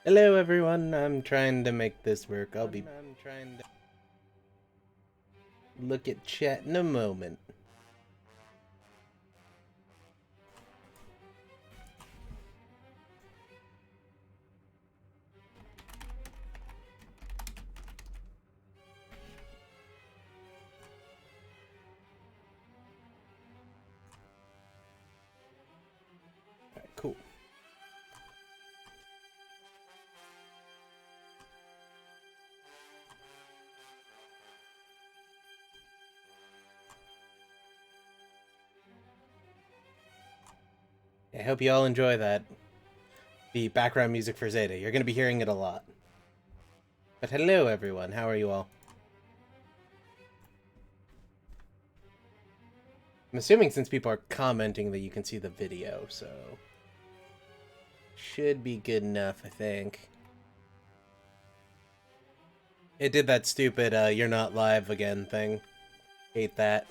Hello everyone, I'm trying to make this work. I'm trying to look at chat in a moment. Alright, cool. I hope you all enjoy that. The background music for Zeta. You're going to be hearing it a lot. But hello everyone, how are you all? I'm assuming since people are commenting that you can see the video, so... should be good enough, I think. It did that stupid, you're not live again thing. Hate that.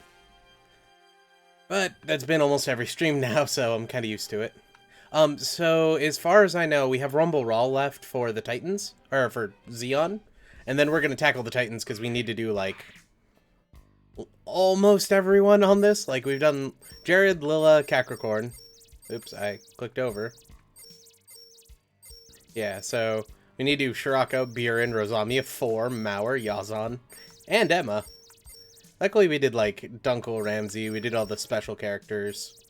But that's been almost every stream now, so I'm kind of used to it. So as far as I know, we have Rumble Rahl left for the Titans, or for Zeon, and then we're going to tackle the Titans because we need to do, like, almost everyone on this. Like, we've done Jared, Lilla, Capricorn. Oops, I clicked over. Yeah, so we need to do Scirocco, Giren, Lamia, 4, Mauer, Yazan, and Emma. Luckily we did, like, Dunkel, Ramsey, we did all the special characters.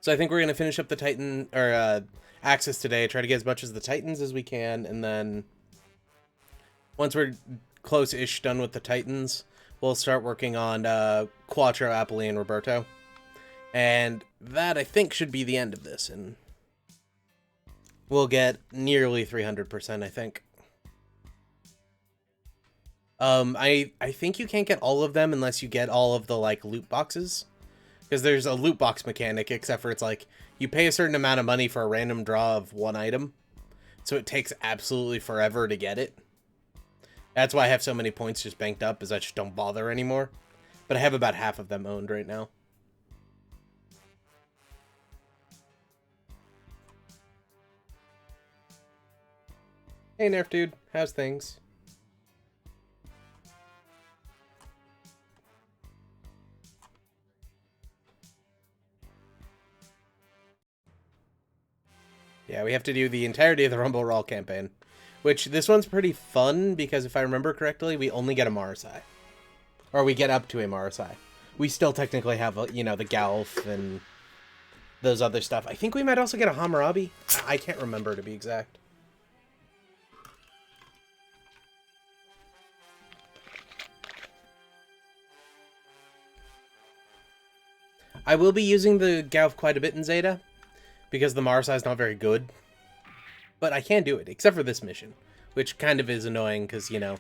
So I think we're going to finish up the Titan, or, Axis today, try to get as much as the Titans as we can, and then once we're close-ish done with the Titans, we'll start working on, Quattro, Apolli, and Roberto. And that, I think, should be the end of this, and we'll get nearly 300%, I think. I think you can't get all of them unless you get all of the, like, loot boxes. Because there's a loot box mechanic, except for it's like, you pay a certain amount of money for a random draw of one item. So it takes absolutely forever to get it. That's why I have so many points just banked up, is I just don't bother anymore. But I have about half of them owned right now. Hey Nerf dude, how's things? Yeah, we have to do the entirety of the Rumble Rahl campaign. Which, this one's pretty fun, because if I remember correctly, we only get a Marasai. Or we get up to a Marasai. We still technically have, you know, the Galf and those other stuff. I think we might also get a Hammurabi. I can't remember, to be exact. I will be using the Galf quite a bit in Zeta, because the Marasai is not very good. But I can do it, except for this mission, which kind of is annoying, because, you know,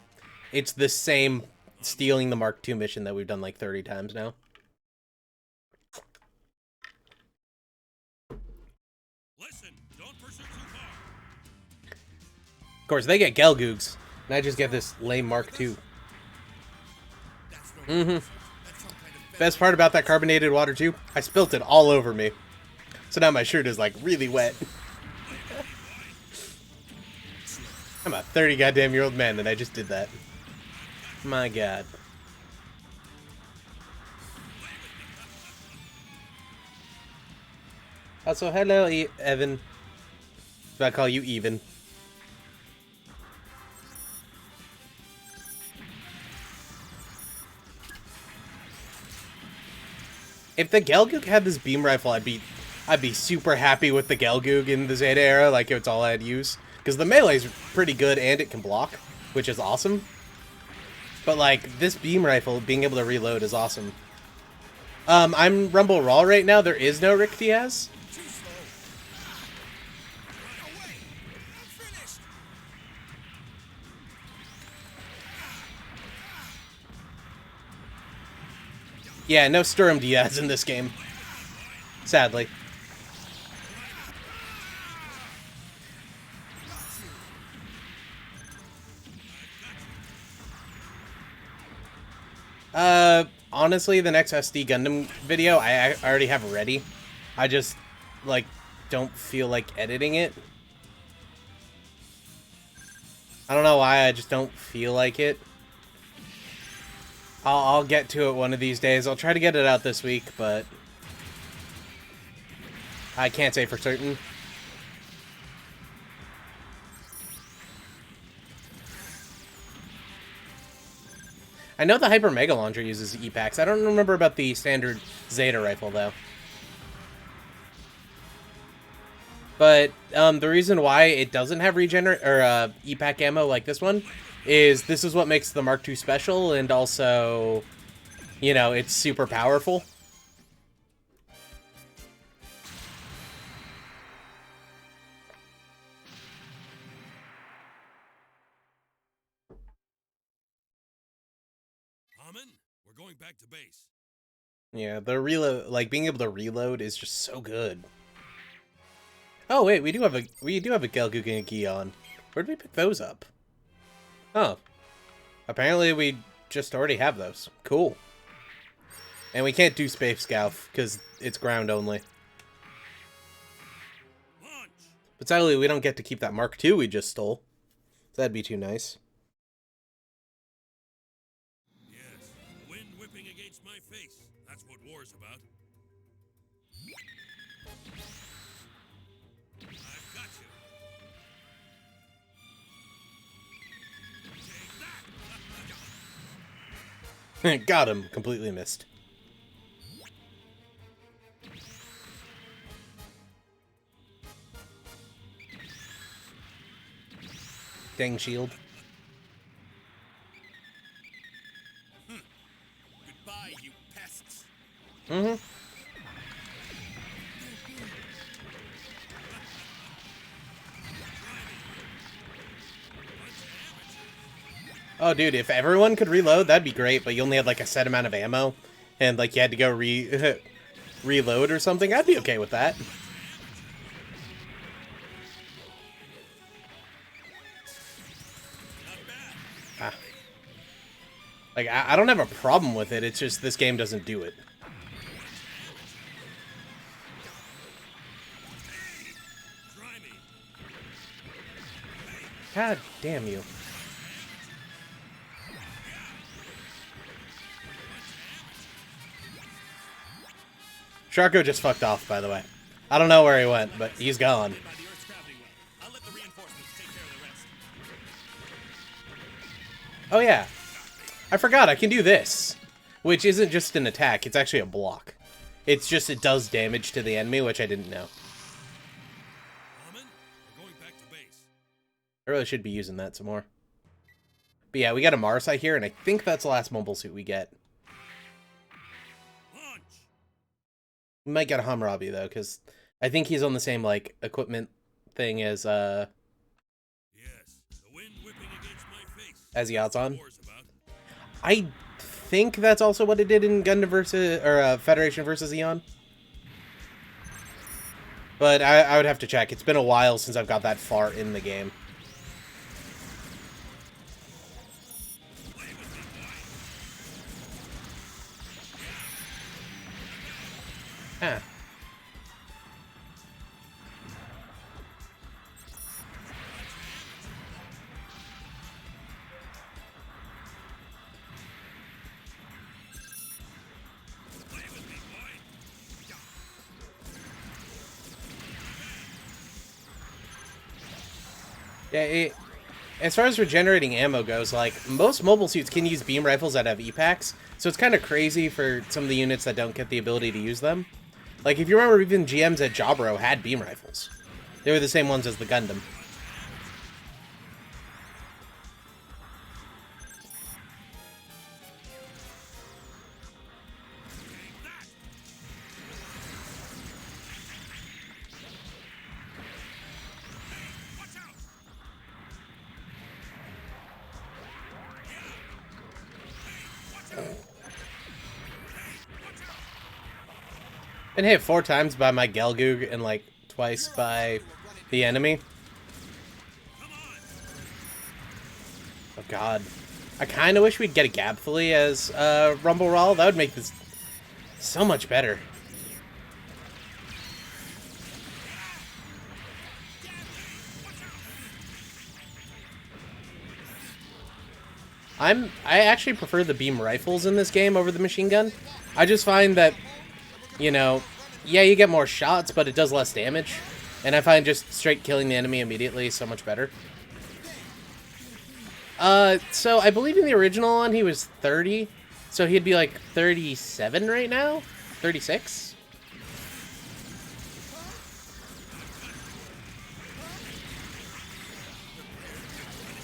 it's the same stealing the Mark II mission that we've done like 30 times now. Listen, don't pursue too far. Of course, they get Gelgoogs, and I just get this lame Mark II. Best part about that carbonated water too, I spilt it all over me. So now my shirt is like really wet. I'm a 30 goddamn year old man and I just did that. My god. Also, hello, Evan. So I call you Even. If the Gelgoog had this beam rifle, I'd be super happy with the Gelgoog in the Zeta era, like it's all I'd use. Because the melee's pretty good and it can block, which is awesome. But like, this beam rifle, being able to reload is awesome. I'm Rumble Rahl right now, there is no Rick Diaz. Yeah, no Sturm Diaz in this game. Sadly. Honestly, the next SD Gundam video, I already have ready. I just, like, don't feel like editing it. I don't know why, I just don't feel like it. I'll get to it one of these days. I'll try to get it out this week, but I can't say for certain. I know the Hyper Mega Launcher uses E-Packs. I don't remember about the standard Zeta rifle, though. But the reason why it doesn't have E-Pack ammo like this one is this is what makes the Mark II special, and also, you know, it's super powerful. We're going back to base. Yeah, the reload, like being able to reload, is just so good. Oh wait, we do have a Gelgoog and a Gion. Where did we pick those up? Oh, apparently we just already have those. Cool. And we can't do Space Scout because it's ground only. Launch. But sadly, we don't get to keep that Mark II we just stole. So that'd be too nice. Yes, the wind whipping against my face. That's what war's about. I've got you. Take that. Got him. Completely missed. Dang shield. Goodbye, you pests. Mm-hmm. Oh, dude, if everyone could reload, that'd be great, but you only had, like, a set amount of ammo, and, like, you had to go reload or something. I'd be okay with that. Ah. Like, I don't have a problem with it, it's just this game doesn't do it. God damn you. Scirocco just fucked off, by the way. I don't know where he went, but he's gone. Oh yeah. I forgot, I can do this. Which isn't just an attack, it's actually a block. It's just it does damage to the enemy, which I didn't know. I really should be using that some more. But yeah, we got a Marsai here, and I think that's the last mobile suit we get. We might get a Hammurabi, though, because I think he's on the same, like, equipment thing as, Yes, the wind whipping against my face. as Yazan. I think that's also what it did in Gundam versus, or, Federation versus Eon. But I would have to check. It's been a while since I've got that far in the game. Huh. Yeah, as far as regenerating ammo goes, like, most mobile suits can use beam rifles that have E-Packs, so it's kind of crazy for some of the units that don't get the ability to use them. Like, if you remember, even GMs at Jabro had beam rifles. They were the same ones as the Gundam. Been hit 4 times by my Gelgoog and, like, twice by the enemy. Oh, God. I kind of wish we'd get a Gabthly as Rumble Rahl. That would make this so much better. I actually prefer the beam rifles in this game over the machine gun. I just find that, you know, yeah, you get more shots, but it does less damage. And I find just straight killing the enemy immediately so much better. So I believe in the original one he was 30. So he'd be like 37 right now? 36?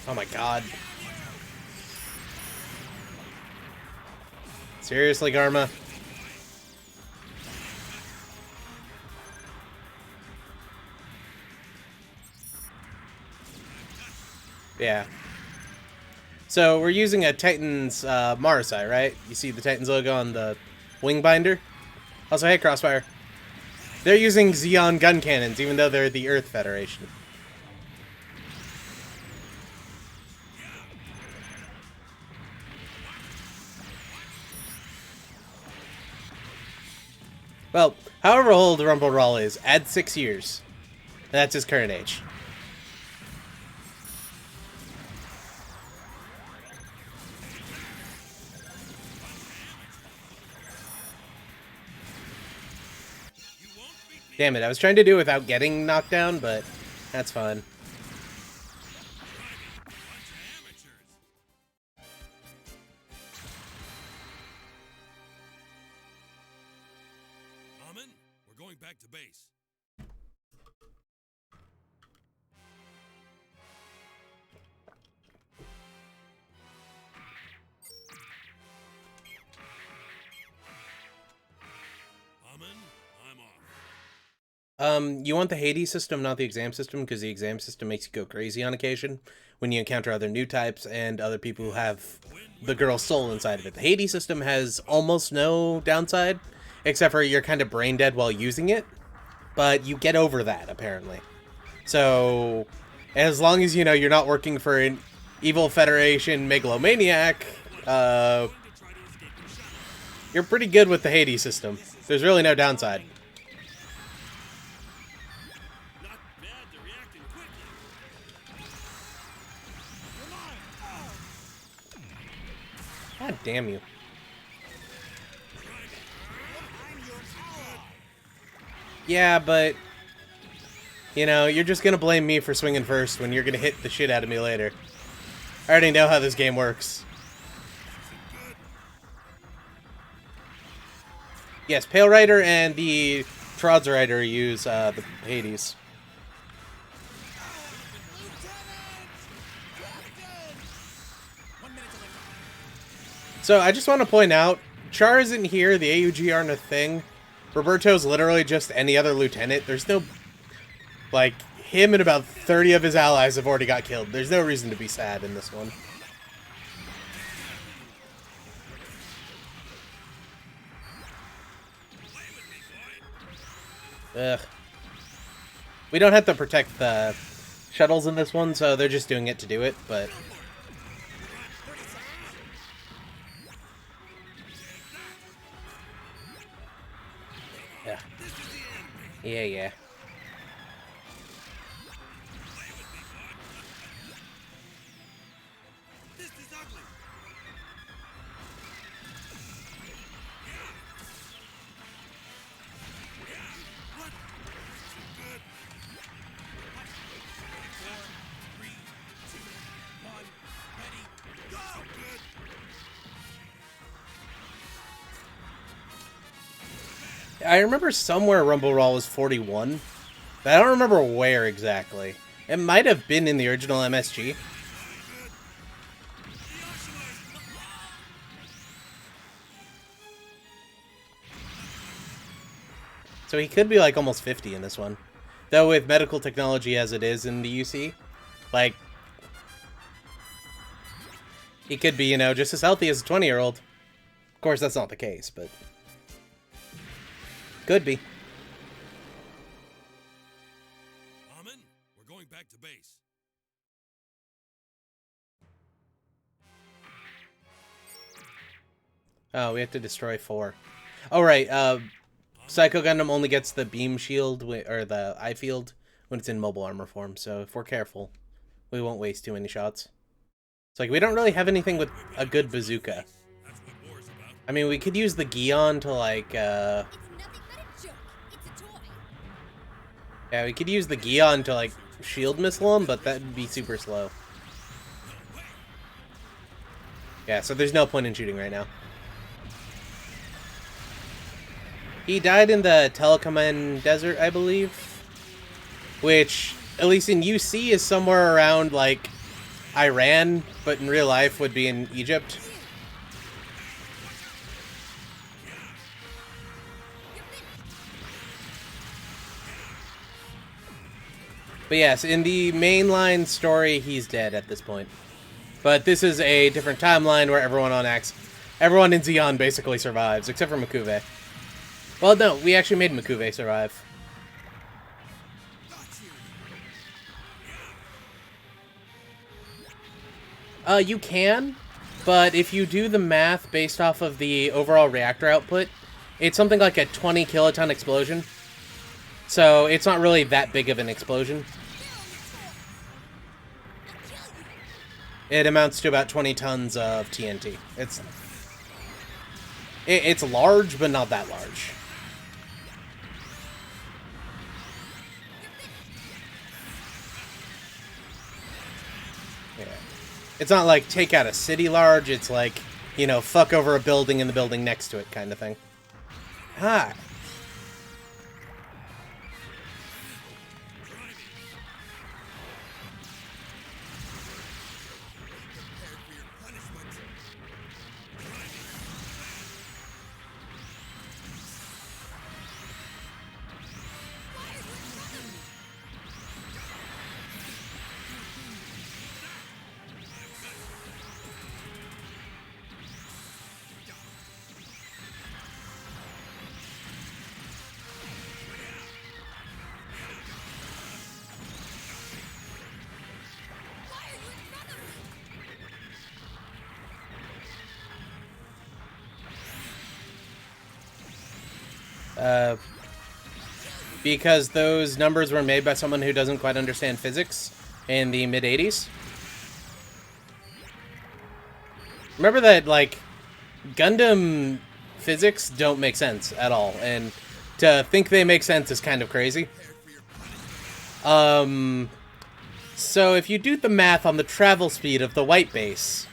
Oh my god. Seriously, Garma? Yeah. So we're using a Titan's Marasai, right? You see the Titan's logo on the wing binder? Also, hey, Crossfire. They're using Xeon gun cannons, even though they're the Earth Federation. Well, however old Rumble Rahl is, add 6 years. That's his current age. Damn it, I was trying to do it without getting knocked down, but that's fine. Amen, we're going back to base. Amen, I'm off. You want the Hades system, not the exam system, because the exam system makes you go crazy on occasion when you encounter other new types and other people who have the girl's soul inside of it. The Hades system has almost no downside, except for you're kind of brain dead while using it, but you get over that, apparently. So, as long as, you know, you're not working for an evil Federation megalomaniac, you're pretty good with the Hades system. There's really no downside. God damn you. Yeah, but, you know, you're just gonna blame me for swinging first when you're gonna hit the shit out of me later. I already know how this game works. Yes, Pale Rider and the Trods Rider use the Hades. So I just want to point out, Char isn't here, the AUG aren't a thing. Roberto's literally just any other lieutenant. There's no, like, him and about 30 of his allies have already got killed. There's no reason to be sad in this one. Ugh. We don't have to protect the shuttles in this one, so they're just doing it to do it, but... yeah. Yeah. I remember somewhere Rumble Rahl was 41, but I don't remember where exactly. It might have been in the original MSG. So he could be like almost 50 in this one. Though with medical technology as it is in the UC, like, he could be, you know, just as healthy as a 20-year-old. Of course, that's not the case, but... could be. Amen, we're going back to base. Oh, we have to destroy 4. Oh, right, Psycho Gundam only gets the beam shield, or the eye field, when it's in mobile armor form, so if we're careful, we won't waste too many shots. It's like, we don't really have anything with a good bazooka. That's what war's about. I mean, we could use the Gion to, like, It's nothing but a joke. It's a toy. yeah, we could use the Gion to, like, shield missile him, but that'd be super slow. Yeah, so there's no point in shooting right now. He died in the Telecommand Desert, I believe. Which, at least in UC, is somewhere around, like, Iran, but in real life would be in Egypt. But yes, in the mainline story, he's dead at this point. But this is a different timeline where everyone in Zeon basically survives, except for Makuve. Well, no, we actually made Makuve survive. You can, but if you do the math based off of the overall reactor output, it's something like a 20 kiloton explosion. So it's not really that big of an explosion. It amounts to about 20 tons of TNT. It's large, but not that large. Yeah. It's not like take out a city large, it's like, you know, fuck over a building and the building next to it kind of thing. Hi. Because those numbers were made by someone who doesn't quite understand physics in the mid-'80s. Remember that, like, Gundam physics don't make sense at all, and to think they make sense is kind of crazy. So if you do the math on the travel speed of the white base,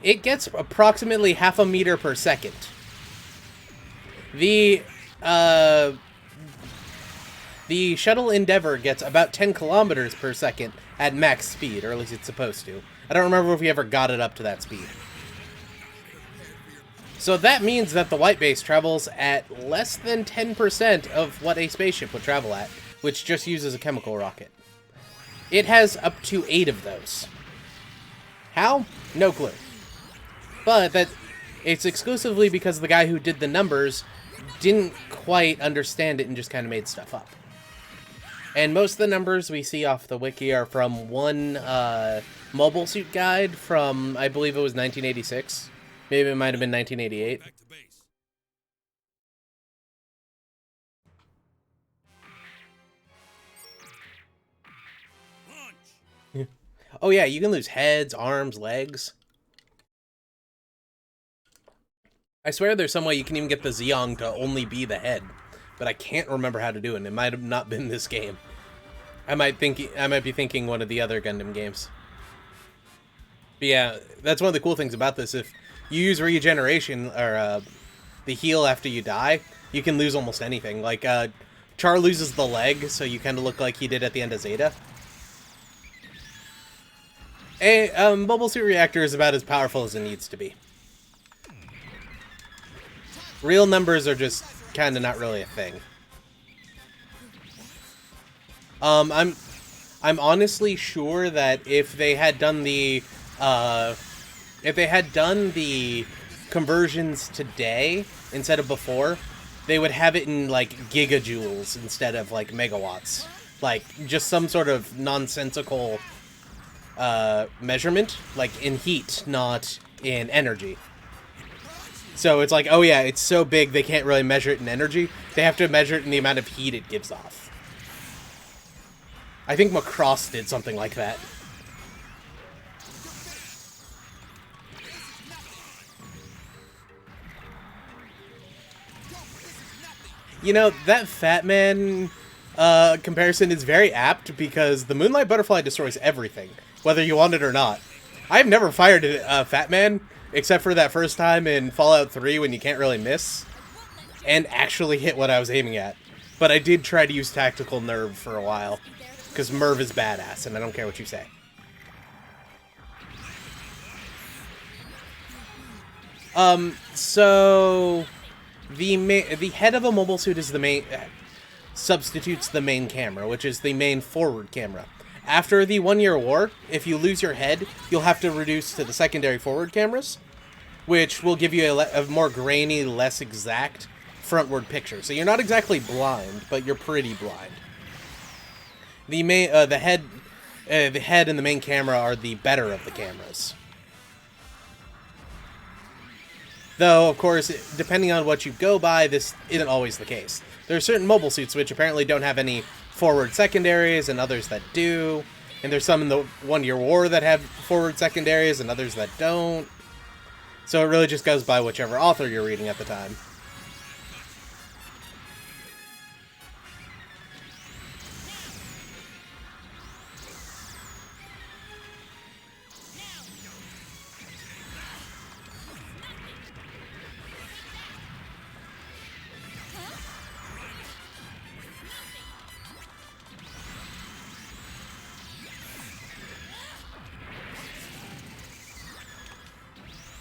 it gets approximately half a meter per second. The shuttle Endeavour gets about 10 kilometers per second at max speed, or at least it's supposed to. I don't remember if we ever got it up to that speed. So that means that the white base travels at less than 10% of what a spaceship would travel at, which just uses a chemical rocket. It has up to 8 of those. How? No clue. But it's exclusively because the guy who did the numbers didn't quite understand it and just kind of made stuff up. And most of the numbers we see off the wiki are from one mobile suit guide from, I believe it was 1986. Maybe it might have been 1988. Back to base. Launch. Oh yeah, you can lose heads, arms, legs. I swear there's some way you can even get the Zeong to only be the head, but I can't remember how to do it, and it might have not been this game. I might be thinking one of the other Gundam games. But yeah, that's one of the cool things about this. If you use regeneration, or the heal after you die, you can lose almost anything. Like, Char loses the leg, so you kind of look like he did at the end of Zeta. A mobile suit reactor is about as powerful as it needs to be. Real numbers are just kind of not really a thing. I'm honestly sure that if they had done the conversions today instead of before, they would have it in like gigajoules instead of like megawatts. Like just some sort of nonsensical measurement, like in heat, not in energy. So it's like, oh yeah, it's so big they can't really measure it in energy. They have to measure it in the amount of heat it gives off. I think Macross did something like that. You know, that Fat Man comparison is very apt because the Moonlight Butterfly destroys everything, whether you want it or not. I've never fired a Fat Man, except for that first time in Fallout 3 when you can't really miss, and actually hit what I was aiming at. But I did try to use Tactical Nerve for a while, because Merv is badass, and I don't care what you say. So the head of a mobile suit is the main substitutes the main camera, which is the main forward camera. After the 1 year war, if you lose your head, you'll have to reduce to the secondary forward cameras, which will give you a more grainy, less exact frontward picture. So you're not exactly blind, but you're pretty blind. The main the head and the main camera are the better of the cameras. Though, of course, depending on what you go by, this isn't always the case. There are certain mobile suits which apparently don't have any forward secondaries, and others that do. And there's some in the 1 year war that have forward secondaries, and others that don't. So it really just goes by whichever author you're reading at the time.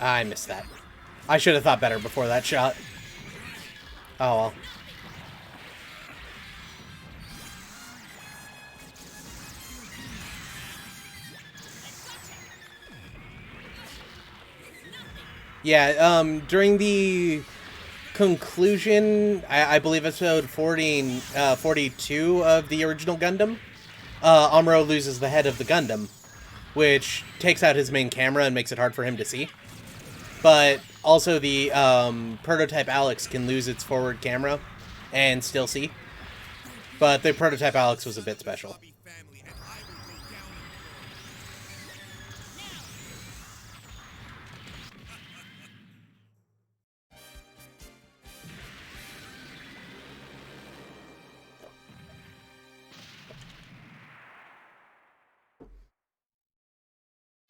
I missed that. I should have thought better before that shot. Oh well. Yeah, during the conclusion, I believe episode 42 of the original Gundam, Amuro loses the head of the Gundam, which takes out his main camera and makes it hard for him to see. But also the prototype Alex can lose its forward camera and still see. But the prototype Alex was a bit special.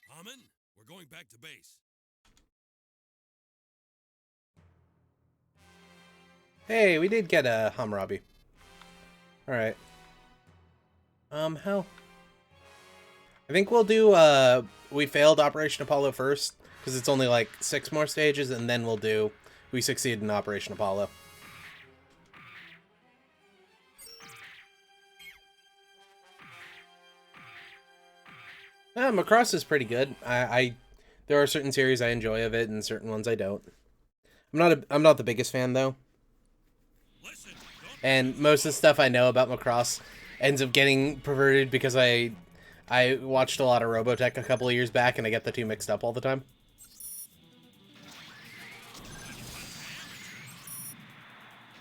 Haman, we're going back to base. Hey, we did get a Hammurabi. Alright. How? I think we'll do, we failed Operation Apollo first, because it's only like 6 more stages, and then we'll do, we succeeded in Operation Apollo. Macross is pretty good. There are certain series I enjoy of it, and certain ones I don't. I'm not the biggest fan, though. And most of the stuff I know about Macross ends up getting perverted because I watched a lot of Robotech a couple of years back, and I get the two mixed up all the time.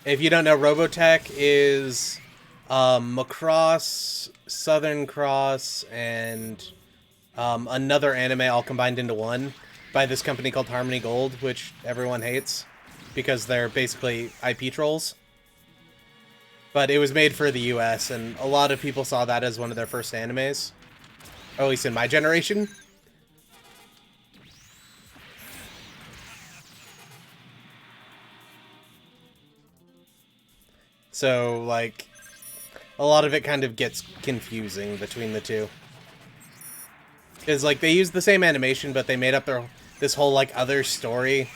If you don't know, Robotech is Macross, Southern Cross, and another anime all combined into one by this company called Harmony Gold, which everyone hates because they're basically IP trolls. But it was made for the US, and a lot of people saw that as one of their first animes. Or at least in my generation. So, like, a lot of it kind of gets confusing between the two. Because, like, they used the same animation, but they made up this whole, like, other story.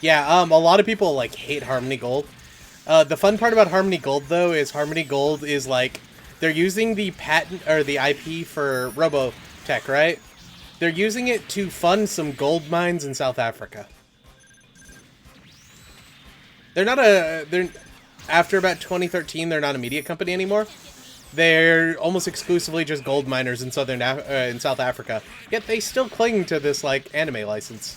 Yeah, a lot of people, like, hate Harmony Gold. The fun part about Harmony Gold, though, is Harmony Gold is, like, they're using the patent, or the IP for Robotech, right? They're using it to fund some gold mines in South Africa. They're not after about 2013, they're not a media company anymore. They're almost exclusively just gold miners in in South Africa. Yet they still cling to this, like, anime license.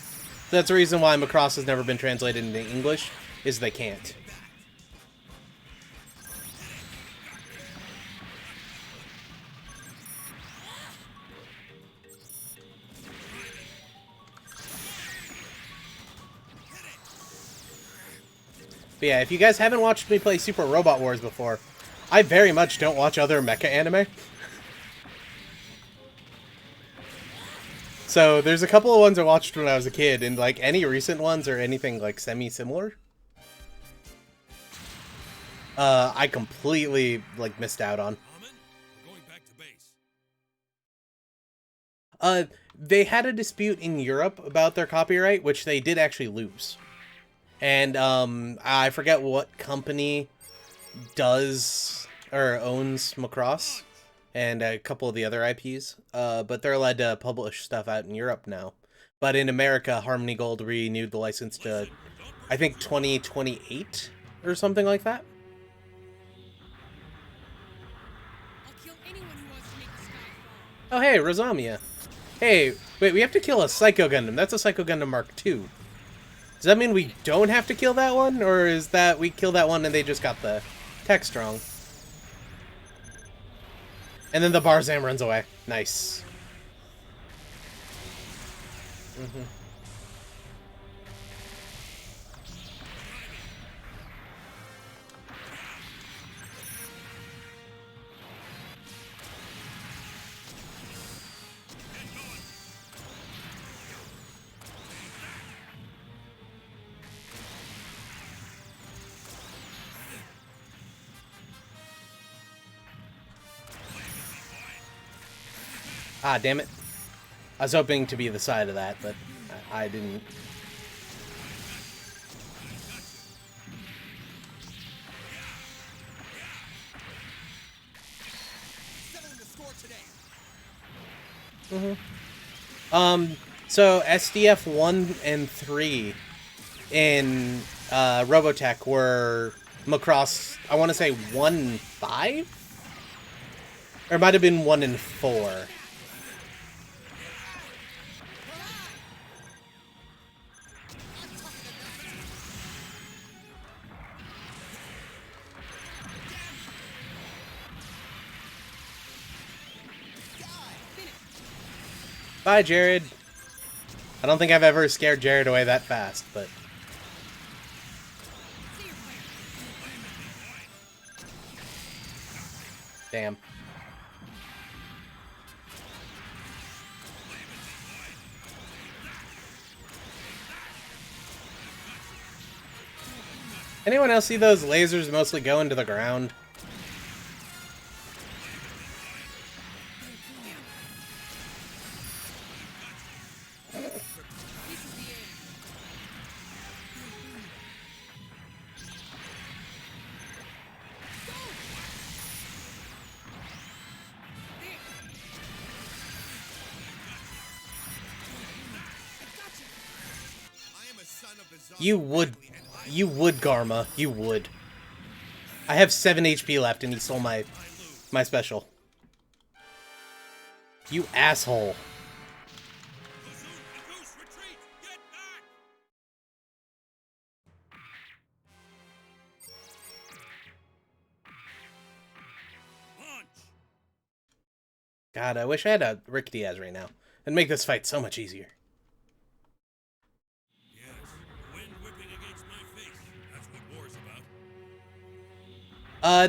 That's the reason why Macross has never been translated into English, is they can't. But yeah, if you guys haven't watched me play Super Robot Wars before, I very much don't watch other mecha anime. So there's a couple of ones I watched when I was a kid, and like any recent ones or anything like semi-similar, I completely like missed out on. Common, we're going back to base. They had a dispute in Europe about their copyright, which they did actually lose. And I forget what company does or owns Macross and a couple of the other IPs, but they're allowed to publish stuff out in Europe now. But in America, Harmony Gold renewed the license to, I think, 2028 or something like that. I'll kill anyone who wants to make the sky fall. Oh, hey, Rosamia. Hey, wait, we have to kill a Psycho Gundam. That's a Psycho Gundam Mark II. Does that mean we don't have to kill that one? Or is that we kill that one and they just got the text wrong? And then the Barzam runs away. Nice. Ah, damn it. I was hoping to be the side of that, but I didn't. Settling the score today. So SDF 1 and 3 in Robotech were Macross, I want to say 1 and 5? Or it might have been 1 and 4. Bye, Jared. I don't think I've ever scared Jared away that fast, but... Damn. Anyone else see those lasers mostly go into the ground? You would, Garma. You would. I have 7 HP left, and he stole my special. You asshole. God, I wish I had a Rick Diaz right now. It'd make this fight so much easier.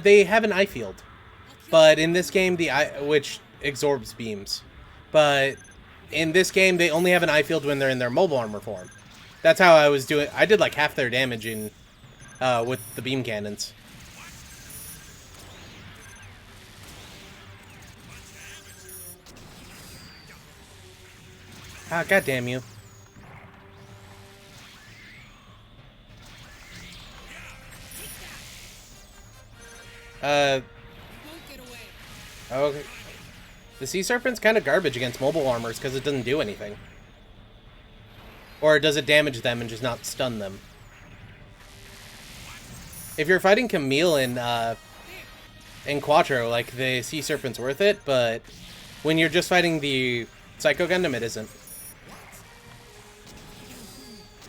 They have an eye field, but in this game, which absorbs beams. But in this game, they only have an eye field when they're in their mobile armor form. That's how I was doing. I did like half their damage in with the beam cannons. Ah, goddamn you! Okay. The Sea Serpent's kind of garbage against mobile armors because it doesn't do anything. Or does it damage them and just not stun them? If you're fighting Camille in Quattro, like, the Sea Serpent's worth it, but when you're just fighting the Psycho Gundam, it isn't.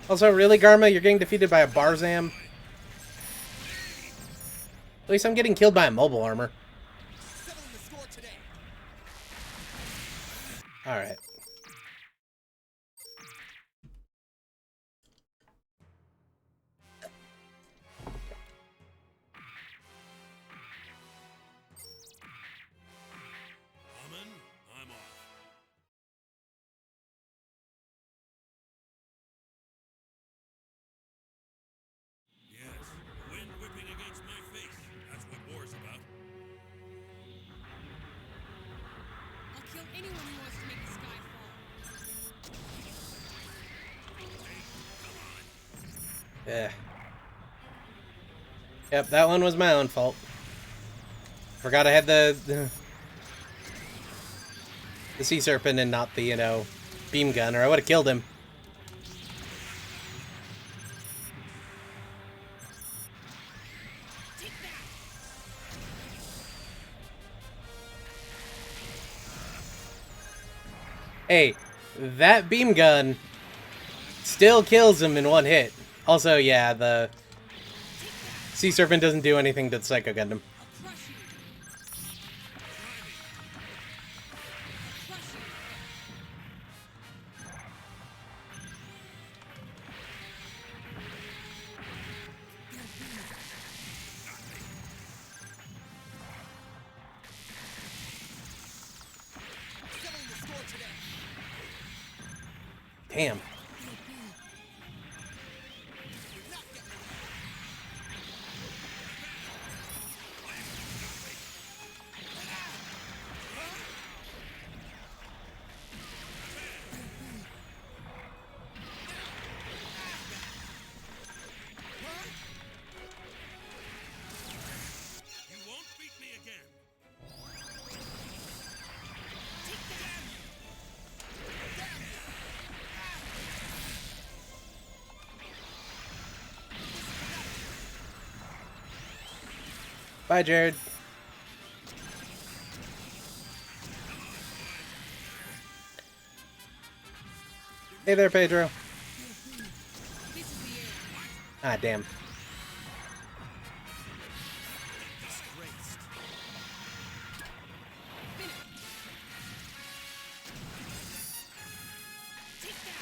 Also, really, Garma, you're getting defeated by a Barzam? At least I'm getting killed by a mobile armor. Alright. kill anyone who wants to make the sky fall. Yeah. Yep, that one was my own fault. Forgot I had the sea serpent and not the, you know, beam gun, or I would have killed him. Take that. Hey, that beam gun still kills him in one hit. Also, yeah, the sea serpent doesn't do anything to the Psycho Gundam. I'll crush you. Crush you. Damn. You won't beat me again. Bye, Jared. Hey there, Pedro. This is the end. Ah, damn. Take that.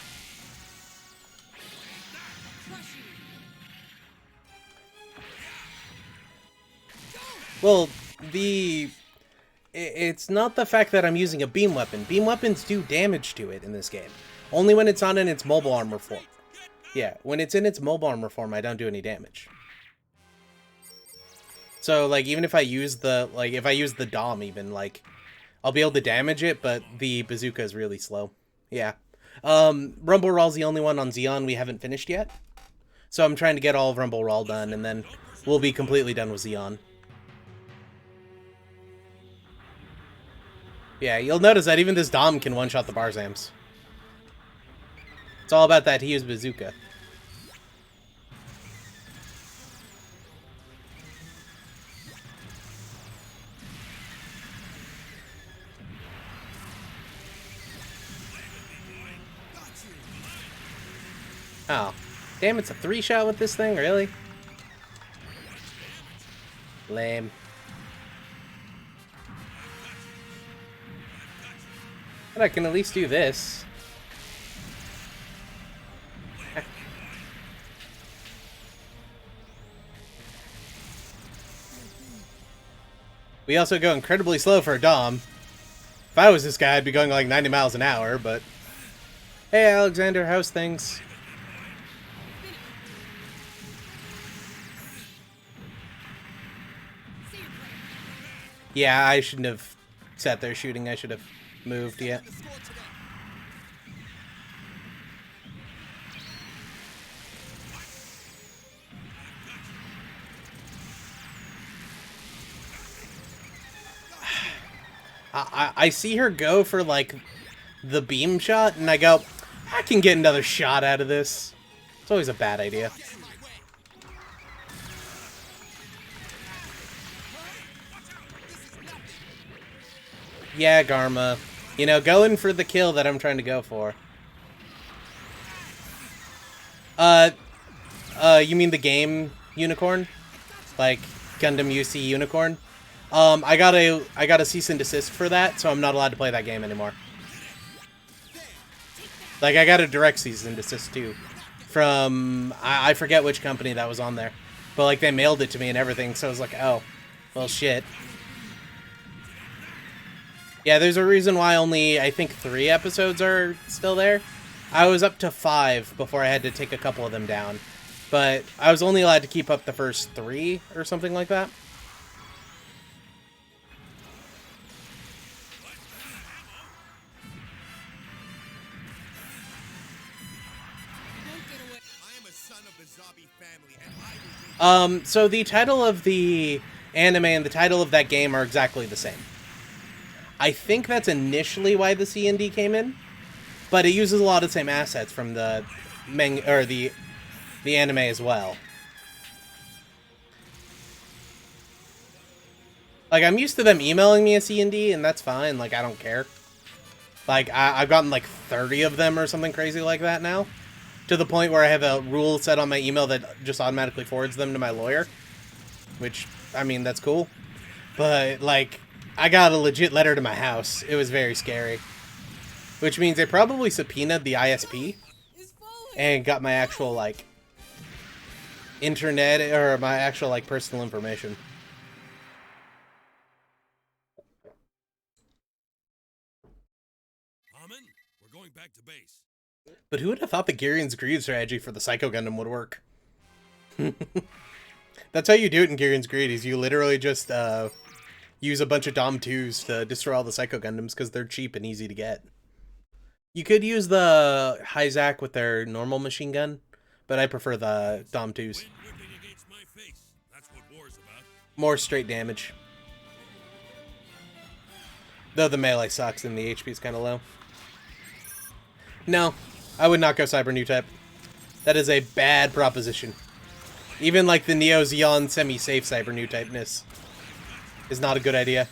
Crush you. Well, it's not the fact that I'm using a beam weapon. Beam weapons do damage to it in this game. Only when it's not in its mobile armor form. Yeah, when it's in its mobile armor form, I don't do any damage. So, like, even if I use the, like, if I use the Dom even, like, I'll be able to damage it, but the bazooka is really slow. Yeah. Rumble Raw's the only one on Xeon we haven't finished yet. So I'm trying to get all of Rumble Raw done, and then we'll be completely done with Xeon. Yeah, you'll notice that even this Dom can one-shot the Barzams. It's all about that he used bazooka. Oh. Damn, it's a 3-shot with this thing? Really? Lame. But I can at least do this. We also go incredibly slow for a Dom. If I was this guy, I'd be going like 90 miles an hour, but... Hey, Alexander, how's things? Say your prayer. Yeah, I shouldn't have sat there shooting. I should have moved, yeah. I see her go for, like, the beam shot, and I go, I can get another shot out of this. It's always a bad idea. Yeah, Garma. You know, going for the kill that I'm trying to go for. You mean the game Unicorn? Like, Gundam UC Unicorn? I got a cease and desist for that, so I'm not allowed to play that game anymore. Like, I got a direct cease and desist, too. From, I forget which company that was on there. But, like, they mailed it to me and everything, so I was like, oh, well, shit. Yeah, there's a reason why only, I think, 3 episodes are still there. I was up to 5 before I had to take a couple of them down. But I was only allowed to keep up the first 3 or something like that. So the title of the anime and the title of that game are exactly the same. I think that's initially why the C&D came in, but it uses a lot of the same assets from the the anime as well. Like, I'm used to them emailing me a C&D, and that's fine. Like, I don't care. Like, I've gotten like 30 of them or something crazy like that now. To the point where I have a rule set on my email that just automatically forwards them to my lawyer. Which, I mean, that's cool. But, like, I got a legit letter to my house. It was very scary. Which means they probably subpoenaed the ISP. And got my actual, like, internet, or my actual, like, personal information. We're going back to base. But who would have thought the Giren's greed strategy for the Psycho Gundam would work? That's how you do it in Giren's greed, is you literally just use a bunch of Dom 2s to destroy all the Psycho Gundams because they're cheap and easy to get. You could use the Hyzak with their normal machine gun, but I prefer the Dom 2s. More straight damage. Though the melee sucks and the HP is kind of low. No, I would not go Cyber New Type. That is a bad proposition. Even like the Neo Zeon semi-safe Cyber New Typeness is not a good idea.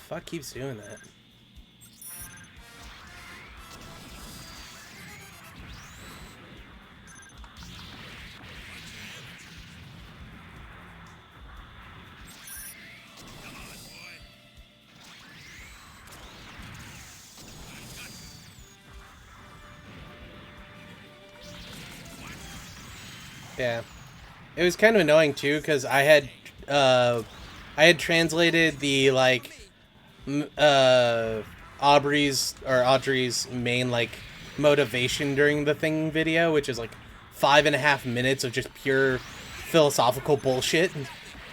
Fuck keeps doing that? Yeah. It was kind of annoying too, because I had translated the like Audrey's main like motivation during the thing video, which is like 5.5 minutes of just pure philosophical bullshit,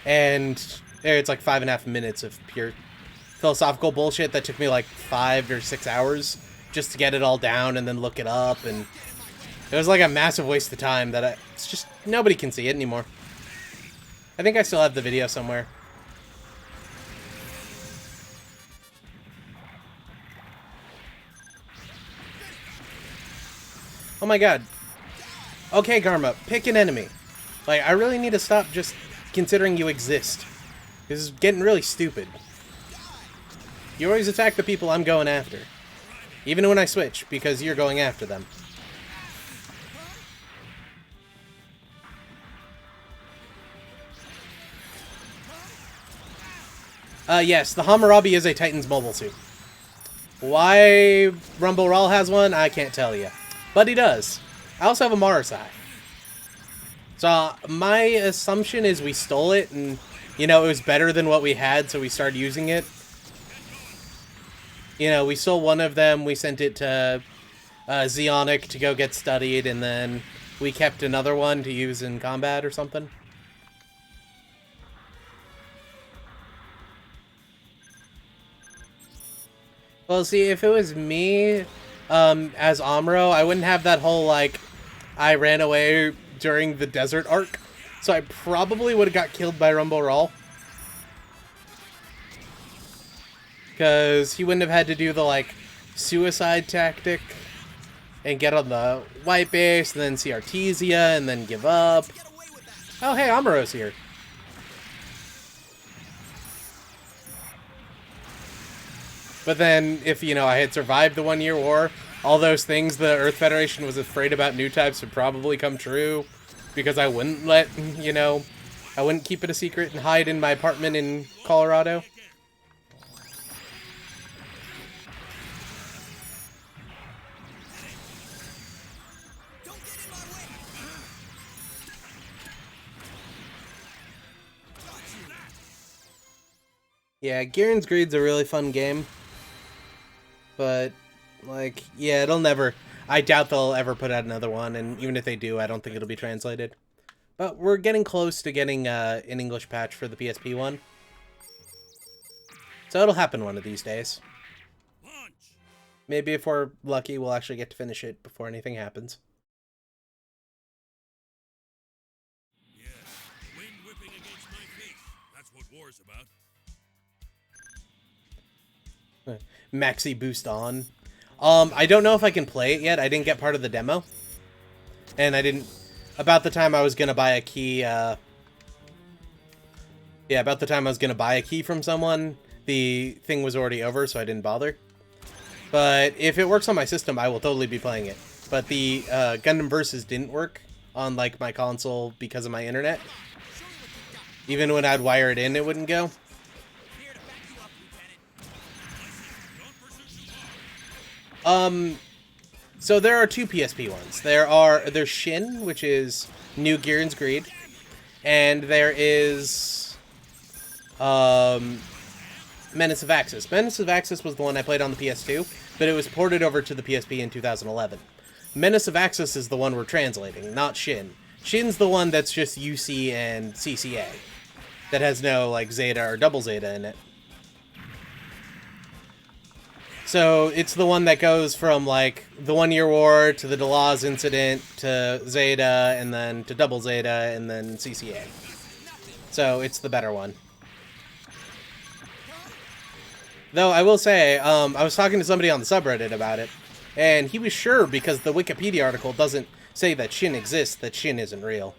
and it's like 5.5 minutes of pure philosophical bullshit that took me like 5 or 6 hours just to get it all down and then look it up, and it was like a massive waste of time that it's just nobody can see it anymore. I think I still have the video somewhere. Oh my god. Okay, Garma, pick an enemy. Like, I really need to stop just considering you exist. This is getting really stupid. You always attack the people I'm going after. Even when I switch, because you're going after them. Yes, the Hammurabi is a Titan's mobile suit. Why Rumble Rahl has one, I can't tell you. But he does. I also have a Marasai. So my assumption is we stole it, and, you know, it was better than what we had, so we started using it. You know, we stole one of them, we sent it to Zeonic to go get studied, and then we kept another one to use in combat or something. Well, see, if it was me, as Amuro, I wouldn't have that whole, like, I ran away during the desert arc, so I probably would have got killed by Rumble Rahl. Because he wouldn't have had to do the, like, suicide tactic and get on the white base, and then see Artesia, and then give up. Oh, hey, Amuro's here. But then, if, you know, I had survived the 1 year war, all those things the Earth Federation was afraid about new types would probably come true. Because I wouldn't let, you know, I wouldn't keep it a secret and hide in my apartment in Colorado. Yeah, Giren's Greed's a really fun game. But, like, yeah, it'll never... I doubt they'll ever put out another one, and even if they do, I don't think it'll be translated. But we're getting close to getting an English patch for the PSP one. So it'll happen one of these days. Launch! Maybe if we're lucky, we'll actually get to finish it before anything happens. Yes, wind whipping against my face. That's what war's about. Maxi boost on. I don't know if I can play it yet. I didn't get part of the demo. And I didn't... About the time I was going to buy a key, Yeah, about the time I was going to buy a key from someone, the thing was already over, so I didn't bother. But if it works on my system, I will totally be playing it. But the Gundam Versus didn't work on, like, my console because of my internet. Even when I'd wire it in, it wouldn't go. So there are two PSP ones. There's Shin, which is New Giren's Greed, and there is Menace of Axis. Menace of Axis was the one I played on the PS2, but it was ported over to the PSP in 2011. Menace of Axis is the one we're translating, not Shin. Shin's the one that's just UC and CCA, that has no, like, Zeta or double Zeta in it. So it's the one that goes from, like, the 1 Year War to the Delaz incident to Zeta and then to double Zeta and then CCA. So it's the better one. Though I will say, I was talking to somebody on the subreddit about it, and he was sure because the Wikipedia article doesn't say that Shin exists, that Shin isn't real.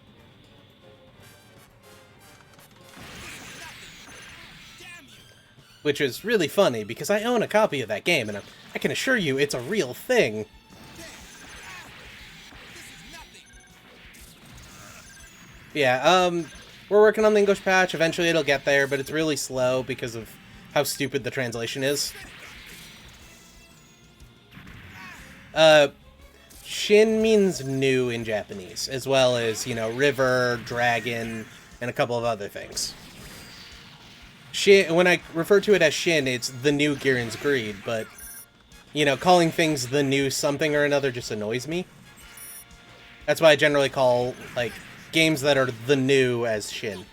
Which is really funny, because I own a copy of that game, and I can assure you it's a real thing. Yeah, we're working on the English patch. Eventually it'll get there, but it's really slow because of how stupid the translation is. Shin means new in Japanese, as well as, you know, river, dragon, and a couple of other things. Shin, when I refer to it as Shin, it's the new Giren's Greed, but, you know, calling things the new something or another just annoys me. That's why I generally call, like, games that are the new as Shin.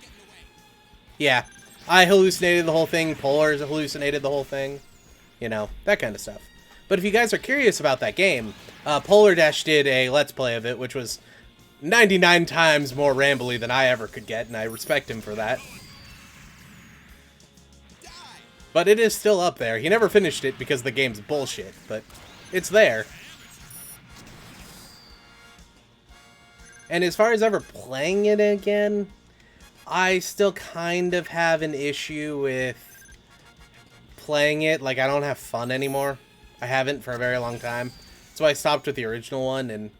Yeah, I hallucinated the whole thing, Polar's hallucinated the whole thing, you know, that kind of stuff. But if you guys are curious about that game, Polar Dash did a Let's Play of it, which was 99 times more rambly than I ever could get, and I respect him for that. But it is still up there. He never finished it because the game's bullshit, but it's there. And as far as ever playing it again, I still kind of have an issue with playing it. Like, I don't have fun anymore. I haven't for a very long time. That's why I stopped with the original one, and,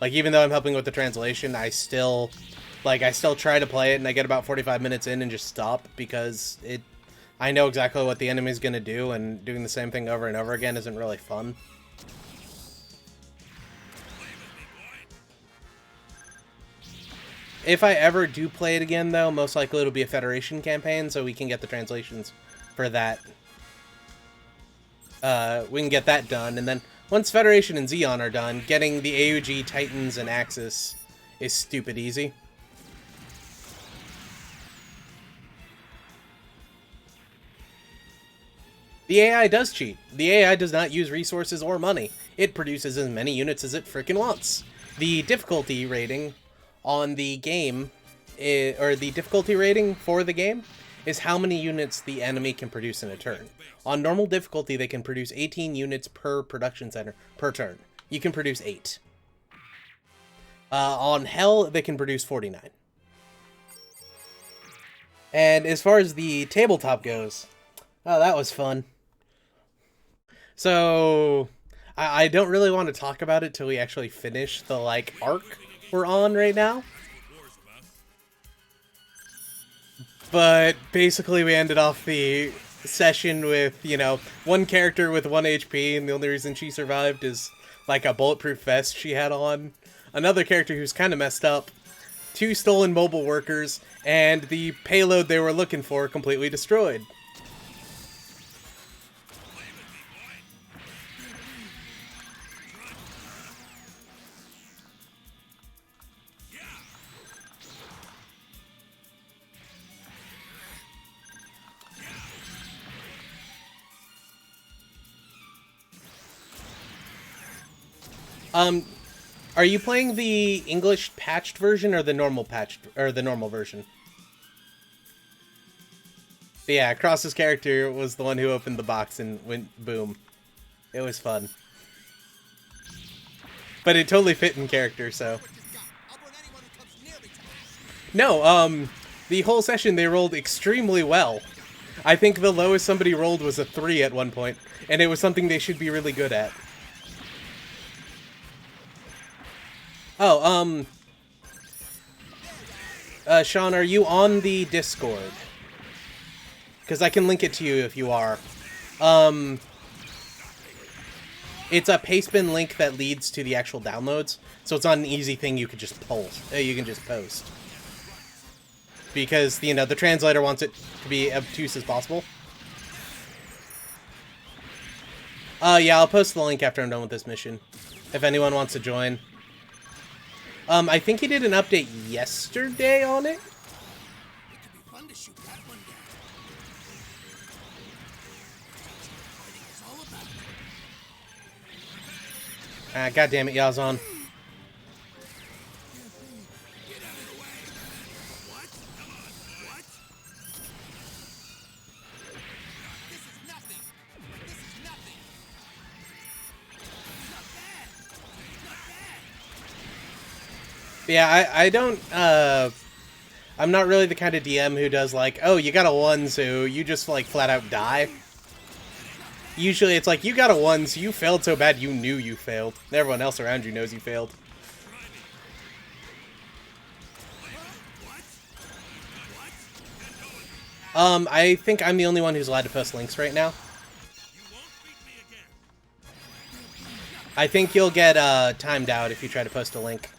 like, even though I'm helping with the translation, I still try to play it, and I get about 45 minutes in and just stop, because I know exactly what the enemy's gonna do, and doing the same thing over and over again isn't really fun. If I ever do play it again, though, most likely it'll be a Federation campaign, so we can get the translations for that. We can get that done, and then once Federation and Zeon are done, getting the AUG, Titans, and Axis is stupid easy. The AI does cheat. The AI does not use resources or money. It produces as many units as it frickin' wants. The difficulty rating on the game, or the difficulty rating for the game, is how many units the enemy can produce in a turn. On normal difficulty, they can produce 18 units per production center per turn. You can produce 8. On Hell, they can produce 49. And as far as the tabletop goes, oh, that was fun. So, I don't really want to talk about it till we actually finish the, like, arc we're on right now. But basically we ended off the session with, you know, one character with 1 HP, and the only reason she survived is, like, a bulletproof vest she had on. Another character who's kind of messed up. 2 stolen mobile workers, and the payload they were looking for completely destroyed. Are you playing the English patched version or the normal version? But yeah, Cross's character was the one who opened the box and went boom. It was fun. But it totally fit in character, so. No, the whole session they rolled extremely well. I think the lowest somebody rolled was a 3 at one point, and it was something they should be really good at. Oh, Sean, are you on the Discord? Because I can link it to you if you are. It's a pastebin link that leads to the actual downloads, so it's not an easy thing you could just post. You can just post. Because, you know, the translator wants it to be obtuse as possible. Yeah, I'll post the link after I'm done with this mission. If anyone wants to join. I think he did an update yesterday on it. Ah, goddammit, Yazan. Yeah, I don't, I'm not really the kind of DM who does like, oh, you got a 1, so you just, like, flat out die. Usually it's like, you got a 1, so you failed so bad you knew you failed. Everyone else around you knows you failed. I think I'm the only one who's allowed to post links right now. I think you'll get, timed out if you try to post a link.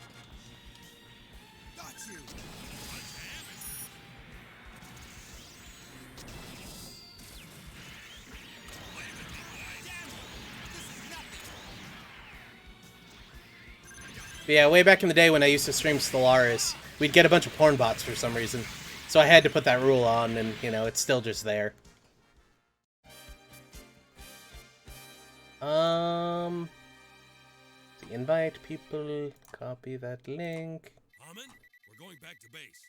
But yeah, way back in the day when I used to stream Stellaris, we'd get a bunch of porn bots for some reason. So I had to put that rule on, and, you know, it's still just there. Invite people, copy that link. Hammond, we're going back to base.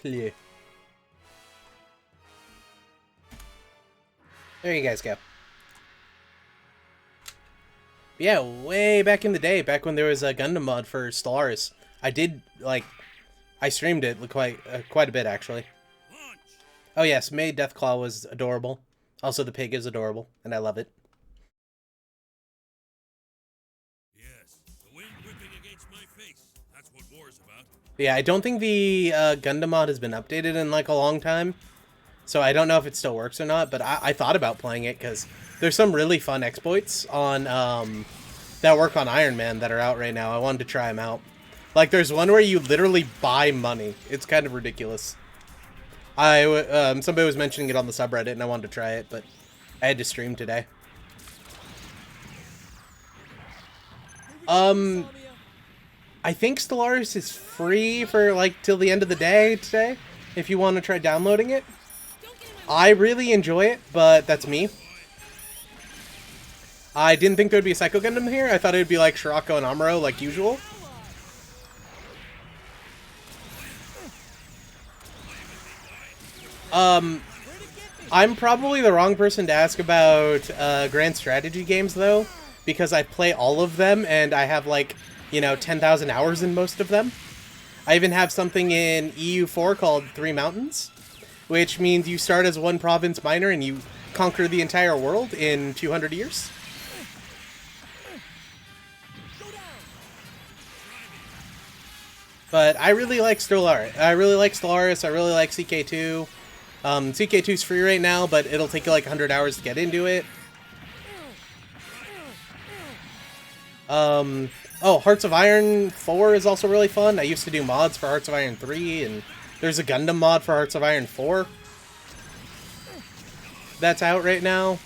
Play. There you guys go. Yeah, way back in the day, back when there was a Gundam mod for Stellaris, I did, like, I streamed it quite a bit, actually. Oh yes, May Deathclaw was adorable. Also, the pig is adorable, and I love it. Yes, the wind whipping against my face. That's what war's about. Yeah, I don't think the Gundam mod has been updated in, like, a long time. So I don't know if it still works or not, but I thought about playing it, because there's some really fun exploits on, that work on Iron Man that are out right now. I wanted to try them out. Like, there's one where you literally buy money. It's kind of ridiculous. Somebody was mentioning it on the subreddit, and I wanted to try it, but I had to stream today. I think Stellaris is free for, like, till the end of the day today, if you want to try downloading it. I really enjoy it, but that's me. I didn't think there'd be a Psycho Gundam here. I thought it would be like Scirocco and Amuro, like usual. I'm probably the wrong person to ask about grand strategy games, though, because I play all of them, and I have, like, you know, 10,000 hours in most of them. I even have something in EU4 called Three Mountains, which means you start as one province minor and you conquer the entire world in 200 years. But I really like Stellaris. I really like Stellaris. I really like CK2. CK2's free right now, but it'll take you like 100 hours to get into it. Oh, Hearts of Iron 4 is also really fun. I used to do mods for Hearts of Iron 3, and there's a Gundam mod for Hearts of Iron 4 that's out right now.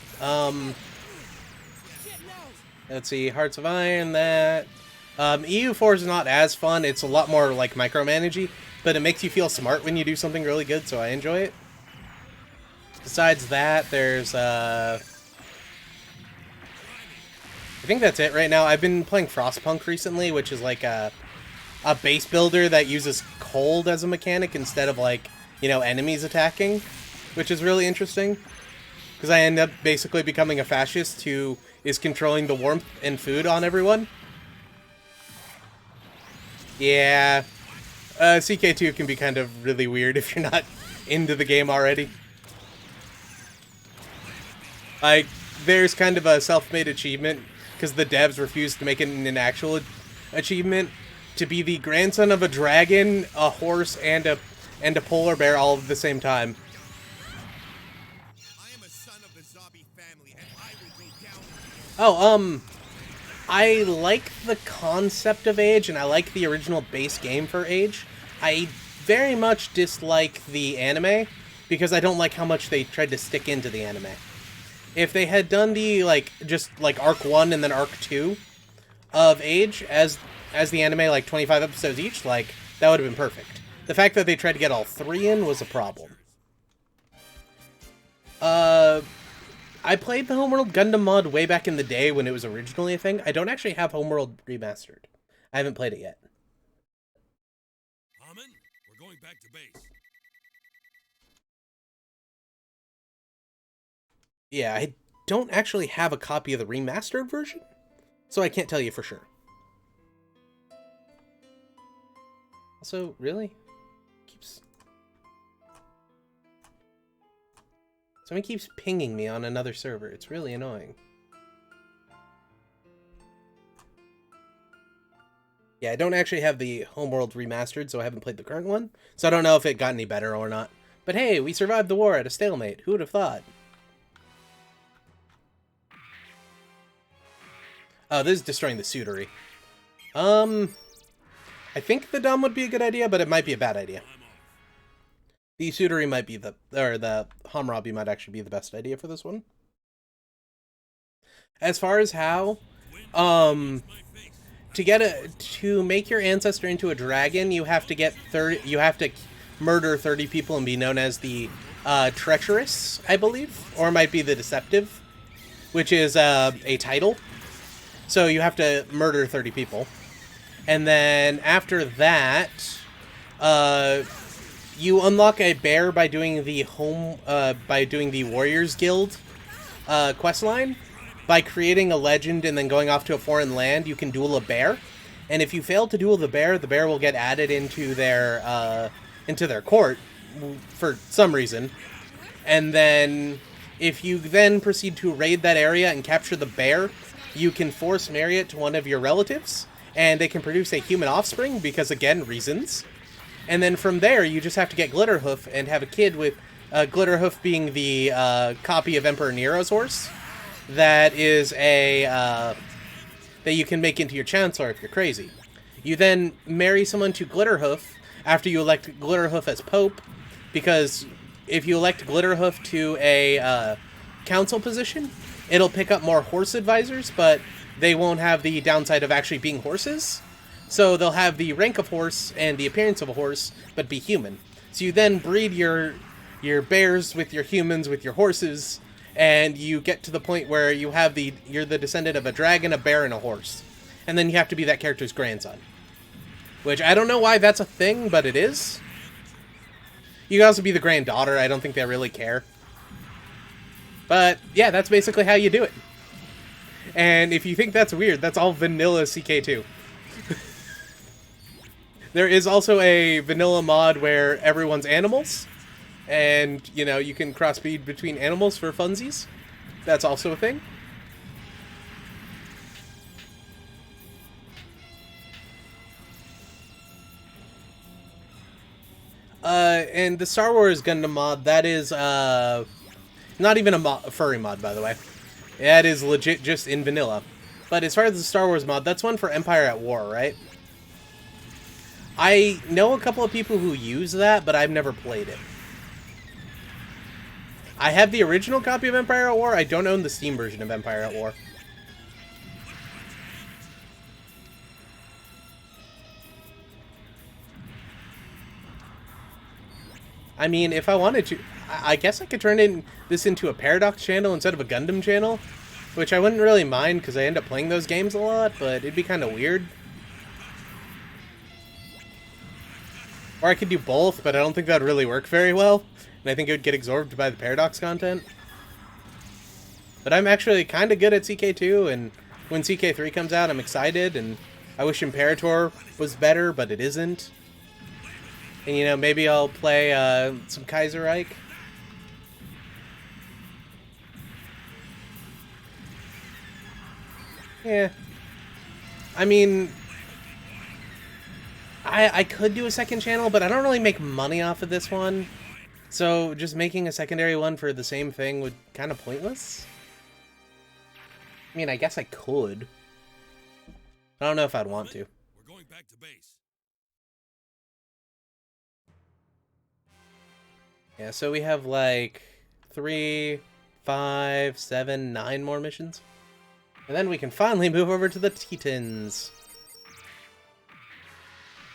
Let's see, Hearts of Iron, that. EU4 is not as fun. It's a lot more like micromanagey, but it makes you feel smart when you do something really good, so I enjoy it. Besides that, there's I think that's it right now. I've been playing Frostpunk recently, which is like a base builder that uses cold as a mechanic instead of, like, you know, enemies attacking, which is really interesting. Because I end up basically becoming a fascist who is controlling the warmth and food on everyone. Yeah. CK2 can be kind of really weird if you're not into the game already. Like, there's kind of a self-made achievement, because the devs refused to make it an actual achievement, to be the grandson of a dragon, a horse, and a polar bear all at the same time. I am a son of the zombie family, and I will go down. Oh, I like the concept of Age, and I like the original base game for Age. I very much dislike the anime, because I don't like how much they tried to stick into the anime. If they had done the, like, just, like, Arc 1 and then Arc 2 of Age as the anime, like, 25 episodes each, like, that would have been perfect. The fact that they tried to get all 3 in was a problem. I played the Homeworld Gundam mod way back in the day when it was originally a thing. I don't actually have Homeworld Remastered. I haven't played it yet. Haman, we're going back to base. Yeah, I don't actually have a copy of the remastered version, so I can't tell you for sure. Also, really? Someone keeps pinging me on another server. It's really annoying. Yeah, I don't actually have the Homeworld Remastered, so I haven't played the current one. So I don't know if it got any better or not. But hey, we survived the war at a stalemate. Who would have thought? Oh, this is destroying the suitery. I think the Dom would be a good idea, but it might be a bad idea. The suitery might be the Hammurabi might actually be the best idea for this one. As far as how, to make your ancestor into a dragon, you have to murder 30 people and be known as the treacherous, I believe, or it might be the deceptive, which is a title. So you have to murder 30 people. And then after that, you unlock a bear by doing the Warriors Guild quest line. By creating a legend and then going off to a foreign land, you can duel a bear. And if you fail to duel the bear will get added into their court for some reason. And then if you then proceed to raid that area and capture the bear, you can force marry it to one of your relatives, and they can produce a human offspring, because, again, reasons. And then from there, you just have to get Glitterhoof and have a kid with Glitterhoof being the copy of Emperor Nero's horse. That is that you can make into your Chancellor if you're crazy. You then marry someone to Glitterhoof after you elect Glitterhoof as Pope, because if you elect Glitterhoof to a council position, it'll pick up more horse advisors, but they won't have the downside of actually being horses. So they'll have the rank of horse and the appearance of a horse, but be human. So you then breed your bears with your humans with your horses, and you get to the point where you're the descendant of a dragon, a bear, and a horse. And then you have to be that character's grandson. Which, I don't know why that's a thing, but it is. You can also be the granddaughter. I don't think they really care. But, yeah, that's basically how you do it. And if you think that's weird, that's all vanilla CK2. There is also a vanilla mod where everyone's animals. And, you know, you can crossbreed between animals for funsies. That's also a thing. And the Star Wars Gundam mod, that is, not even a furry mod, by the way. That is legit just in vanilla. But as far as the Star Wars mod, that's one for Empire at War, right? I know a couple of people who use that, but I've never played it. I have the original copy of Empire at War. I don't own the Steam version of Empire at War. I mean, if I wanted to, I guess I could turn this into a Paradox channel instead of a Gundam channel, which I wouldn't really mind because I end up playing those games a lot, but it'd be kind of weird. Or I could do both, but I don't think that would really work very well, and I think it would get absorbed by the Paradox content. But I'm actually kind of good at CK2, and when CK3 comes out, I'm excited, and I wish Imperator was better, but it isn't. And, you know, maybe I'll play some Kaiserreich. Yeah. I mean, I could do a second channel, but I don't really make money off of this one. So just making a secondary one for the same thing would kind of pointless. I mean, I guess I could. I don't know if I'd want to. We're going back to base. Yeah, so we have like 3, 5, 7, 9 more missions. And then we can finally move over to the Titans.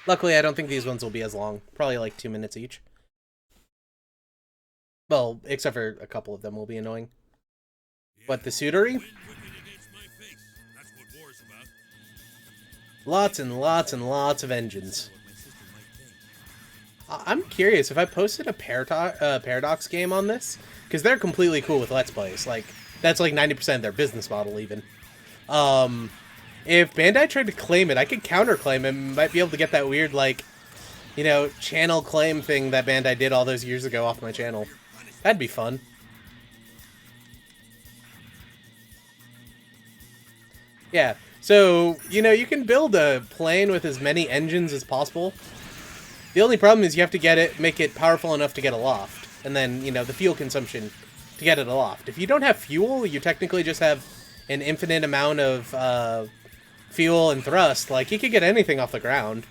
Luckily, I don't think these ones will be as long. Probably like 2 minutes each. Well, except for a couple of them will be annoying. What, the Suitery? Lots and lots and lots of engines. I'm curious if I posted a Paradox game on this, because they're completely cool with Let's Plays. Like, that's like 90% of their business model, even. If Bandai tried to claim it, I could counterclaim it and might be able to get that weird, like, you know, channel claim thing that Bandai did all those years ago off my channel. That'd be fun. Yeah, so, you know, you can build a plane with as many engines as possible. The only problem is you have to make it powerful enough to get aloft. And then, you know, the fuel consumption to get it aloft. If you don't have fuel, you technically just have an infinite amount of fuel and thrust. Like, you could get anything off the ground.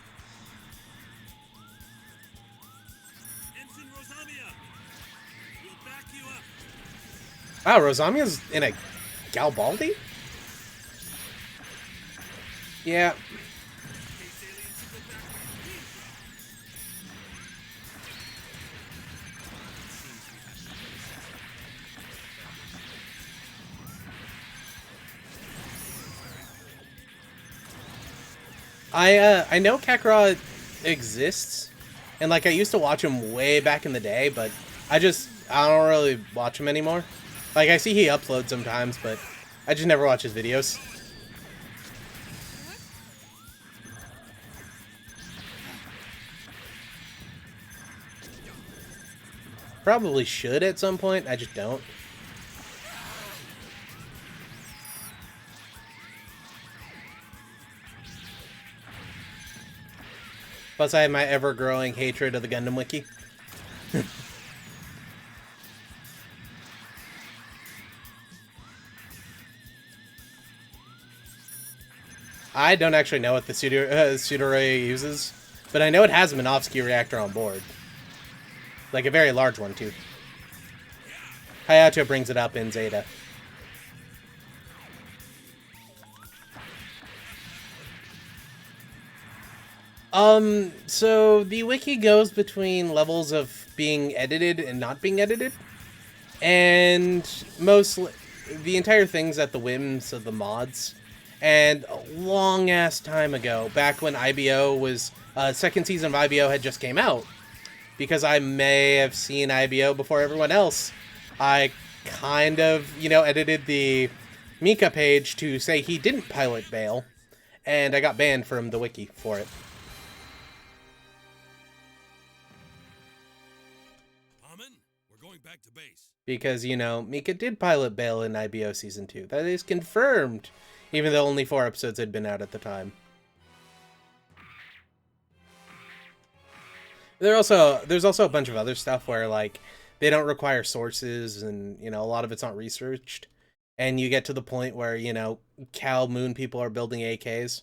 Wow, Rosamia's in a Galbaldi? Yeah. I know Kakarot exists, and like I used to watch him way back in the day, but I don't really watch him anymore. Like, I see he uploads sometimes, but I just never watch his videos. Probably should at some point, I just don't. Plus, I have my ever-growing hatred of the Gundam Wiki. I don't actually know what the Suitery uses, but I know it has a Minovsky reactor on board. Like a very large one, too. Hayato brings it up in Zeta. So the wiki goes between levels of being edited and not being edited. And mostly, the entire thing's at the whims of the mods. And a long-ass time ago, back when IBO was, second season of IBO had just came out, because I may have seen IBO before everyone else, I kind of, you know, edited the Mika page to say he didn't pilot Bale, and I got banned from the wiki for it. We're going back to base. Because, you know, Mika did pilot Bale in IBO Season 2. That is confirmed, even though only 4 episodes had been out at the time. There's also a bunch of other stuff where, like, they don't require sources, and, you know, a lot of it's not researched. And you get to the point where, you know, Cal Moon people are building AKs.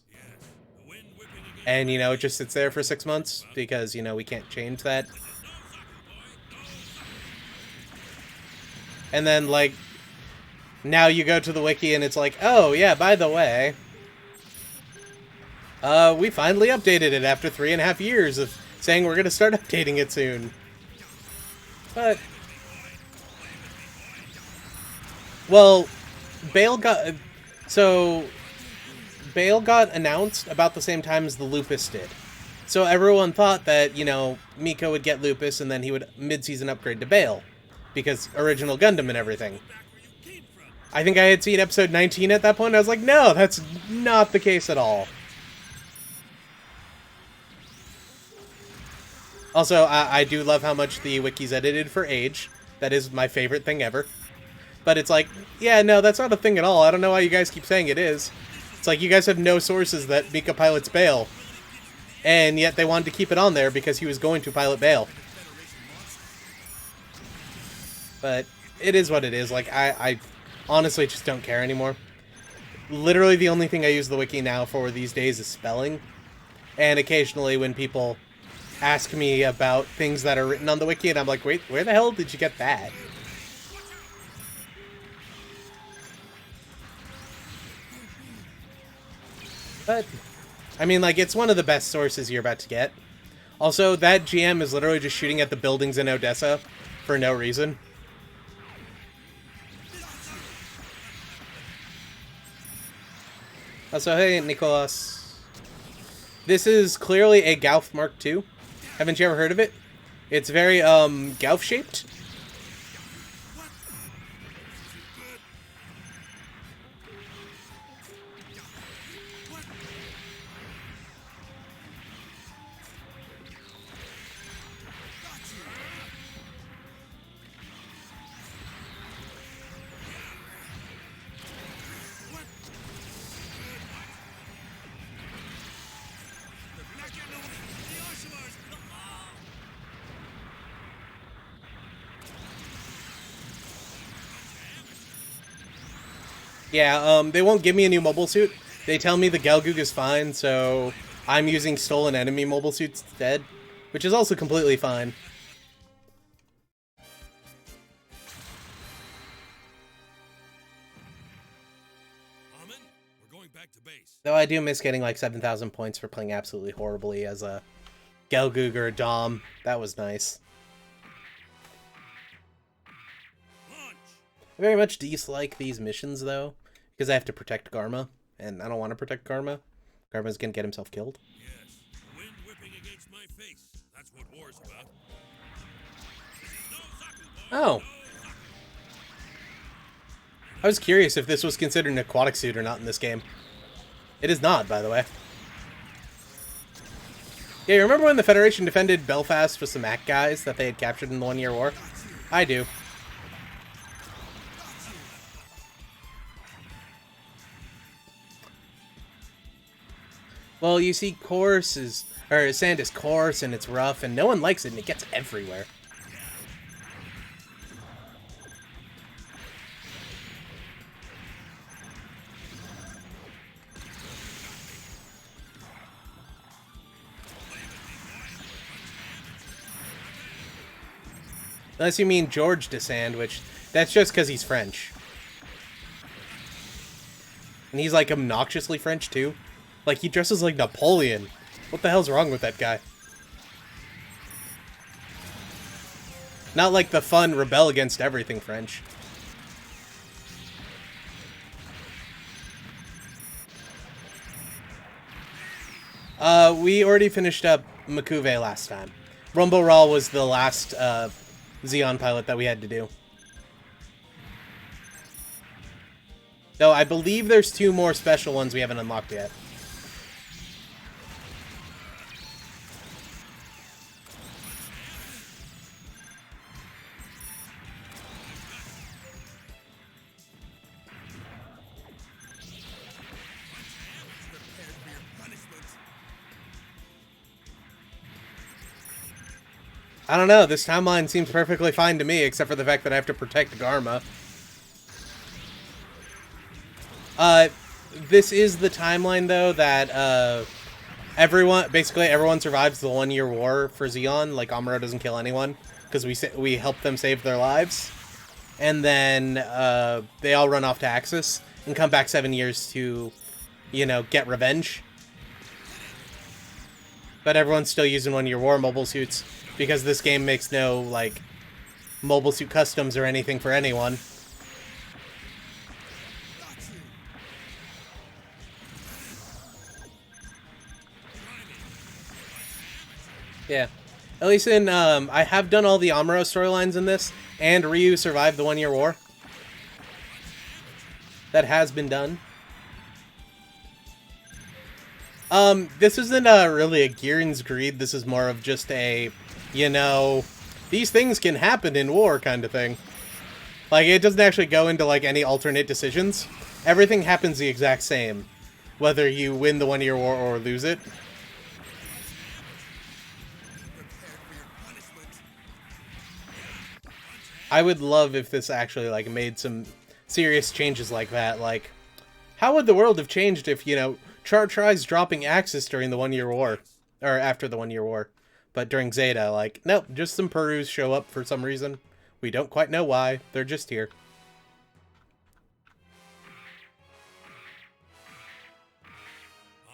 And, you know, it just sits there for 6 months because, you know, we can't change that. And then, like, now you go to the wiki and it's like, oh, yeah, by the way, we finally updated it after 3.5 years of saying we're going to start updating it soon. But, well, Bale got, so Bale got announced about the same time as the Lupus did. So everyone thought that, you know, Miko would get Lupus and then he would mid-season upgrade to Bale. Because original Gundam and everything. I think I had seen episode 19 at that point. I was like, no, that's not the case at all. Also, I do love how much the wiki's edited for age. That is my favorite thing ever. But it's like, yeah, no, that's not a thing at all. I don't know why you guys keep saying it is. It's like, you guys have no sources that Mika pilots Bale. And yet they wanted to keep it on there because he was going to pilot Bale. But it is what it is. Like, I honestly just don't care anymore. Literally the only thing I use the wiki now for these days is spelling. And occasionally when people ask me about things that are written on the wiki, and I'm like, wait, where the hell did you get that? But, I mean, like, it's one of the best sources you're about to get. Also, that GM is literally just shooting at the buildings in Odessa for no reason. Also, hey, Nicholas. This is clearly a Gauf Mark II. Haven't you ever heard of it? It's very, Gauf-shaped. Yeah, they won't give me a new mobile suit. They tell me the Gelgoog is fine, so I'm using stolen enemy mobile suits instead, which is also completely fine. Amen. We're going back to base. Though I do miss getting like 7,000 points for playing absolutely horribly as a Gelgoog or a Dom. That was nice. Launch. I very much dislike these missions, though, because I have to protect Garma, and I don't want to protect Garma. Garma's gonna get himself killed. Yes. Wind whipping against my face. That's what war's about. Oh. I was curious if this was considered an aquatic suit or not in this game. It is not, by the way. Yeah, you remember when the Federation defended Belfast with some ACK guys that they had captured in the 1 Year War? I do. Well, you see, sand is coarse and it's rough, and no one likes it, and it gets everywhere. Unless you mean George de Sand, which, that's just because he's French. And he's, like, obnoxiously French, too. Like, he dresses like Napoleon. What the hell's wrong with that guy? Not like the fun rebel against everything French. We already finished up Makuve last time. Rumble Rahl was the last, Xeon pilot that we had to do. Though I believe there's 2 more special ones we haven't unlocked yet. I don't know, this timeline seems perfectly fine to me, except for the fact that I have to protect Garma. This is the timeline, though, that, basically everyone survives the 1 Year War for Zeon. Like, Amuro doesn't kill anyone, because we help them save their lives. And then, they all run off to Axis, and come back 7 years to, you know, get revenge. But everyone's still using 1 Year War mobile suits, because this game makes no, like, mobile suit customs or anything for anyone. Yeah. At least in, I have done all the Amuro storylines in this, and Ryu survived the 1 Year War. That has been done. This isn't really a Giren's greed, this is more of just a, you know, these things can happen in war kind of thing. Like, it doesn't actually go into, like, any alternate decisions. Everything happens the exact same, whether you win the 1 Year War or lose it. I would love if this actually, like, made some serious changes like that. Like, how would the world have changed if, you know, Char tries dropping Axis during the 1 Year War? Or after the 1 Year War. But during Zeta, like, nope, just some Perus show up for some reason. We don't quite know why. They're just here.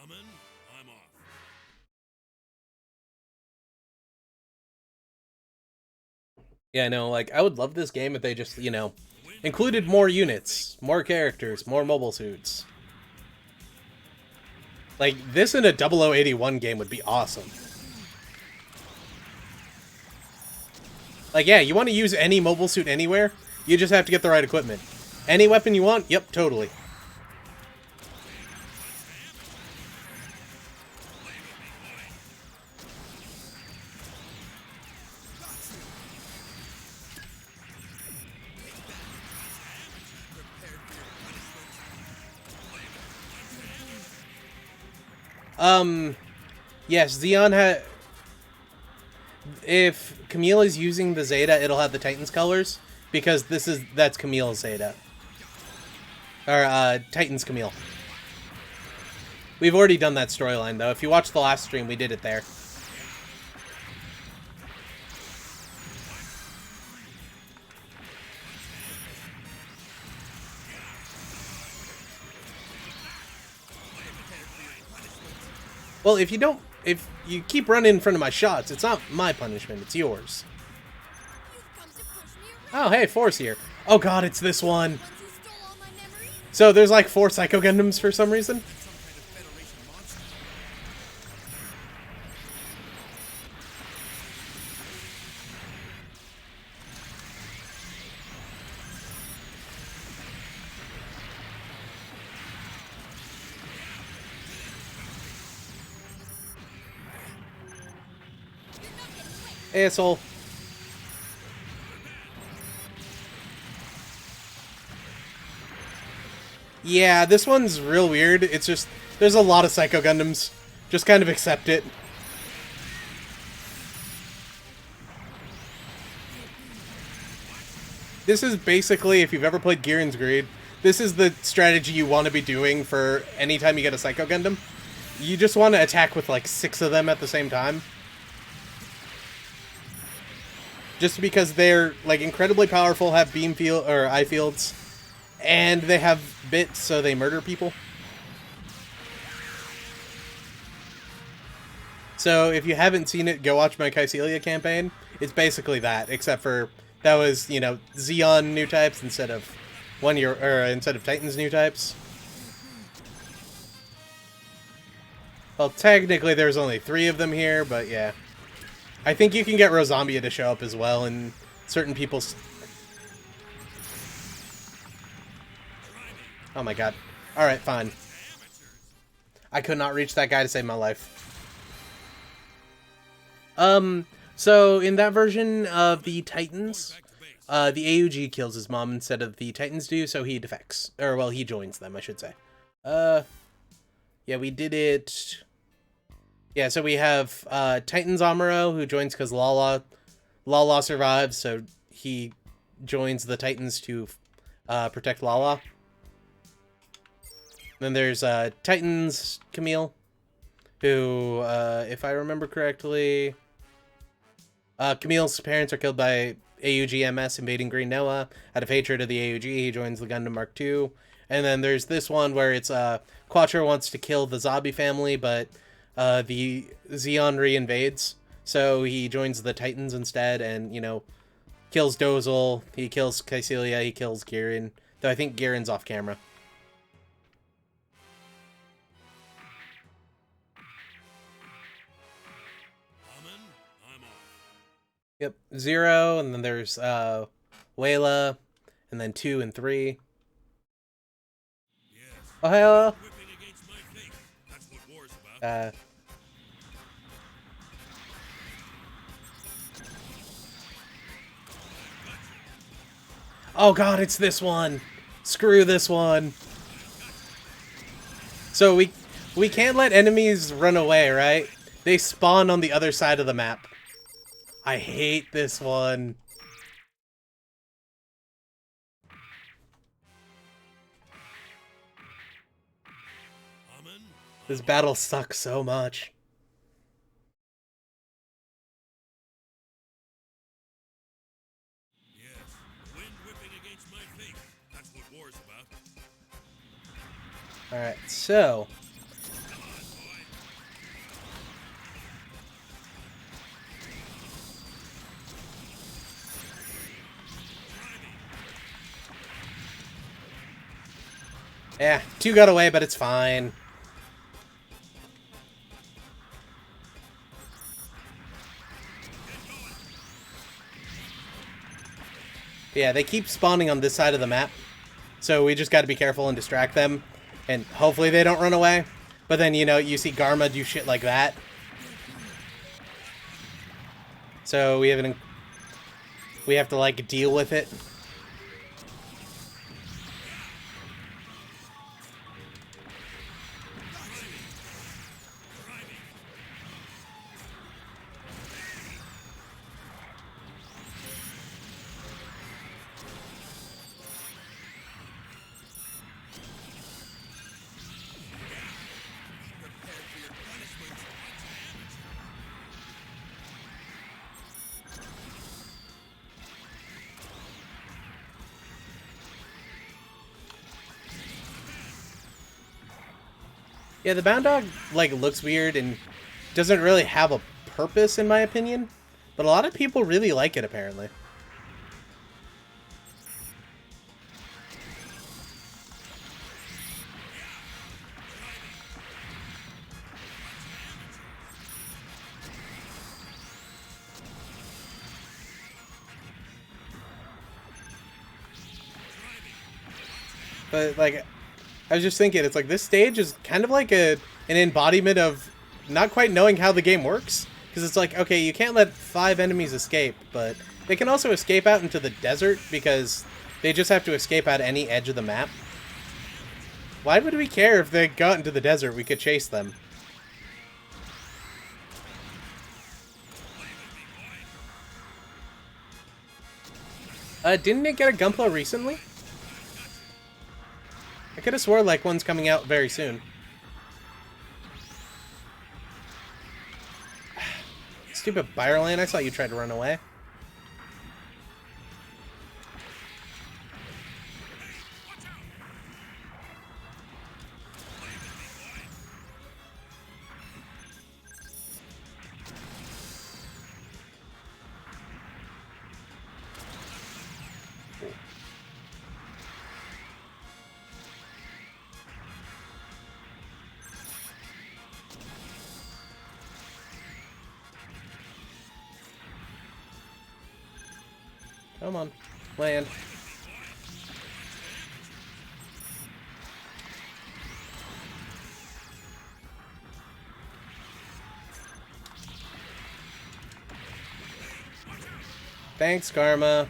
Amen. I'm off. Yeah, no, like, I would love this game if they just, you know, included more units, more characters, more mobile suits. Like, this in a 0081 game would be awesome. Like, yeah, you want to use any mobile suit anywhere, you just have to get the right equipment. Any weapon you want? Yep, totally. Yes, Xeon had... If Camille is using the Zeta, it'll have the Titan's colors, because that's Camille's Zeta. Or, Titan's Camille. We've already done that storyline, though. If you watch the last stream, we did it there. Well, if you keep running in front of my shots, it's not my punishment, it's yours. Oh, hey, Force here. Oh god, it's this one. So there's like 4 Psycho Gundams for some reason? Asshole. Yeah, this one's real weird. It's just, there's a lot of Psycho Gundams. Just kind of accept it. This is basically, if you've ever played Giren's Greed, this is the strategy you want to be doing for any time you get a Psycho Gundam. You just want to attack with like 6 of them at the same time. Just because they're like incredibly powerful, have beam field or eye fields, and they have bits, so they murder people. So if you haven't seen it, go watch my Kycelia campaign. It's basically that, except for that was, you know, Xeon new types instead of instead of Titans new types. Well, technically there's only 3 of them here, but yeah. I think you can get Rosambia to show up as well in certain people's... Oh my god. Alright, fine. I could not reach that guy to save my life. So in that version of the Titans, the AUG kills his mom instead of the Titans do, so he defects. Or, well, he joins them, I should say. Yeah, we did it... Yeah, so we have Titans Amuro, who joins because Lala survives, so he joins the Titans to protect Lala. Then there's Titans Camille, who, if I remember correctly, Camille's parents are killed by AUG MS invading Green Noah. Out of hatred of the AUG, he joins the Gundam Mark II. And then there's this one where it's Quattro wants to kill the Zabi family, but the Xeon re-invades, so he joins the Titans instead, and, you know, Kills Dozel, he kills Caecilia, he kills Giren. Though I think Giren's off camera. Common, I'm off. Yep, 0, and then there's Wayla, and then 2 and 3. Yes. Oh, hello. Whipping against my face. That's what war's about. Oh god, it's this one. Screw this one. So we can't let enemies run away, right? They spawn on the other side of the map. I hate this one. Common, This battle sucks so much. yes. Wind whipping against my face. That's what war's about. Alright, so... Come on, boy. Yeah, 2 got away, but it's fine. Yeah, they keep spawning on this side of the map. So we just gotta be careful and distract them. And hopefully they don't run away. But then, you know, you see Garma do shit like that. So we have to, like, deal with it. Yeah, the Bound Dog, like, looks weird and doesn't really have a purpose, in my opinion. But a lot of people really like it, apparently. But, like, I was just thinking, it's like this stage is kind of like an embodiment of not quite knowing how the game works. Because it's like, okay, you can't let 5 enemies escape, but they can also escape out into the desert because they just have to escape out any edge of the map. Why would we care if they got into the desert? We could chase them. Didn't it get a Gunpla recently? I could have swore like one's coming out very soon. Stupid Byerland, I saw you tried to run away. Come on, land. Thanks, Karma.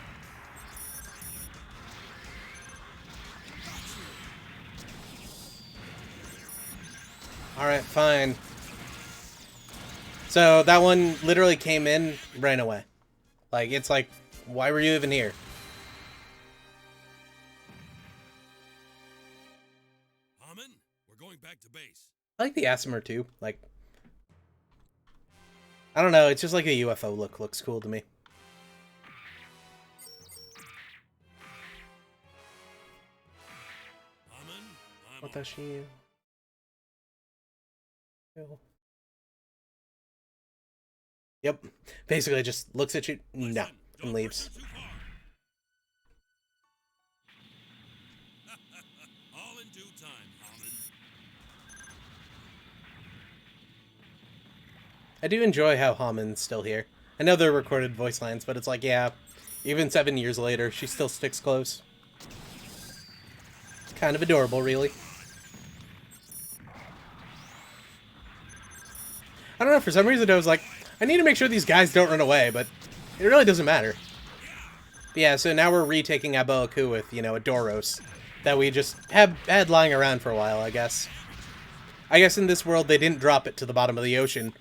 Alright, fine. So that one literally came in, ran away. Like, it's like, why were you even here? Common, we're going back to base. I like the Asimir too. Like, I don't know, it's just like a UFO look. Looks cool to me. Common, I'm What off. does she... Yep. Basically just looks at you, no, and leaves. Too far. in due time, Haman. I do enjoy how Haman's still here. I know they're recorded voice lines, but it's like, yeah, even 7 years later, she still sticks close. Kind of adorable, really. I don't know, for some reason I was like, I need to make sure these guys don't run away, but it really doesn't matter. But yeah, so now we're retaking Aboaku with, you know, a Doros that we just had lying around for a while, I guess. I guess in this world they didn't drop it to the bottom of the ocean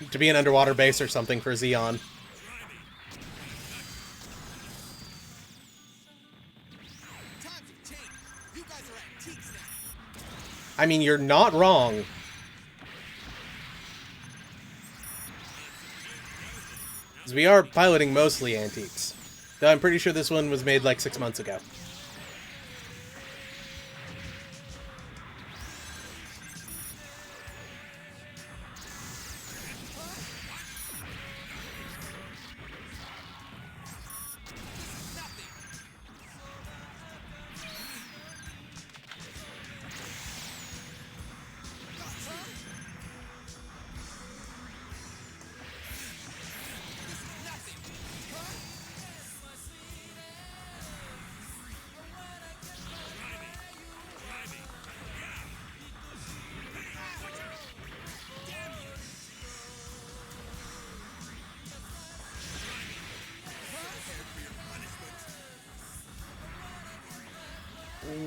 to be an underwater base or something for Zeon. I mean, you're not wrong. Because we are piloting mostly antiques. Though I'm pretty sure this one was made like 6 months ago.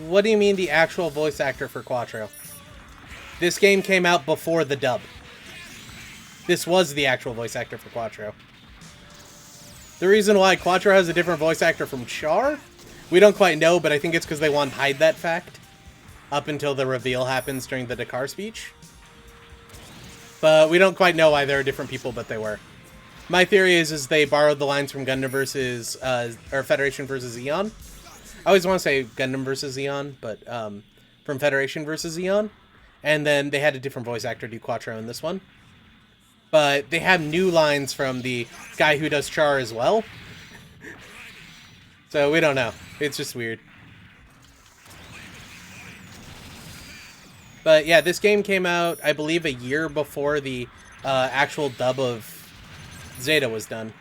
What do you mean the actual voice actor for Quattro? This game came out before the dub. This was the actual voice actor for Quattro. The reason why Quattro has a different voice actor from Char, we don't quite know, but I think it's because they want to hide that fact up until the reveal happens during the Dakar speech. But we don't quite know why there are different people, but they were. My theory is they borrowed the lines from Gundam versus, or Federation versus Zeon. I always want to say Gundam versus Zeon, but from Federation versus Zeon. And then they had a different voice actor do Quattro in this one. But they have new lines from the guy who does Char as well. So we don't know. It's just weird. But yeah, this game came out, I believe, a year before the actual dub of Zeta was done.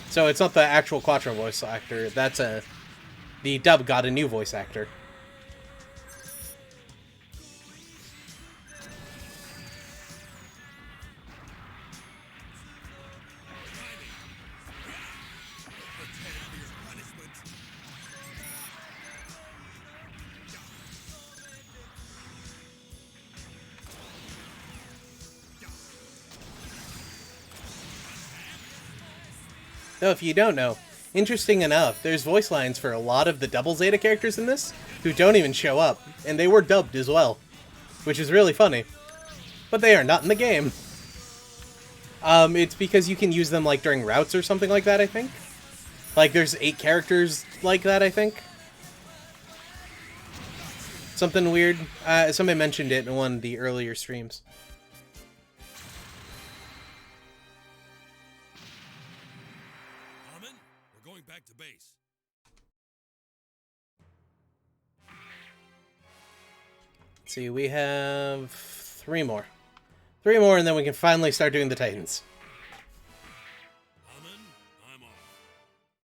So it's not the actual Quattro voice actor. That's the dub got a new voice actor. Though, if you don't know, interesting enough, there's voice lines for a lot of the double Zeta characters in this who don't even show up, and they were dubbed as well, which is really funny. But they are not in the game. It's because you can use them like during routes or something like that, I think. Like there's 8 characters like that, I think. Something weird. Somebody mentioned it in one of the earlier streams. Back to base. Let's see, we have 3 more. 3 more, and then we can finally start doing the Titans. I'm off.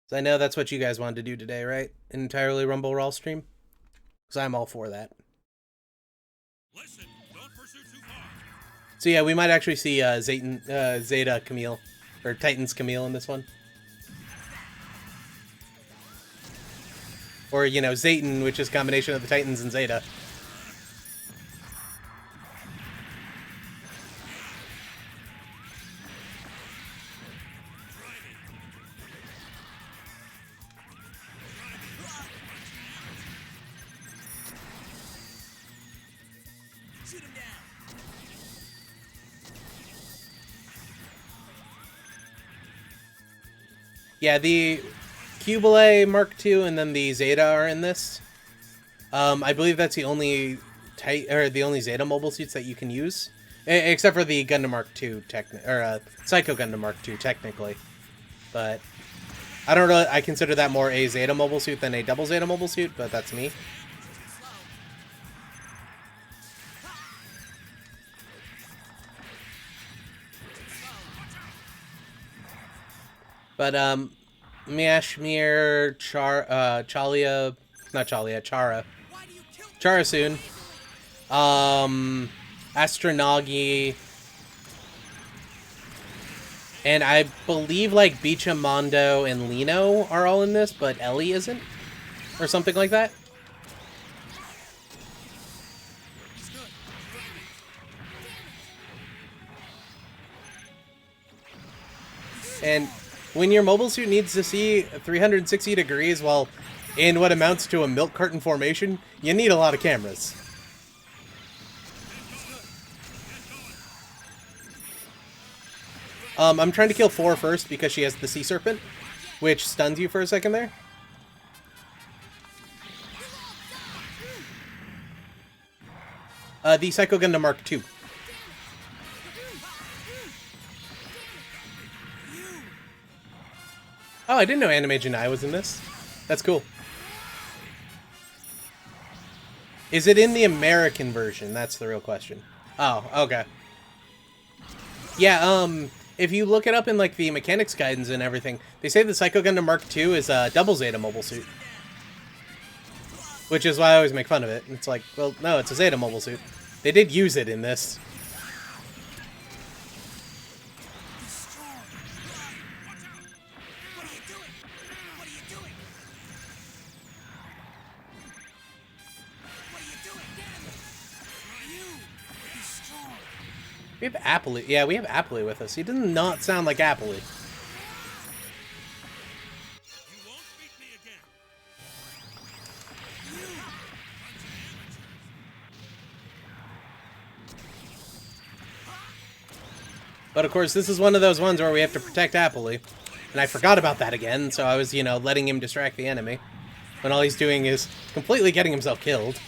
So I know that's what you guys wanted to do today, right? An entirely Rumble Rahl stream? Because I'm all for that. Listen, don't pursue too far. So yeah, we might actually see Zeta Camille, or Titans Camille in this one. Or, you know, Zayton, which is a combination of the Titans and Zeta. Shoot him down. Yeah, the Cubile Mark II and then the Zeta are in this. I believe that's the only Zeta mobile suits that you can use, except for the Gundam Mark II Psycho Gundam Mark II technically. But I don't know. I consider that more a Zeta mobile suit than a double Zeta mobile suit, but that's me. But, Miashmir, Chalia, not Chalia, Chara. Why do you kill me? Chara soon. Astronagi. And I believe, like, Bichamondo and Lino are all in this, but Ellie isn't? Or something like that? And when your mobile suit needs to see 360 degrees while in what amounts to a milk carton formation, you need a lot of cameras. I'm trying to kill 4 first because she has the Sea Serpent, which stuns you for a second there. The Psycho Gundam Mark II. Oh, I didn't know Anime Janai was in this. That's cool. Is it in the American version? That's the real question. Oh, okay. Yeah, if you look it up in, like, the mechanics guidance and everything, they say the Psycho Gundam Mark II is a double Zeta mobile suit. Which is why I always make fun of it. It's like, well, no, it's a Zeta mobile suit. They did use it in this. We have Appley. Yeah, we have Appley with us. He does not sound like Appley. You won't beat me again. But of course, this is one of those ones where we have to protect Appley. And I forgot about that again, so I was, you know, letting him distract the enemy. When all he's doing is completely getting himself killed.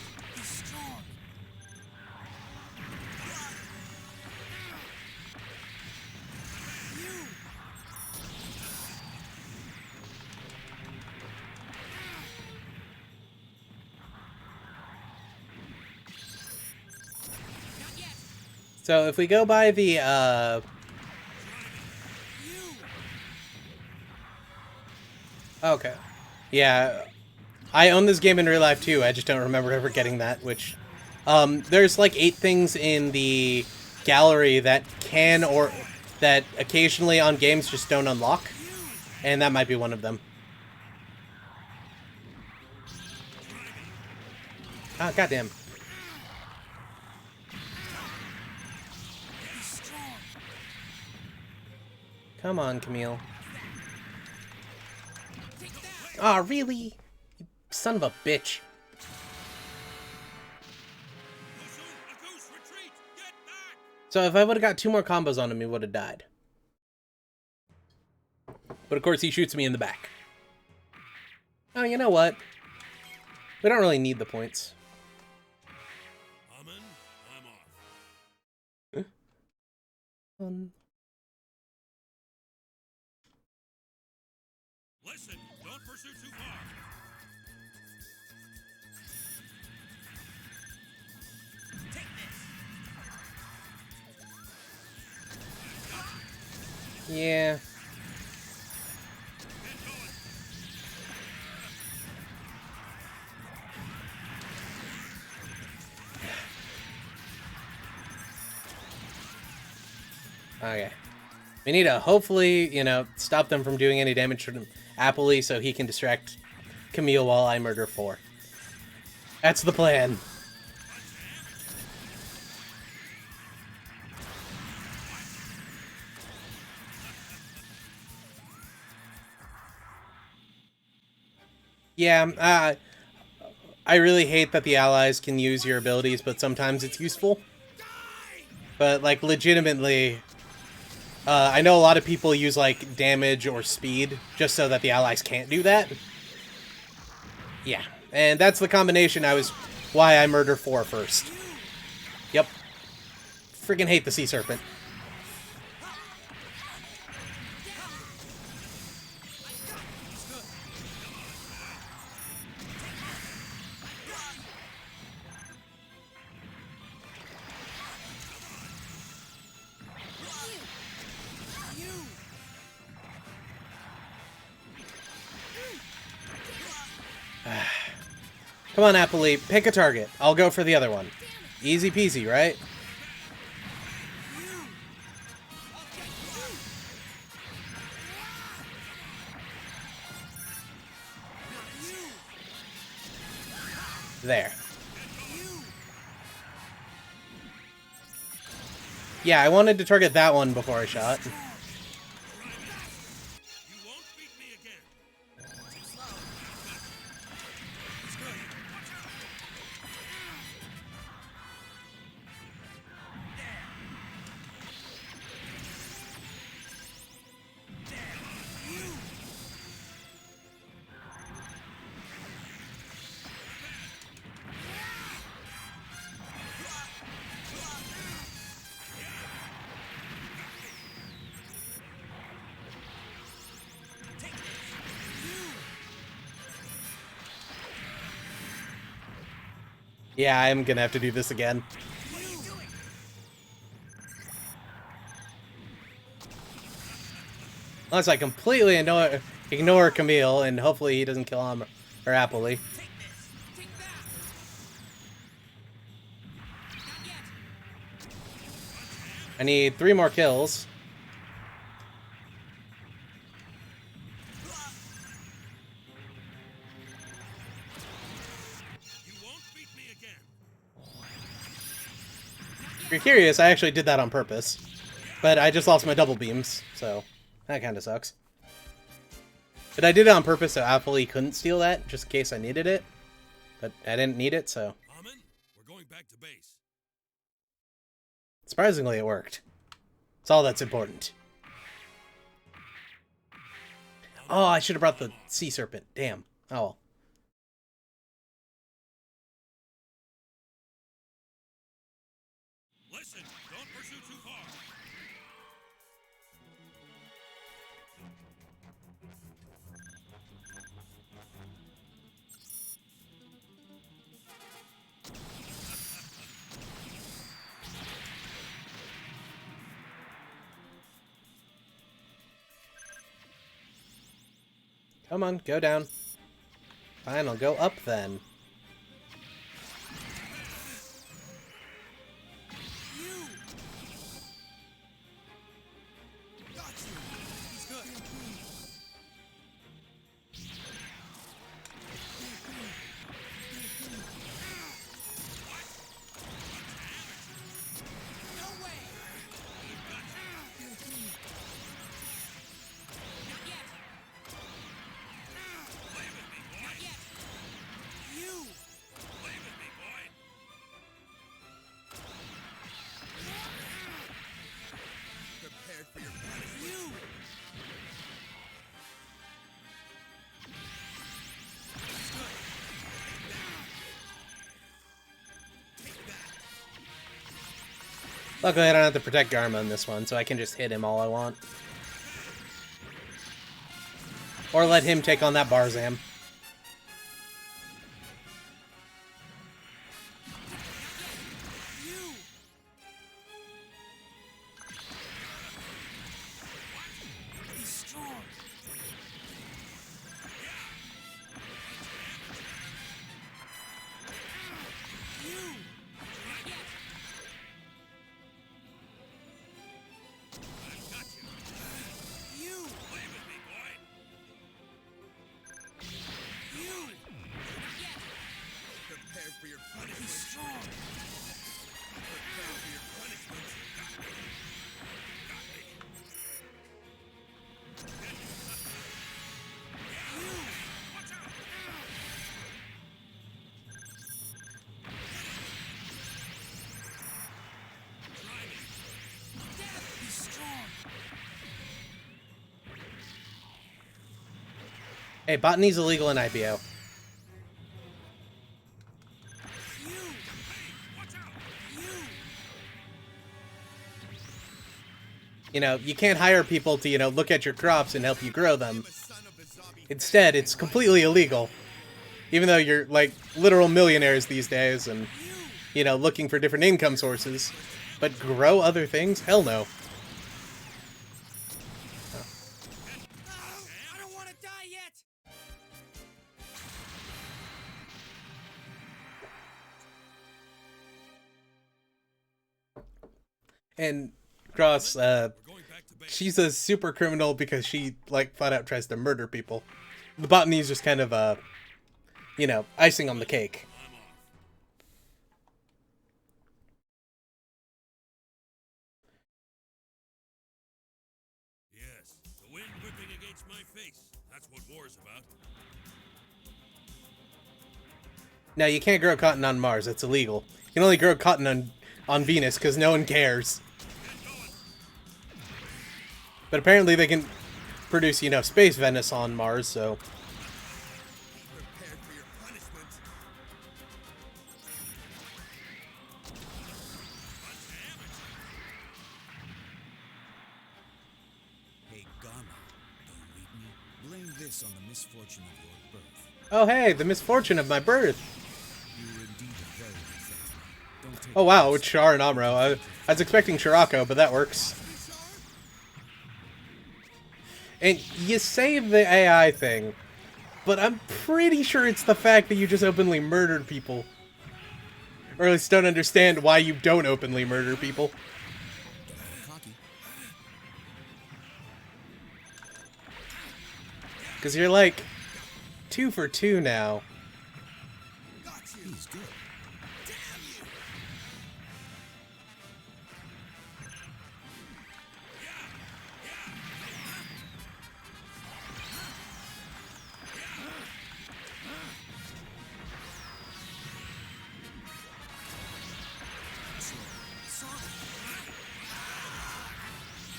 So if we go by the, okay. Yeah, I own this game in real life too, I just don't remember ever getting that, which, there's like 8 things in the gallery that can or that occasionally on games just don't unlock, and that might be one of them. Ah, goddamn. Come on, Camille. Aw, oh, really? You son of a bitch. So if I would have got 2 more combos on him, he would have died. But of course, he shoots me in the back. Oh, you know what? We don't really need the points. I'm off. Listen, don't pursue too far. Take this. Yeah. Okay. We need to hopefully, you know, stop them from doing any damage to Appley so he can distract Camille while I murder 4. That's the plan. Yeah, I really hate that the allies can use your abilities, but sometimes it's useful. But, like, legitimately, I know a lot of people use, like, damage or speed just so that the allies can't do that. Yeah, and that's the combination why I murder 4 first. Yep. Friggin' hate the Sea Serpent. Come on, Appley, pick a target. I'll go for the other one. Easy peasy, right? There. Yeah, I wanted to target that one before I shot. You won't beat me again. Too slow. It's good. Watch out. Yeah, I'm gonna have to do this again. What are you doing? Unless I completely ignore Camille, and hopefully he doesn't kill him or Appley. Take this. Take that. Not yet. I need 3 more kills. You won't beat me again. If you're curious, I actually did that on purpose. But I just lost my double beams, so that kind of sucks. But I did it on purpose so Appley couldn't steal that, just in case I needed it. But I didn't need it, so... Amen. We're going back to base. Surprisingly, it worked. That's all that's important. Oh, I should have brought the sea serpent. Damn. Oh well. Listen, don't pursue too far. Come on, go down. Fine, I'll go up then. Got you. He's good. No way. Not yet. Play with me, boy. Not yet. You. Play with me, boy. Prepared for your punishment. You. Luckily, I don't have to protect Garma in this one, so I can just hit him all I want. Or let him take on that Barzam. You. He's strong. You. Not yet. I've got you. You. Play with me, boy. You. Not yet. Prepared for your punishment. He's strong. Prepare for your punishment. Got me. Watch out. Try me. He's strong. Hey, botany's illegal in IPO. You. Watch out. You. You know, you can't hire people to, you know, look at your crops and help you grow them. The son of the zombie. Instead, it's completely illegal. Even though you're, like, literal millionaires these days and, you know, looking for different income sources. But grow other things? Hell no. I don't want to die yet. And Cross, We're going back to base. she's a super criminal because she, like, flat out tries to murder people. The botany is just kind of, you know, icing on the cake. I'm off. Yes, the wind whipping against my face. That's what war's about. Now, you can't grow cotton on Mars. That's illegal. You can only grow cotton on Venus because no one cares. Get going. But apparently they can produce, you know, space Venice on Mars, so... Be prepared for your punishment. Hey, Ghana, don't read me. Blame this on the misfortune of your birth. Oh, hey, the misfortune of my birth. You were indeed a very good friend to me. Don't take Oh, wow, it's Char and Amuro. I was expecting Scirocco, but that works. And you say the AI thing, but I'm pretty sure it's the fact that you just openly murdered people. Or at least don't understand why you don't openly murder people. cocky. Because you're like 2 for 2 now. He's good.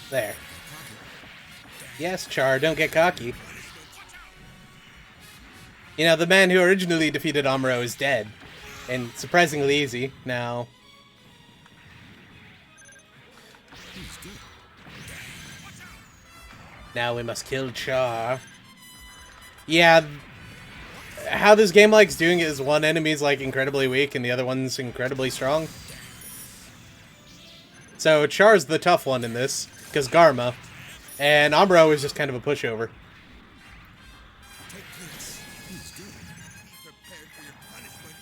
There. Yes, Char, don't get cocky. You know, the man who originally defeated Amuro is dead. And surprisingly easy, now. He's good. Now we must kill Char. Yeah, how this game likes doing it is one enemy's like incredibly weak and the other one's incredibly strong. So Char's the tough one in this, because Garma. And Amuro is just kind of a pushover. Take this. He's good. Be prepared for your punishment.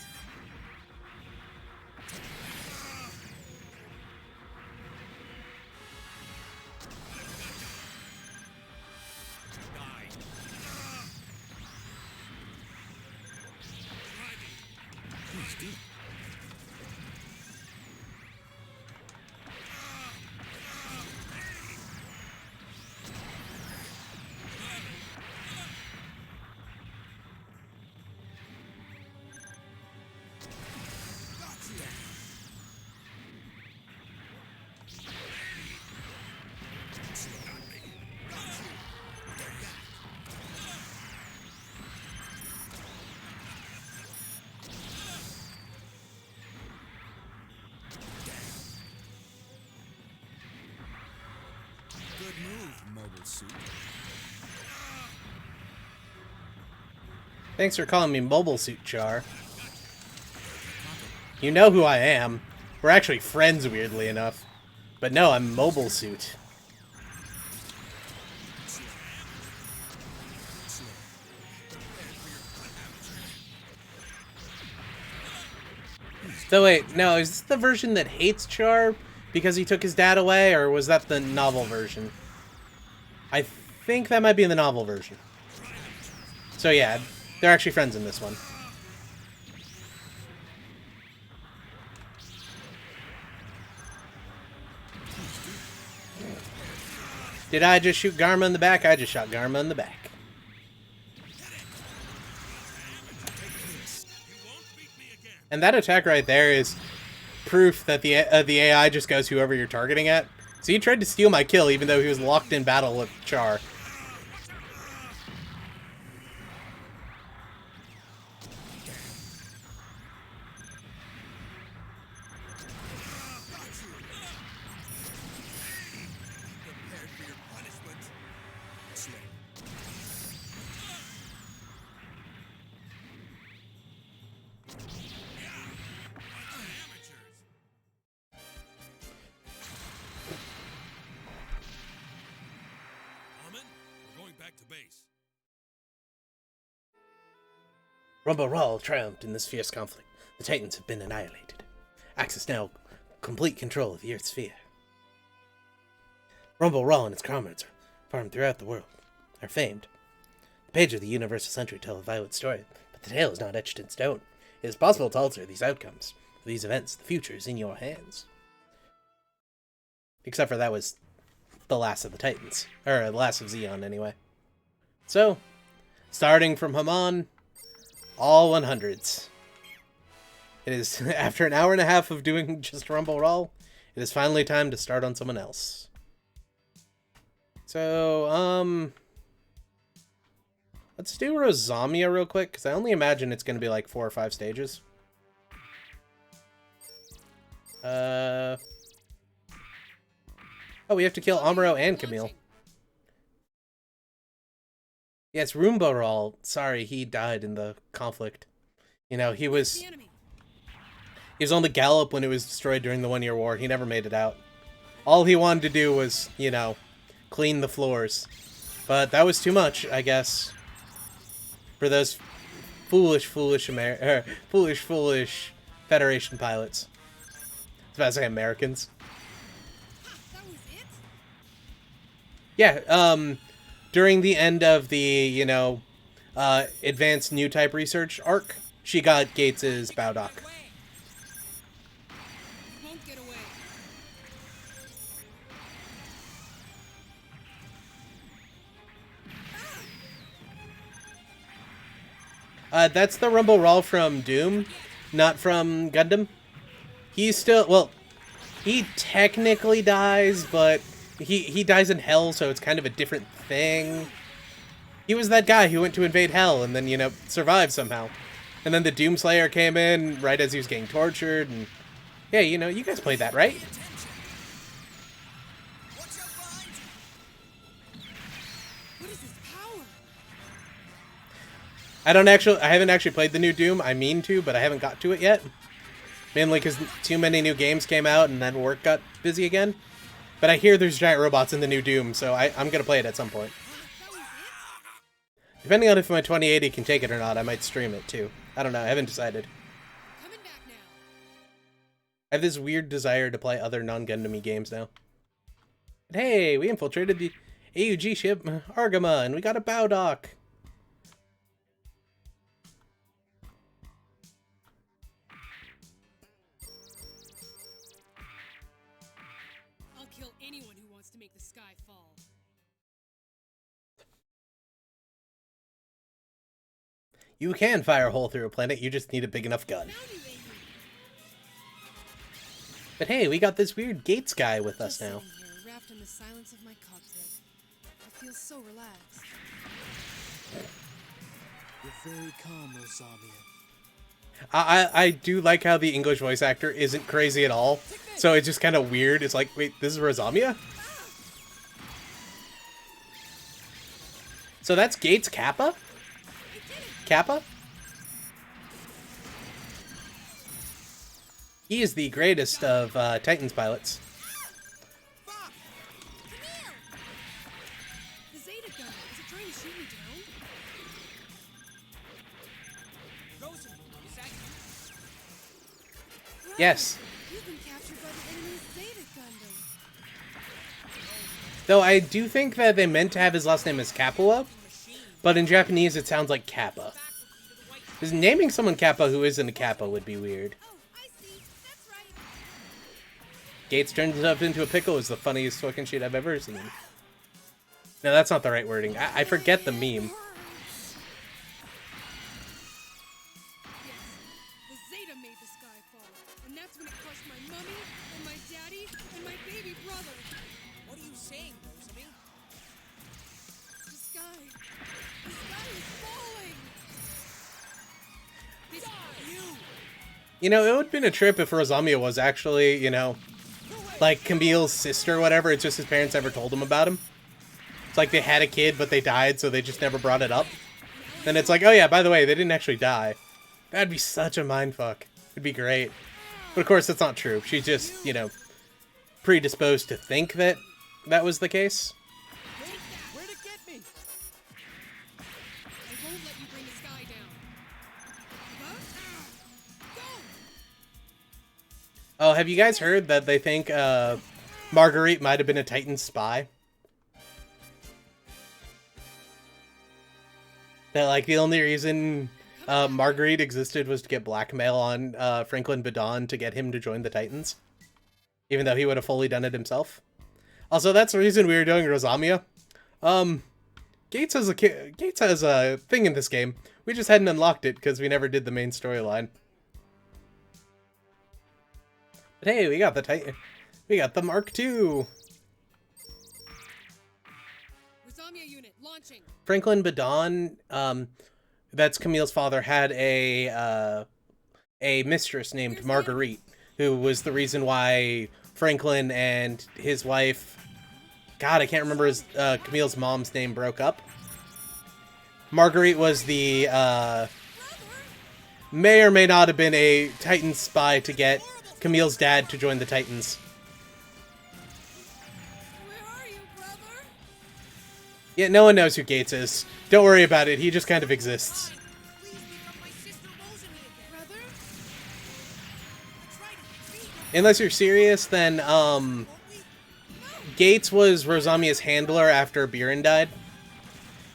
Die. Try me. He's good. Good move, mobile suit. Thanks for calling me Mobile Suit Char. You know who I am. We're actually friends, weirdly enough. But no, I'm Mobile Suit. So wait, no, is this the version that hates Char because he took his dad away, or was that the novel version? I think that might be in the novel version. So yeah, they're actually friends in this one. Did I just shoot Garma in the back? I just shot Garma in the back. And that attack right there is proof that the AI just goes whoever you're targeting at. So he tried to steal my kill even though he was locked in battle with Char. Prepared for your punishment. Slay. Amateurs. Amen. We're going back to base. Rahl triumphed in this fierce conflict. The Titans have been annihilated. Axis now complete control of the Earth sphere. Rumble Rahl and its comrades are farmed throughout the world, are famed. The pages of the Universal Century tell a violent story, but the tale is not etched in stone. It is possible to alter these outcomes, these events. The future is in your hands. Except for that was the last of the Titans. Or the last of Zeon, anyway. So, starting from Haman, all 100s. It is, after an hour and a half of doing just Rumble Rahl, it is finally time to start on someone else. So, let's do Rosamia real quick, because I only imagine it's going to be like 4 or 5 stages. Oh, we have to kill Amuro and Camille. Yes, Roomba Rahl. Sorry, he died in the conflict. You know, he was on the Gallop when it was destroyed during the 1-year war. He never made it out. All he wanted to do was, you know, clean the floors. But that was too much, I guess, for those foolish Federation pilots. I was about to say Americans. That was it? Yeah, during the end of the, you know, advanced new type research arc, she got Gates's Bowdock. Won't get away. That's the Rumble Rahl from Doom, not from Gundam. He's still, well, he technically dies, but he dies in Hell, so it's kind of a different thing. He was that guy who went to invade Hell and then, you know, survived somehow. And then the Doomslayer came in right as he was getting tortured, and yeah, you know, you guys played that, right? What is this power? I haven't actually played the new Doom. I mean to, but I haven't got to it yet. Mainly because too many new games came out and then work got busy again. But I hear there's giant robots in the new Doom, so I'm going to play it at some point. That was it? Depending on if my 2080 can take it or not, I might stream it too. I don't know, I haven't decided. Coming back now. I have this weird desire to play other non-Gundam-y games now. But hey, we infiltrated the AUG ship Argama, and we got a Bowdock. I'll kill anyone who wants to make the sky fall. You can fire a hole through a planet, you just need a big enough gun. Found you, Amy. But hey, we got this weird Gates guy with us now. Sitting here, wrapped in the silence of my cockpit. I feel so relaxed. You're very calm, Rosamia. I do like how the English voice actor isn't crazy at all. So it's just kind of weird. It's like, wait, this is Rosamia? So that's Gates Kappa? Kappa? He is the greatest of Titans pilots. Come here! The Zeta gun, is it trying to shoot me down? Rosen, is that you? Yes. You've been captured by the enemy's Zeta Gundam. Though I do think that they meant to have his last name as Kappa, but in Japanese it sounds like Kappa. Because naming someone Kappa who isn't a Kappa would be weird. Oh, I see. That's right. Gates turns himself into a pickle is the funniest fucking shit I've ever seen. No, that's not the right wording. I forget the meme. Yes. The Zeta made the sky fall. And that's when it crushed my mummy, and my daddy, and my baby brother. What are you saying, Rosalie? The sky is falling. This You know, it would have been a trip if Rosamia was actually, you know, like Camille's sister or whatever. It's just his parents never told him about him. It's like they had a kid, but they died, so they just never brought it up. Then it's like, oh yeah, by the way, they didn't actually die. That'd be such a mindfuck. It'd be great. But of course, that's not true. She's just, you know, predisposed to think that that was the case. Where'd it get me? I won't let you bring the sky down. Huh? Go! Oh, have you guys heard that they think Marguerite might have been a Titan spy? That, like, the only reason Marguerite existed was to get blackmail on Franklin Badon to get him to join the Titans. Even though he would have fully done it himself. Also, that's the reason we were doing Rosamia. Gates has a thing in this game. We just hadn't unlocked it because we never did the main storyline. But hey, we got the Titan. We got the Mark II. Rosamia unit launching. Franklin Badon, that's Camille's father, had a mistress named Marguerite, who was the reason why Franklin and his wife, God, I can't remember Camille's mom's name, broke up. Marguerite was the, may or may not have been a Titan spy to get Camille's dad to join the Titans. Where are you, brother? Yeah, no one knows who Gates is. Don't worry about it, he just kind of exists. Please become my sister Rosalie again. Brother? Try to defeat her, Unless you're serious, then, won't we? Gates was Rosamia's handler after Giren died.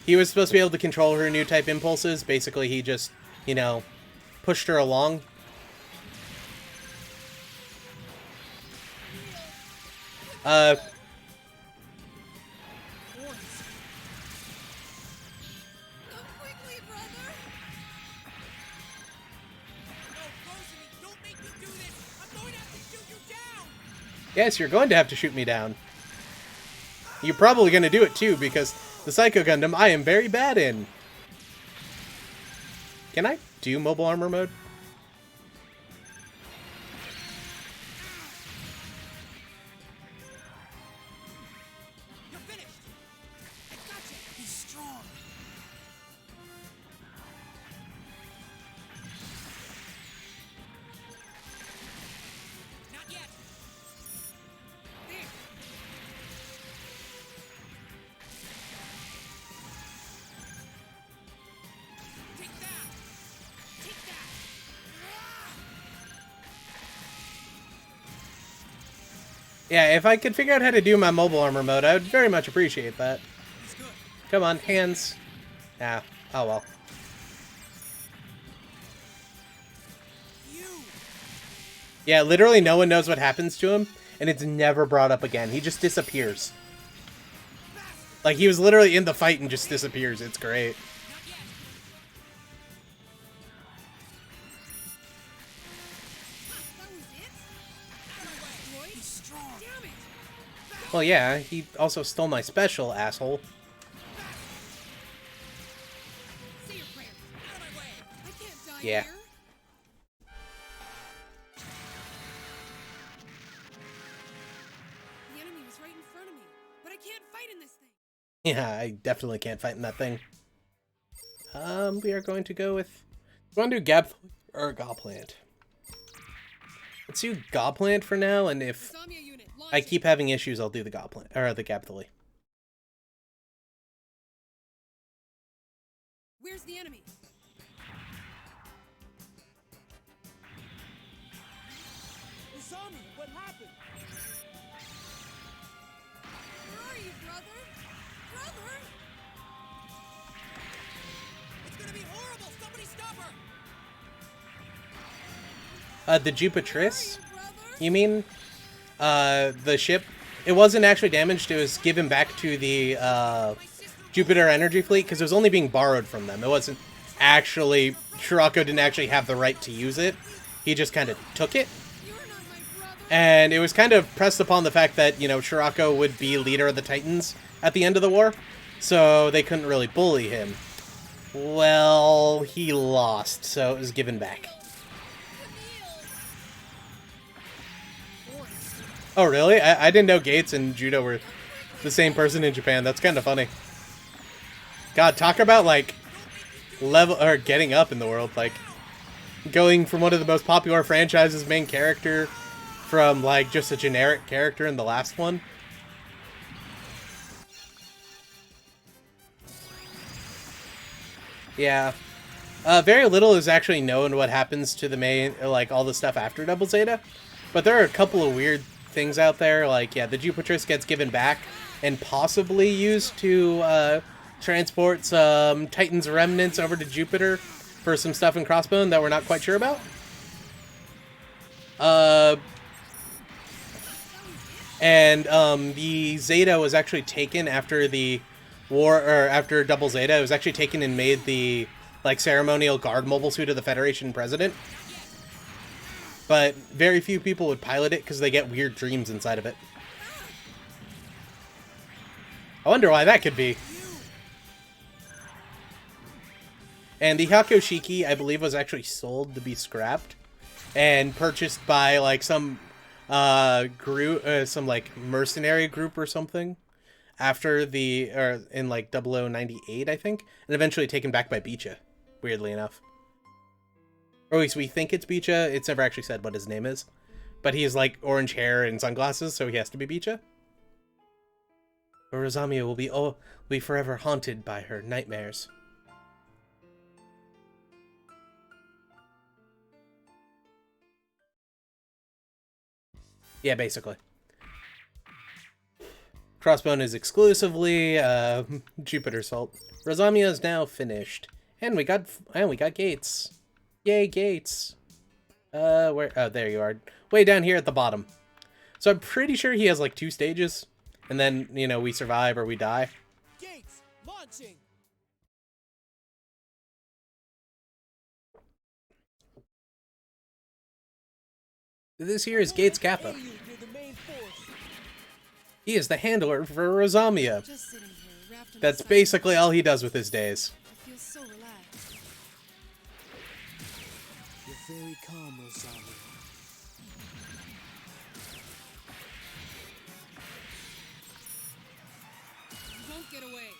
He was supposed to be able to control her new type impulses. Basically, he just, you know, pushed her along. Come quickly, brother. No, Rosalie, don't make me do this. I'm going to have to shoot you down. Yes, you're going to have to shoot me down. You're probably going to do it too, because the Psycho Gundam I am very bad in. Can I do mobile armor mode? You're finished. I got you. He's strong. Not yet. There. Take that. Take that. Yeah, if I could figure out how to do my mobile armor mode, I would very much appreciate that. He's good. Come on, hands. Ah, oh well. You. Yeah, literally no one knows what happens to him, and it's never brought up again. He just disappears. Like, he was literally in the fight and just disappears. It's great. Not yet. That was it? Out of my way. He's strong. Damn it. Well, yeah, he also stole my special, asshole. Say your prayers. Out of my way. I can't die Yeah. here. The enemy was right in front of me, but I can't fight in this thing. Yeah, I definitely can't fight in that thing. We are going to go with... We want to do Gab or Gobplant. Let's do Gobplant for now, and if Rosamia unit I launching. keep having issues, I'll do the Gobplant, or the Gabthily. Where's the enemy? Usami, what happened? Where are you, brother? Brother? It's gonna be horrible. Somebody stop her. The Jupitress? Where are you, brother? You mean? The ship? It wasn't actually damaged, it was given back to the, Jupiter Energy Fleet, because it was only being borrowed from them. It wasn't actually... Scirocco didn't actually have the right to use it. He just kind of took it. You're not my brother. And it was kind of pressed upon the fact that, you know, Scirocco would be leader of the Titans at the end of the war. So they couldn't really bully him. Well, he lost, so it was given back. Oh, really? I didn't know Gates and Judo were the same person in Japan. That's kind of funny. God, talk about, like, level, or getting up in the world. Like, going from one of the most popular franchises' main character from, like, just a generic character in the last one. Yeah. Very little is actually known what happens to the main, like, all the stuff after Double Zeta. But there are a couple of weird things out there. Like, yeah, the Jupitress gets given back and possibly used to transport some Titan's remnants over to Jupiter for some stuff in Crossbone that we're not quite sure about. And the Zeta was actually taken after the war, or after Double Zeta. It was actually taken and made the like ceremonial guard mobile suit of the Federation president. But very few people would pilot it because they get weird dreams inside of it. I wonder why that could be. And the Hakoshiki, I believe, was actually sold to be scrapped and purchased by like some group, some like mercenary group or something after the, or in like 0098, I think, and eventually taken back by Beecha, weirdly enough. Or at least we think it's Beecha. It's never actually said what his name is, but he has like orange hair and sunglasses, so he has to be Beecha. Or Rosamia will be forever haunted by her nightmares. Yeah, basically. Crossbone is exclusively Jupiter Salt. Rosamia is now finished, and we got Gates. Yay, Gates. Where? Oh, there you are. Way down here at the bottom. So I'm pretty sure he has like 2 stages, and then you know we survive or we die. Gates launching. This here is Gates Kappa. He is the handler for Rosamia. Just sitting here, wrapped in That's the sun. basically all he does with his days. I feel so relaxed. You're very calm, Rosamia. You won't get away.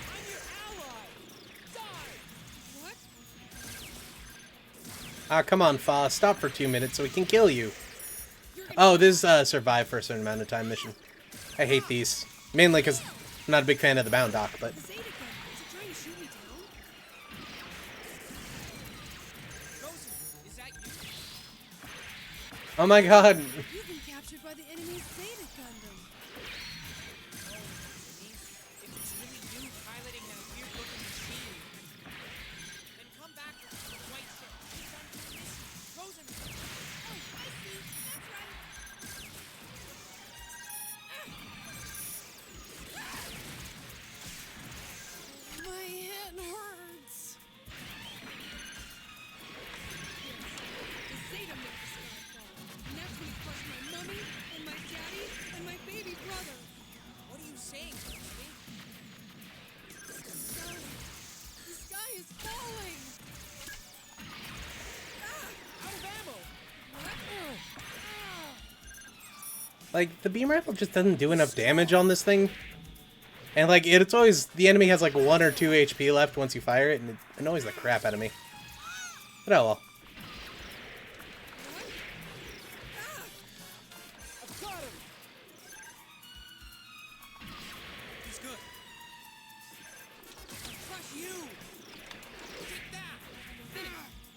I'm your ally. Die. What? Ah, come on, Fa. Stop for 2 minutes so we can kill you. Oh, this is survive for a certain amount of time mission. I hate these. Mainly because I'm not a big fan of the bound dock, but... The Zeta gun. Is it trying to shoot me down? Rosie, is that you? Oh my god! You've been captured by the enemy's Zeta Gundam. Oh, if it's really you piloting that weird-looking machine, then come back with the white ship. Keep on doing this. Rosie. Oh, I see. That's right. My head hurts. The Zeta made the sky fall, and that's when it crushed my mummy, and my daddy, and my baby brother. What are you saying, Rosie? The sky is falling. Out of ammo. Like, the beam rifle just doesn't do enough damage on this thing. And, like, it's always... The enemy has, like, 1 or 2 HP left once you fire it, and it annoys the crap out of me. But oh well. I've got him. He's good. Crush you. Take that.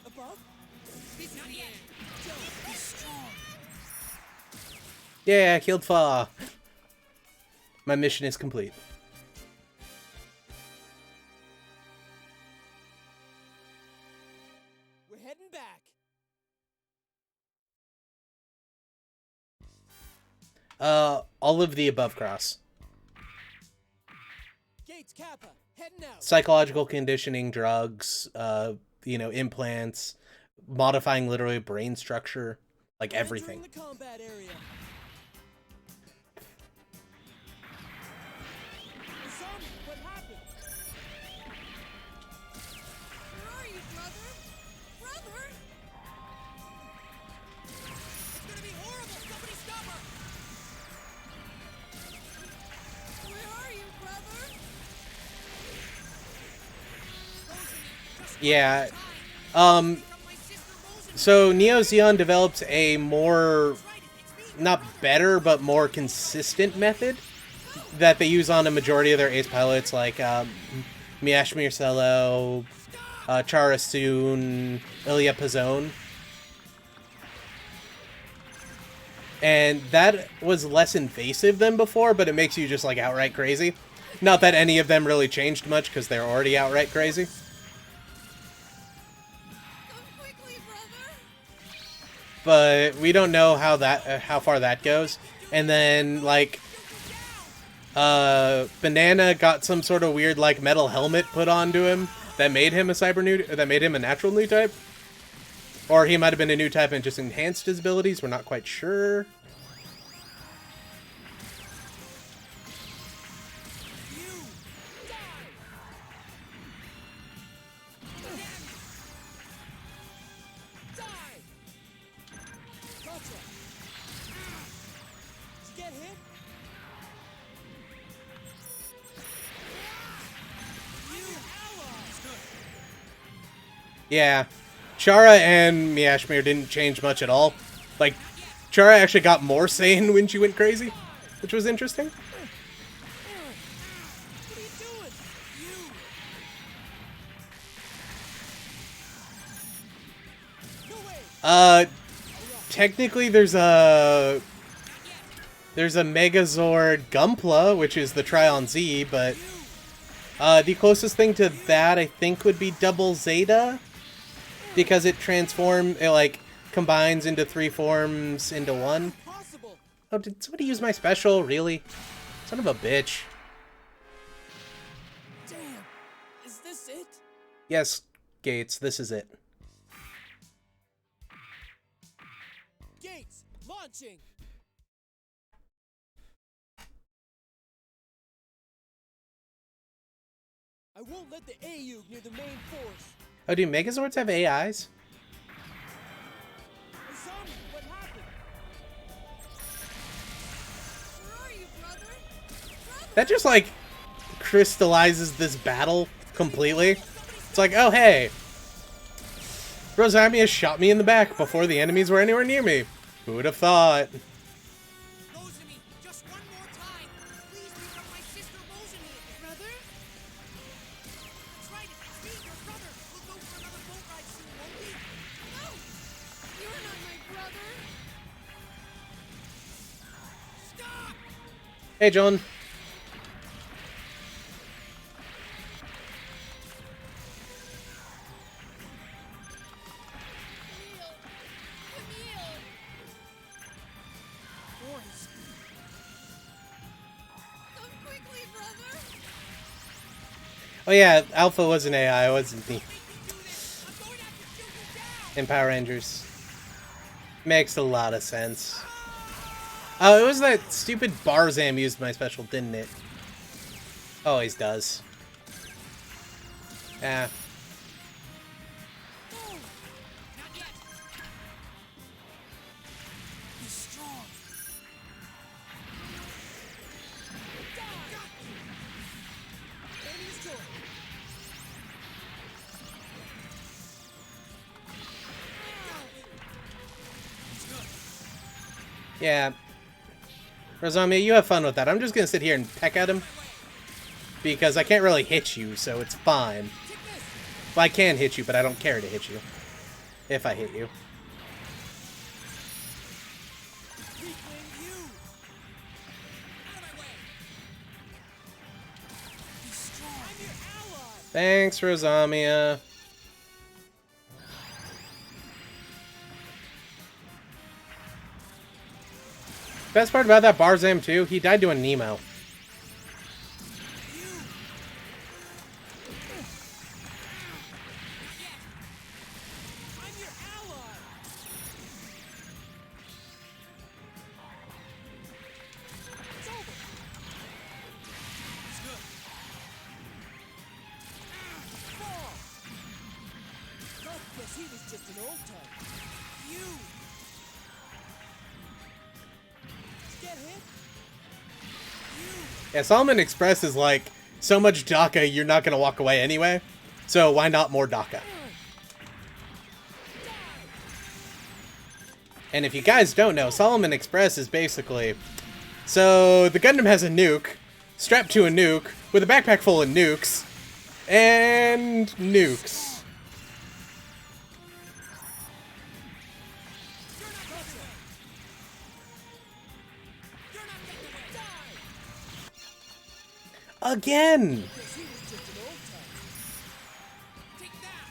Above? This is the end. Don't be strong. Yeah, I killed Fa. My mission is complete. We're heading back. All of the above, Cross. Gates Kappa, heading out. Psychological conditioning, drugs, you know, implants, modifying literally brain structure, like everything. Entering the combat area. Zombie, what happened? Where are you, brother? Brother? It's gonna be horrible. Somebody stop her. Where are you, brother? Yeah. From my sister Rosie. So Neo Zeon develops a more, not better, but more consistent method that they use on a majority of their ace pilots, like Miyash Mircello, Chara Soon, Ilya Pazone. And that was less invasive than before, but it makes you just like outright crazy. Not that any of them really changed much, because they're already outright crazy. Come quickly, brother. But we don't know how far that goes. And then like Banana got some sort of weird like metal helmet put onto him that made him a natural new type. Or he might have been a new type and just enhanced his abilities. We're not quite sure. Yeah. Chara and Miashmir didn't change much at all. Like, Chara actually got more sane when she went crazy, which was interesting. What are you doing? Technically there's a Megazord Gunpla, which is the Tryon Z, but the closest thing to that I think would be Double Zeta, because it like combines into 3 forms into 1. Oh, did somebody use my special? Really? Son of a bitch. Damn. Is this it? Yes, Gates, this is it. Gates, launching. I won't let the AU near the main force. Oh, do Megazords have AIs? Zombie, what happened? Where are you, brother? That just, like, crystallizes this battle completely. It's like, oh, hey. Rosamia shot me in the back before the enemies were anywhere near me. Who would have thought? Rosamie, just one more time. Please become my sister Rosamie. Brother? That's right, it's me, your brother. We'll go for another boat ride soon, won't we? No! You're not my brother. Stop! Hey, John. Camille! Boys. Come quickly, brother. Oh yeah, Alpha was an AI, wasn't he? I'm going to have to shoot you down! In Power Rangers. Makes a lot of sense. Oh, it was that stupid Barzam used my special, didn't it? Always does. Yeah. Not yet. He's strong. Enemy destroyed. Yeah. Rosamia, you have fun with that. I'm just gonna sit here and peck at him. Because I can't really hit you, so it's fine. Well, I can hit you, but I don't care to hit you. If I hit you. Weakling you. Out of my way. He's strong. I'm your ally. Thanks, Rosamia. Best part about that Barzam, too, he died to a Nemo. I'm your ally. It's over. It's good. Fall. Guess he was just an old type. You. Get hit. Yeah, Solomon Express is like, so much DACA, you're not gonna walk away anyway. So why not more DACA? And if you guys don't know, Solomon Express is basically... So, the Gundam has a nuke, strapped to a nuke, with a backpack full of nukes, and nukes. Again! Take that!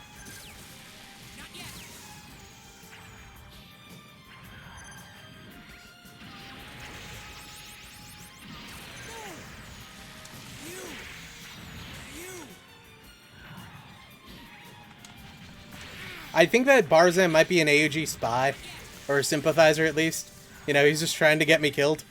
Not yet. I think that Barzan might be an AUG spy, or a sympathizer at least. You know, he's just trying to get me killed.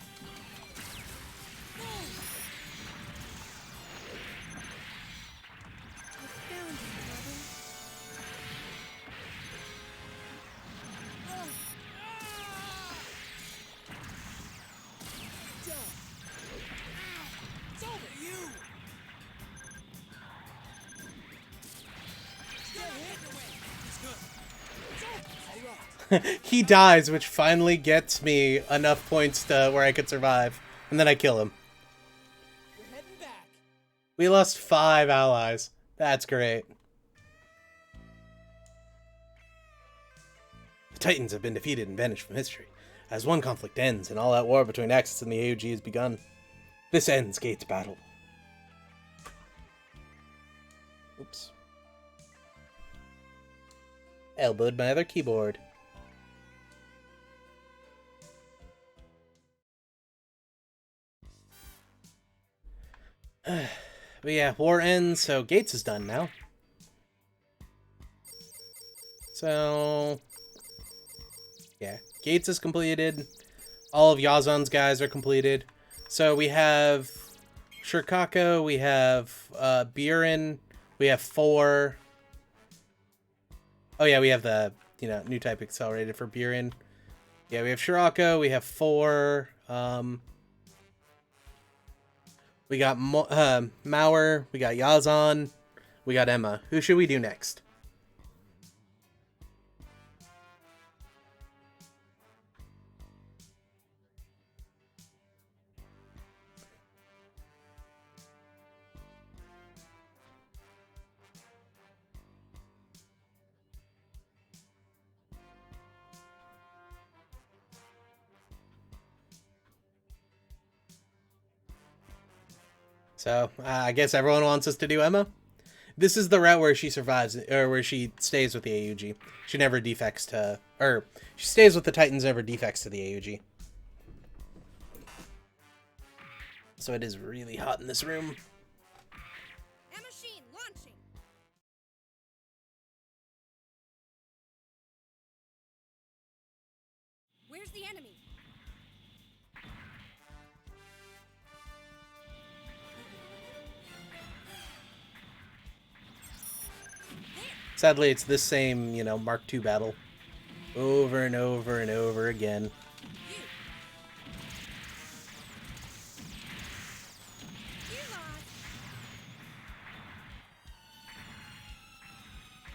He dies, which finally gets me enough points to where I could survive. And then I kill him. We're heading back. We lost 5 allies. That's great. The Titans have been defeated and vanished from history. As one conflict ends, an all-out war between Axis and the AUG has begun. This ends Gates' battle. Oops. Elbowed my other keyboard. But yeah, war ends, so Gates is done now. So yeah, Gates is completed. All of Yazan's guys are completed. So we have Scirocco, we have Giren, we have 4. Oh yeah, we have the, you know, new type accelerated for Giren. Yeah, we have Scirocco, we have 4. We got Mauer, we got Yazan, we got Emma. Who should we do next? So, I guess everyone wants us to do Emma. This is the route where she survives, or where she stays with the AUG. She never defects to, or she stays with the Titans, never defects to the AUG. So it is really hot in this room. Emma Sheen launching. Where's the enemy? Sadly, it's this same, you know, Mark II battle. Over and over and over again.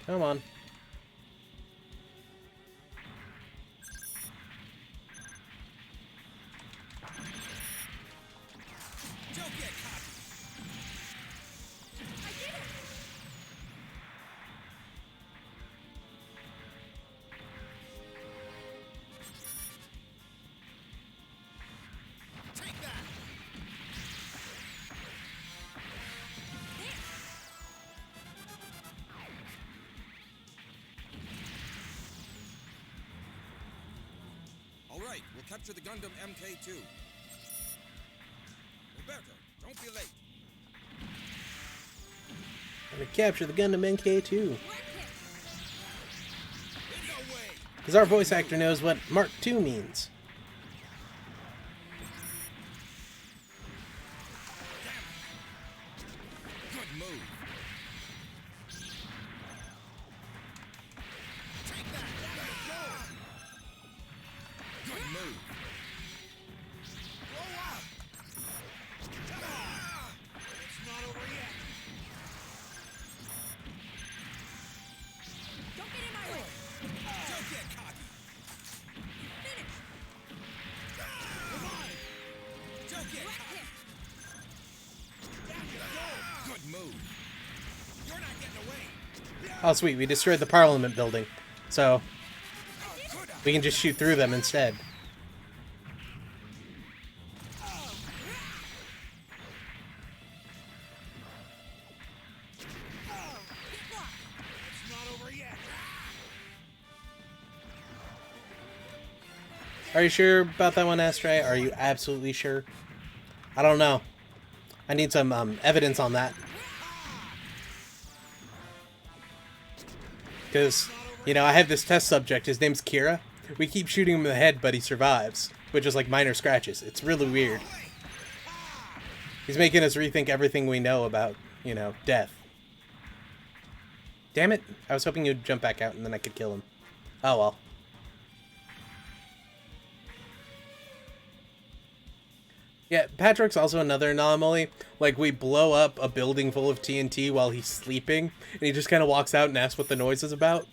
Come on. Don't get cocky. I did it! Take that. All right, we'll capture the Gundam MK2. Roberto, don't be late. Gonna capture the Gundam MK2. In no way. Because our voice actor knows what Mark II means. Good move. Take that. Good move. Blow up. It's not over yet. Don't get in my way! Don't get cocky. Finish! Come on. Don't get Right cocky. hit! Down you go. Good move. You're not getting away. Oh, sweet. We destroyed the Parliament building. So Good. we can just shoot through them instead. Are you sure about that one, Astray? Are you absolutely sure? I don't know. I need some evidence on that. Because, you know, I have this test subject. His name's Kira. We keep shooting him in the head, but he survives. With just, like, minor scratches. It's really weird. He's making us rethink everything we know about, you know, death. Damn it. I was hoping you'd jump back out and then I could kill him. Oh, well. Yeah, Patrick's also another anomaly. Like, we blow up a building full of TNT while he's sleeping, and he just kind of walks out and asks what the noise is about.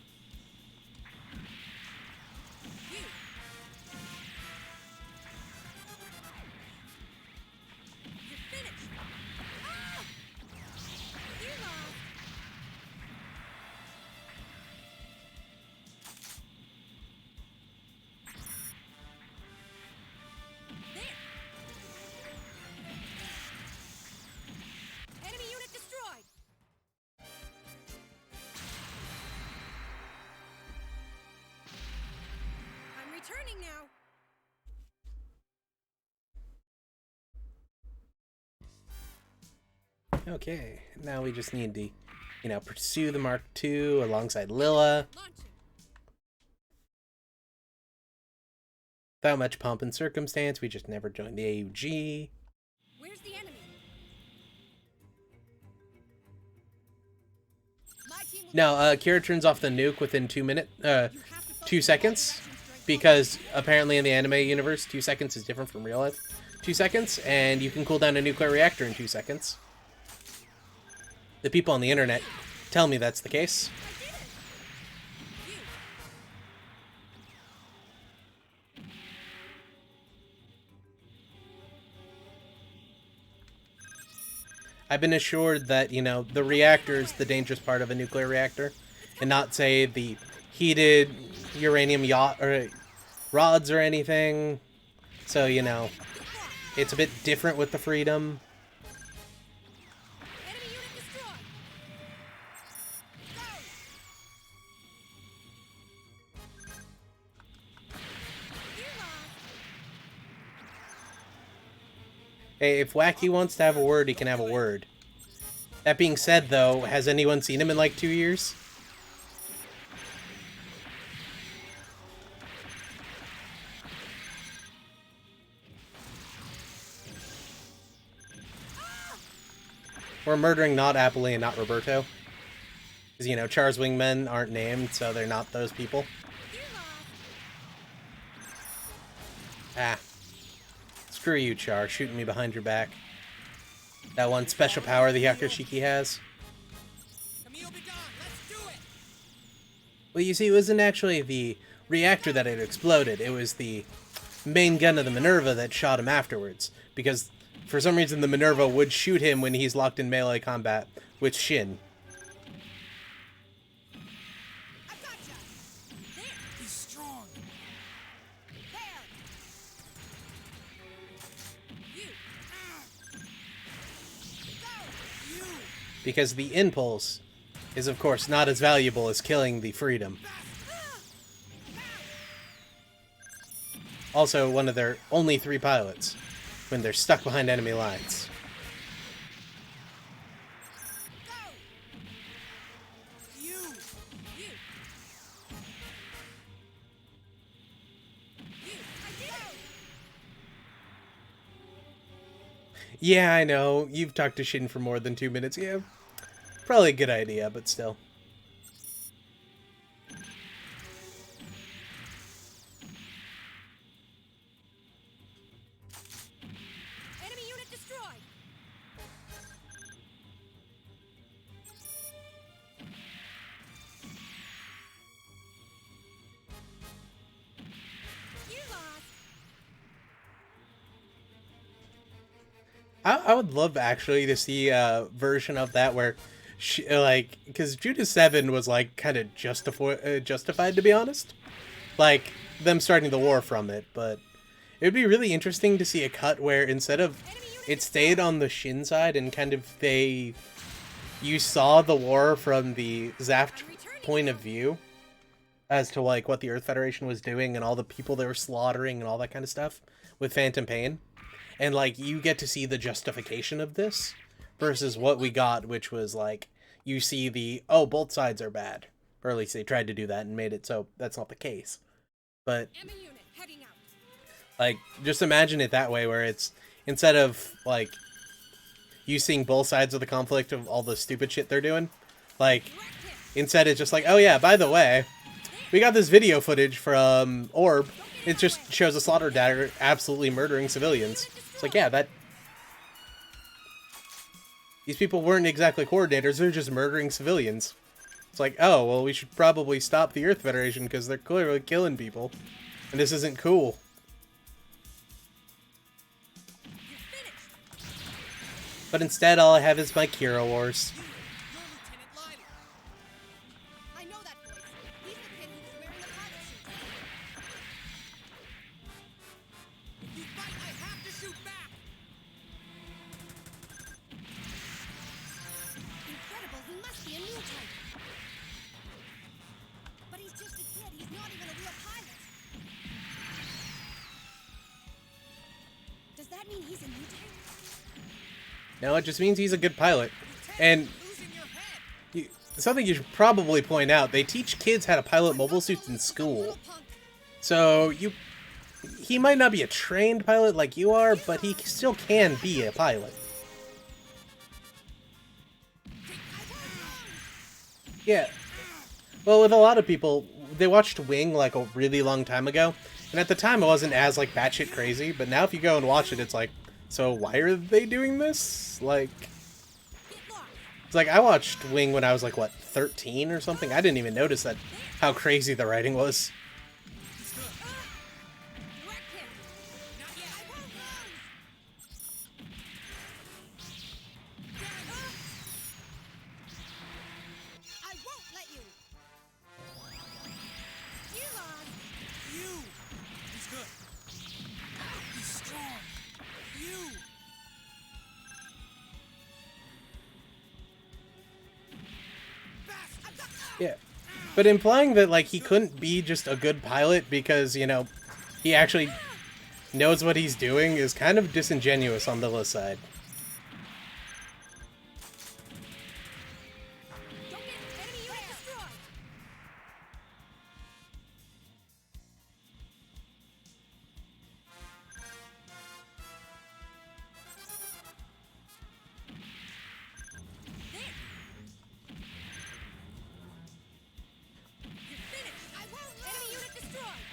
Returning now. Okay, now we just need to, you know, pursue the Mark II alongside Lilla. Launching. Without much pomp and circumstance, we just never joined the AUG. Where's the enemy? My team will No, Kira turns off the nuke within 2 seconds. Because apparently in the anime universe, 2 seconds is different from real life. 2 seconds, and you can cool down a nuclear reactor in 2 seconds. The people on the internet tell me that's the case. I've been assured that, you know, the reactor is the dangerous part of a nuclear reactor, and not, say, the heated uranium rods or anything. So, you know, it's a bit different with the Freedom. enemy unit destroyed. Hey, if Wacky wants to have a word, he can have a word. That being said, though, has anyone seen him in like 2 years? We're murdering not Appley and not Roberto. Because, you know, Char's wingmen aren't named, so they're not those people. Ah. Screw you, Char, shooting me behind your back. That one special power the Yakashiki has. Camille, be gone. Let's do it. Well, you see, it wasn't actually the reactor that had exploded. It was the main gun of the Minerva that shot him afterwards. Because, for some reason, the Minerva would shoot him when he's locked in melee combat with Sheen. I gotcha. There. He's strong. There. You. Go. You. Because the impulse is, of course, not as valuable as killing the Freedom. Also, one of their only 3 pilots when they're stuck behind enemy lines. You. You. I did it. Yeah, I know. You've talked to Shin for more than 2 minutes. Yeah, probably a good idea, but still. Enemy unit destroyed. You lost. I would love, actually, to see a version of that where, like, because Judas 7 was, like, kind of justified, to be honest. Like, them starting the war from it, but it would be really interesting to see a cut where instead of it stayed on the Shin side and kind of you saw the war from the Zaft point of view. as to like what the Earth Federation was doing and all the people they were slaughtering and all that kind of stuff with Phantom Pain. And like you get to see the justification of this versus what we got, which was like you see the, oh, both sides are bad. Or at least they tried to do that and made it so that's not the case. But Emma unit heading out. like just imagine it that way, where it's instead of like you seeing both sides of the conflict of all the stupid shit they're doing, like instead it's just like, oh yeah, by the way, we got this video footage from Orb. It just shows a slaughter dagger absolutely murdering civilians. It's like, yeah, that these people weren't exactly coordinators, they're just murdering civilians. It's like, oh, well, we should probably stop the Earth Federation because they're clearly killing people. And this isn't cool. But instead, all I have is my Kira Wars. You're Lieutenant Lytle. I know that voice. He's the kid who was wearing the pilot suit. If you fight, I have to shoot back. Incredible, he must be a new type. But he's just a kid, he's not even a real pilot. Does that mean he's a new type? No, it just means he's a good pilot. And Losing your head. something you should probably point out, they teach kids how to pilot mobile suits in school. So he might not be a trained pilot like you are, but he still can be a pilot. Yeah. Well, with a lot of people, they watched Wing like a really long time ago, and at the time it wasn't as like batshit crazy, but now if you go and watch it, it's like, so why are they doing this? Like, it's like I watched Wing when I was like, what, 13 or something? I didn't even notice that, how crazy the writing was. I won't let you. You. He's good. He's strong. You. Yeah. But implying that, like, he couldn't be just a good pilot because, you know, he actually knows what he's doing is kind of disingenuous on Lila's side. Don't get enemy unit destroyed. You're finished. I won't lose. Enemy unit destroyed.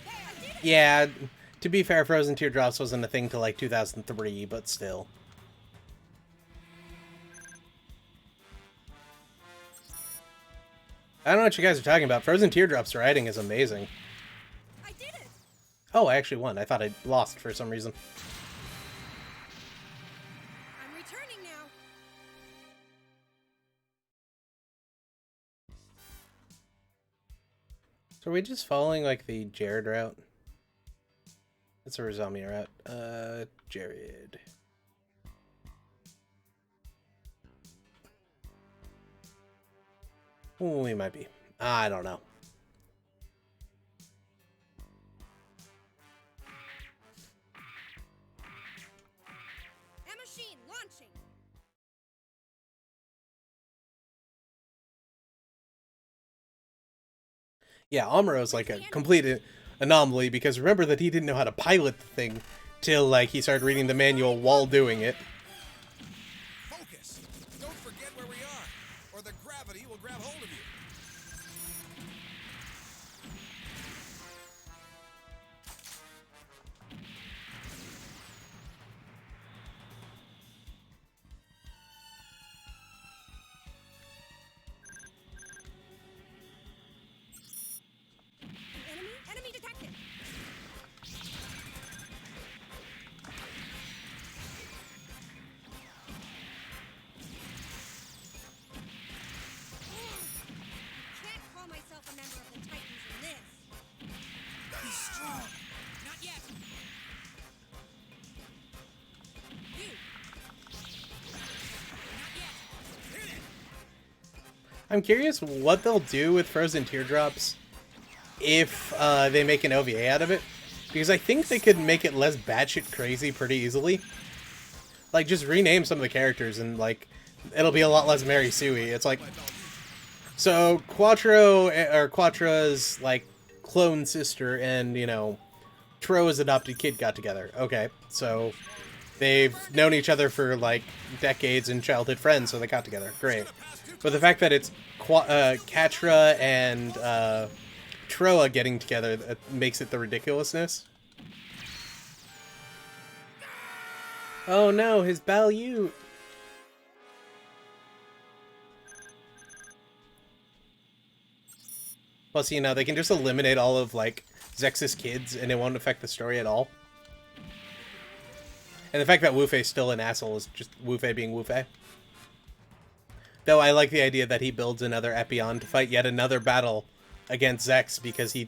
There, I did it. Yeah, to be fair, Frozen Teardrops wasn't a thing till like 2003, but still. I don't know what you guys are talking about. Frozen Teardrops writing is amazing. I did it. Oh, I actually won. I thought I lost for some reason. I'm returning now. So are we just following, like, the Jared route? That's a Rizomia route. Jared. Ooh, we might be. I don't know. Emma Sheen launching. Yeah, Amuro's like a complete anomaly because remember that he didn't know how to pilot the thing till, like, he started reading the manual while doing it. Focus! Don't forget where we are, or the gravity will grab hold of you. Enemy detected. I'm curious what they'll do with Frozen Teardrops if they make an OVA out of it. Because I think they could make it less batshit crazy pretty easily. Like, just rename some of the characters and, like, it'll be a lot less Mary Suey. It's like... So, Quattra's, like, clone sister and, you know, Troa's adopted kid got together. Okay, so they've known each other for, like, decades and childhood friends, so they got together. Great. But the fact that it's Catra and Troa getting together makes it the ridiculousness. Oh no, his Balyut! Plus, you know, they can just eliminate all of, like, Zex's kids and it won't affect the story at all. And the fact that Wu Fei's still an asshole is just Wu Fei being Wu Fei. Though I like the idea that he builds another Epion to fight yet another battle against Zex because he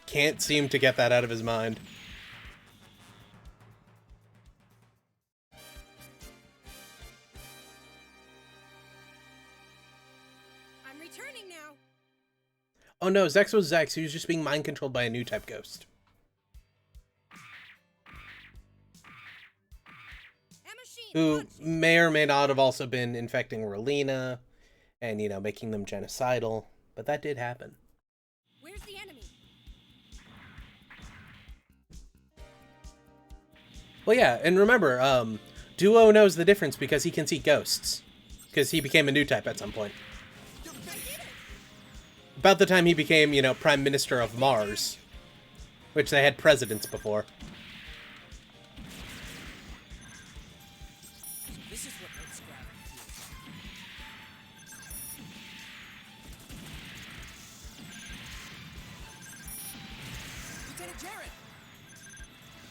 can't seem to get that out of his mind. I'm returning now. Oh no, Zex was Zex. He was just being mind controlled by a new type ghost. Who may or may not have also been infecting Relina and, you know, making them genocidal. But that did happen. Where's the enemy? Well, yeah, and remember, Duo knows the difference because he can see ghosts. Because he became a new type at some point. About the time he became, you know, Prime Minister of Mars. Which they had presidents before. This is what makes gravity feel. Lieutenant Giren!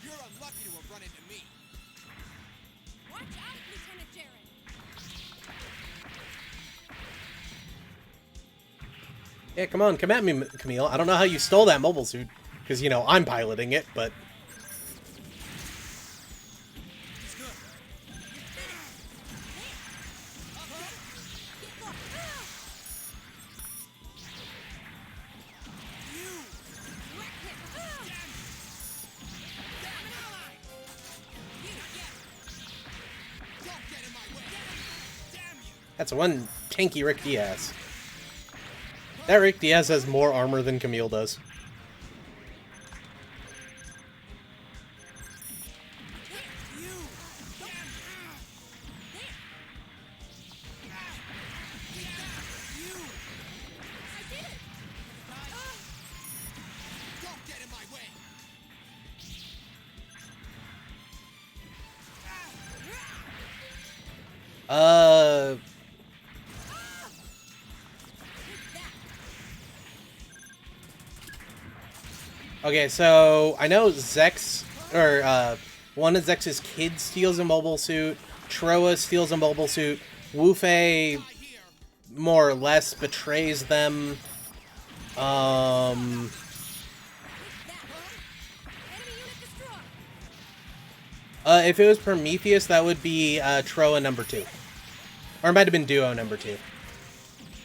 You're unlucky to have run into me. Watch out, Lieutenant Giren. Yeah, come on, come at me, Camille. I don't know how you stole that mobile suit. Because, you know, I'm piloting it, but... That's one tanky Rick Diaz. That Rick Diaz has more armor than Camille does. Okay, so I know Zex, or one of Zex's kids steals a mobile suit. Troa steals a mobile suit. Wu Fei more or less betrays them. If it was Prometheus, that would be Troa number 2. Or it might have been Duo number 2.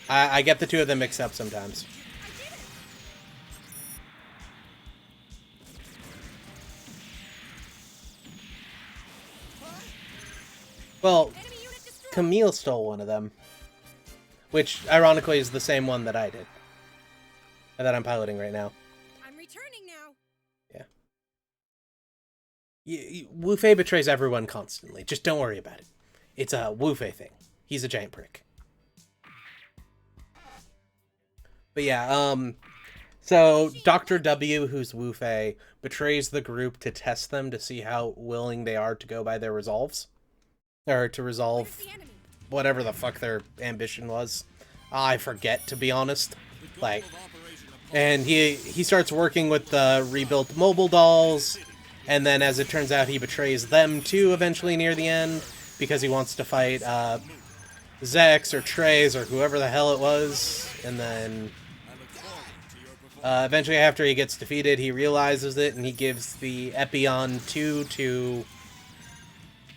I get the two of them mixed up sometimes. Well, Camille stole one of them. Which, ironically, is the same one that I did. And that I'm piloting right now. I'm returning now. Yeah. Wu Fei betrays everyone constantly. Just don't worry about it. It's a Wu Fei thing. He's a giant prick. But yeah, so Dr. W, who's Wu Fei, betrays the group to test them to see how willing they are to go by their resolves. Or to resolve whatever the fuck their ambition was. I forget, to be honest. Like, and he starts working with the rebuilt mobile dolls, and then as it turns out he betrays them too eventually near the end, because he wants to fight Zex or Trace or whoever the hell it was, and then eventually after he gets defeated he realizes it and he gives the Epion 2 to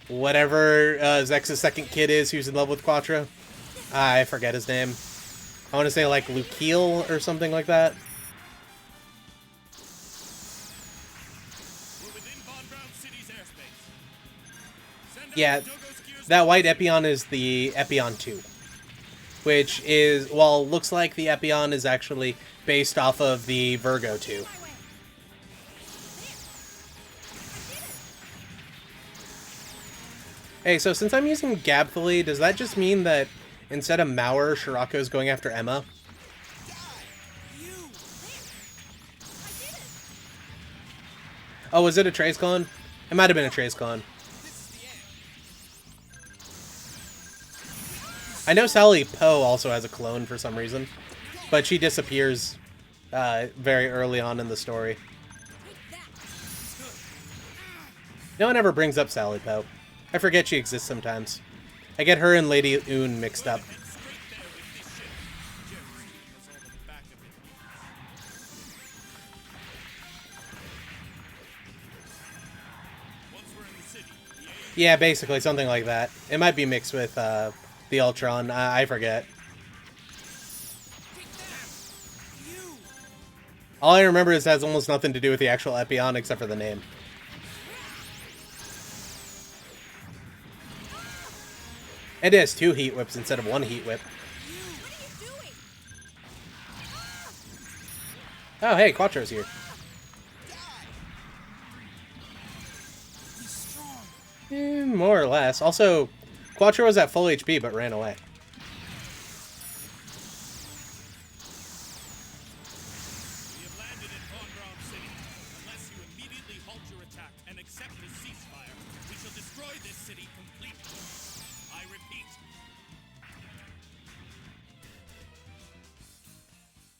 whatever Zex's second kid is who's in love with Quattro. I forget his name. I want to say like Lukiel or something like that. We're within Von Braun City's airspace. Send out Yeah, Dogo skiers that white Epion is the Epion 2. Which is, well, looks like the Epion is actually based off of the Virgo 2. My way. Hey, so since I'm using Gabthily, does that just mean that instead of Mauer, Scirocco's going after Emma? Oh, was it a Trace Clone? It might have been a Trace Clone. I know Sally Poe also has a clone for some reason, but she disappears very early on in the story. No one ever brings up Sally Poe. I forget she exists sometimes. I get her and Lady Une mixed up. straight there with this ship. Jerry has all the backup it needs. Once we're in the city, the A Yeah, basically, something like that. It might be mixed with the Ultron. I forget. All I remember is it has almost nothing to do with the actual Epion except for the name. It has 2 Heat Whips instead of 1 Heat Whip. What are you doing? Oh, hey, Quattro's here. More or less. Also, Quattro was at full HP but ran away. We have landed in Von Braun City. Unless you immediately halt your attack and accept the ceasefire, we shall destroy this city completely. I repeat.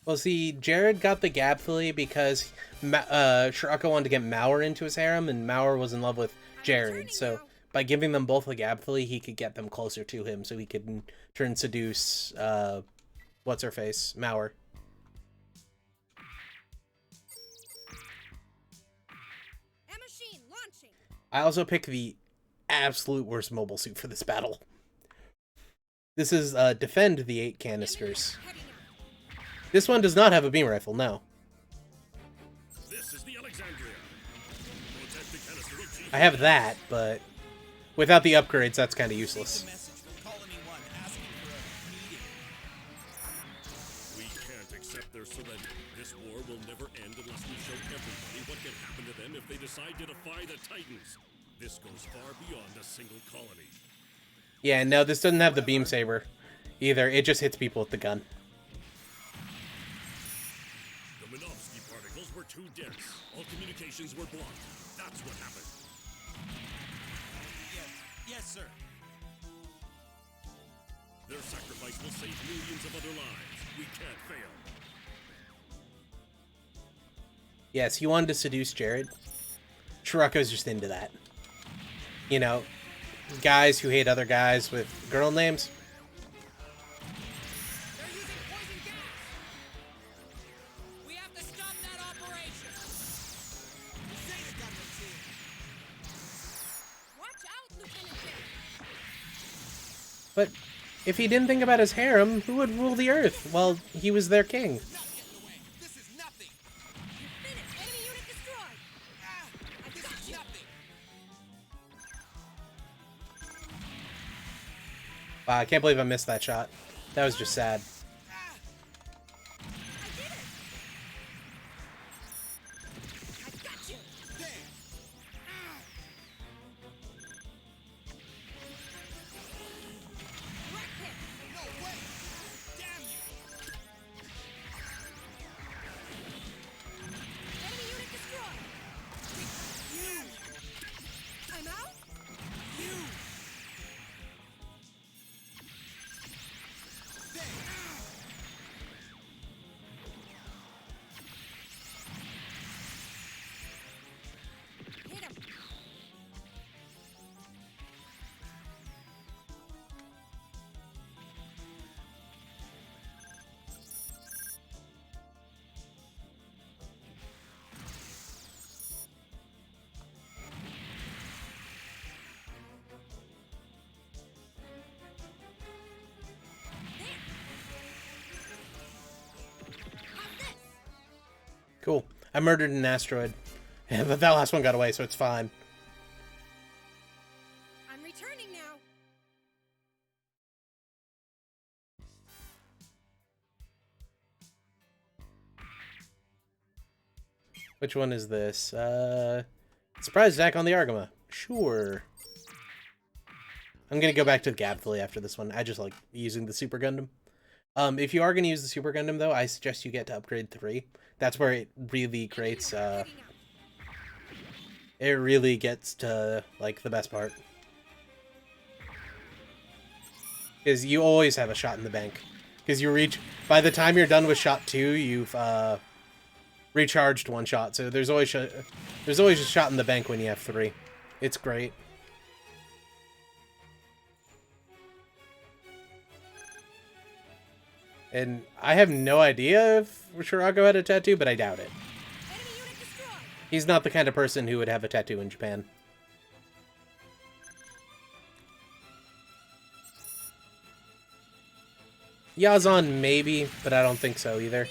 Well, see, Jared got the Gabthily because Scirocco wanted to get Mauer into his harem, and Mauer was in love with Jared. So by giving them both a Gabthily, he could get them closer to him, so he could in turn seduce what's her face, Mauer. Emma Sheen launching. I also picked the absolute worst mobile suit for this battle. This is defend the 8 canisters. Heading out. This one does not have a beam rifle, no. This is the Alexandria. Protect the canister of G. I have that, but without the upgrades, that's kind of useless. Message from Colony 1 asking for a meeting. We can't accept their surrender. This war will never end unless we show everybody what can happen to them if they decide to defy the Titans. This goes far beyond a single colony. Yeah, no, this doesn't have the beam saber either. It just hits people with the gun. The Minovsky particles were too dense. All communications were blocked. That's what happened. Yes, sir. Their sacrifice will save millions of other lives. We can't fail. Yes, he wanted to seduce Jared. Scirocco's just into that. You know, guys who hate other guys with girl names. They're using poison gas. We have to stop that operation. Zeta Gundam's here. Watch out, Lieutenant J. But if he didn't think about his harem, who would rule the Earth while he was their king? Not get in the way. This is nothing. Finished. Enemy unit destroyed. I got you. Nothing. Wow, I can't believe I missed that shot. That was just sad. I did it. I got you. There. Wreck him. No way. Damn you. Enemy unit destroyed. I'm out. There. Cool. I murdered an asteroid. But that last one got away, so it's fine. I'm returning now. Which one is this? Surprise attack on the Argama. Sure. I'm gonna go back to the Gabthly after this one. I just like using the Super Gundam. If you are gonna use the Super Gundam, though, I suggest you get to upgrade 3. That's where it really creates, it really gets to, like, the best part. Because you always have a shot in the bank. Because you reach... By the time you're done with shot 2, you've, recharged 1 shot. So there's always a shot in the bank when you have 3. It's great. And I have no idea if Scirocco had a tattoo, but I doubt it. Enemy unit destroyed. He's not the kind of person who would have a tattoo in Japan. Yazan, maybe, but I don't think so either.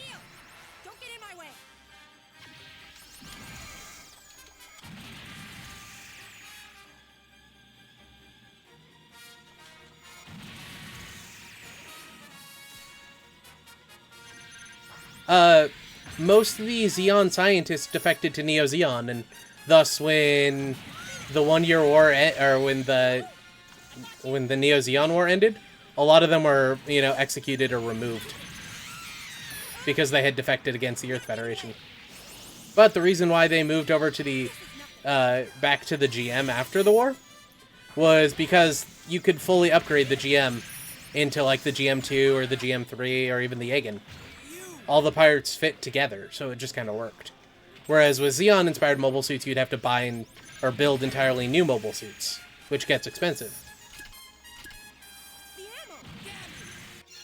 Don't get in my way. Most of the Zeon scientists defected to Neo Zeon, and thus when the 1-year war, or when the Neo Zeon war ended, a lot of them were, you know, executed or removed because they had defected against the Earth Federation. But the reason why they moved over to the back to the GM after the war was because you could fully upgrade the GM into like the GM2 or the GM3 or even the Aegon. All the pirates fit together, so it just kind of worked. Whereas with Zeon-inspired mobile suits, you'd have to buy or build entirely new mobile suits, which gets expensive. The ammo.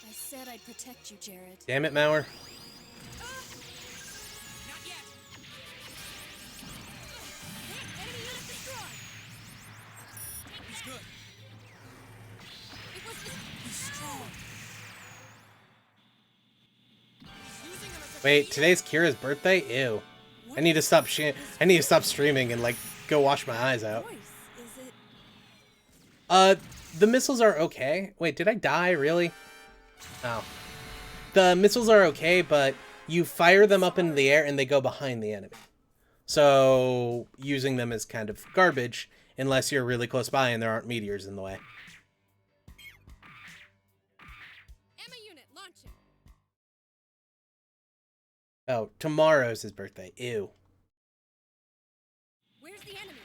I said I'd protect you, Jared. Damn it, Mauer. Not yet. Enemy unit destroyed. He's good. It was the... He's strong. He's using them as a Wait, today's Kira's birthday? Ew. I need to stop streaming and, like, go wash my eyes out. voice. Is it... The missiles are okay. Wait, did I die, really? Oh. The missiles are okay, but you fire them up into the air and they go behind the enemy. So, using them is kind of garbage, unless you're really close by and there aren't meteors in the way. Ammo unit launching. Oh, tomorrow's his birthday. Ew. Where's the enemy?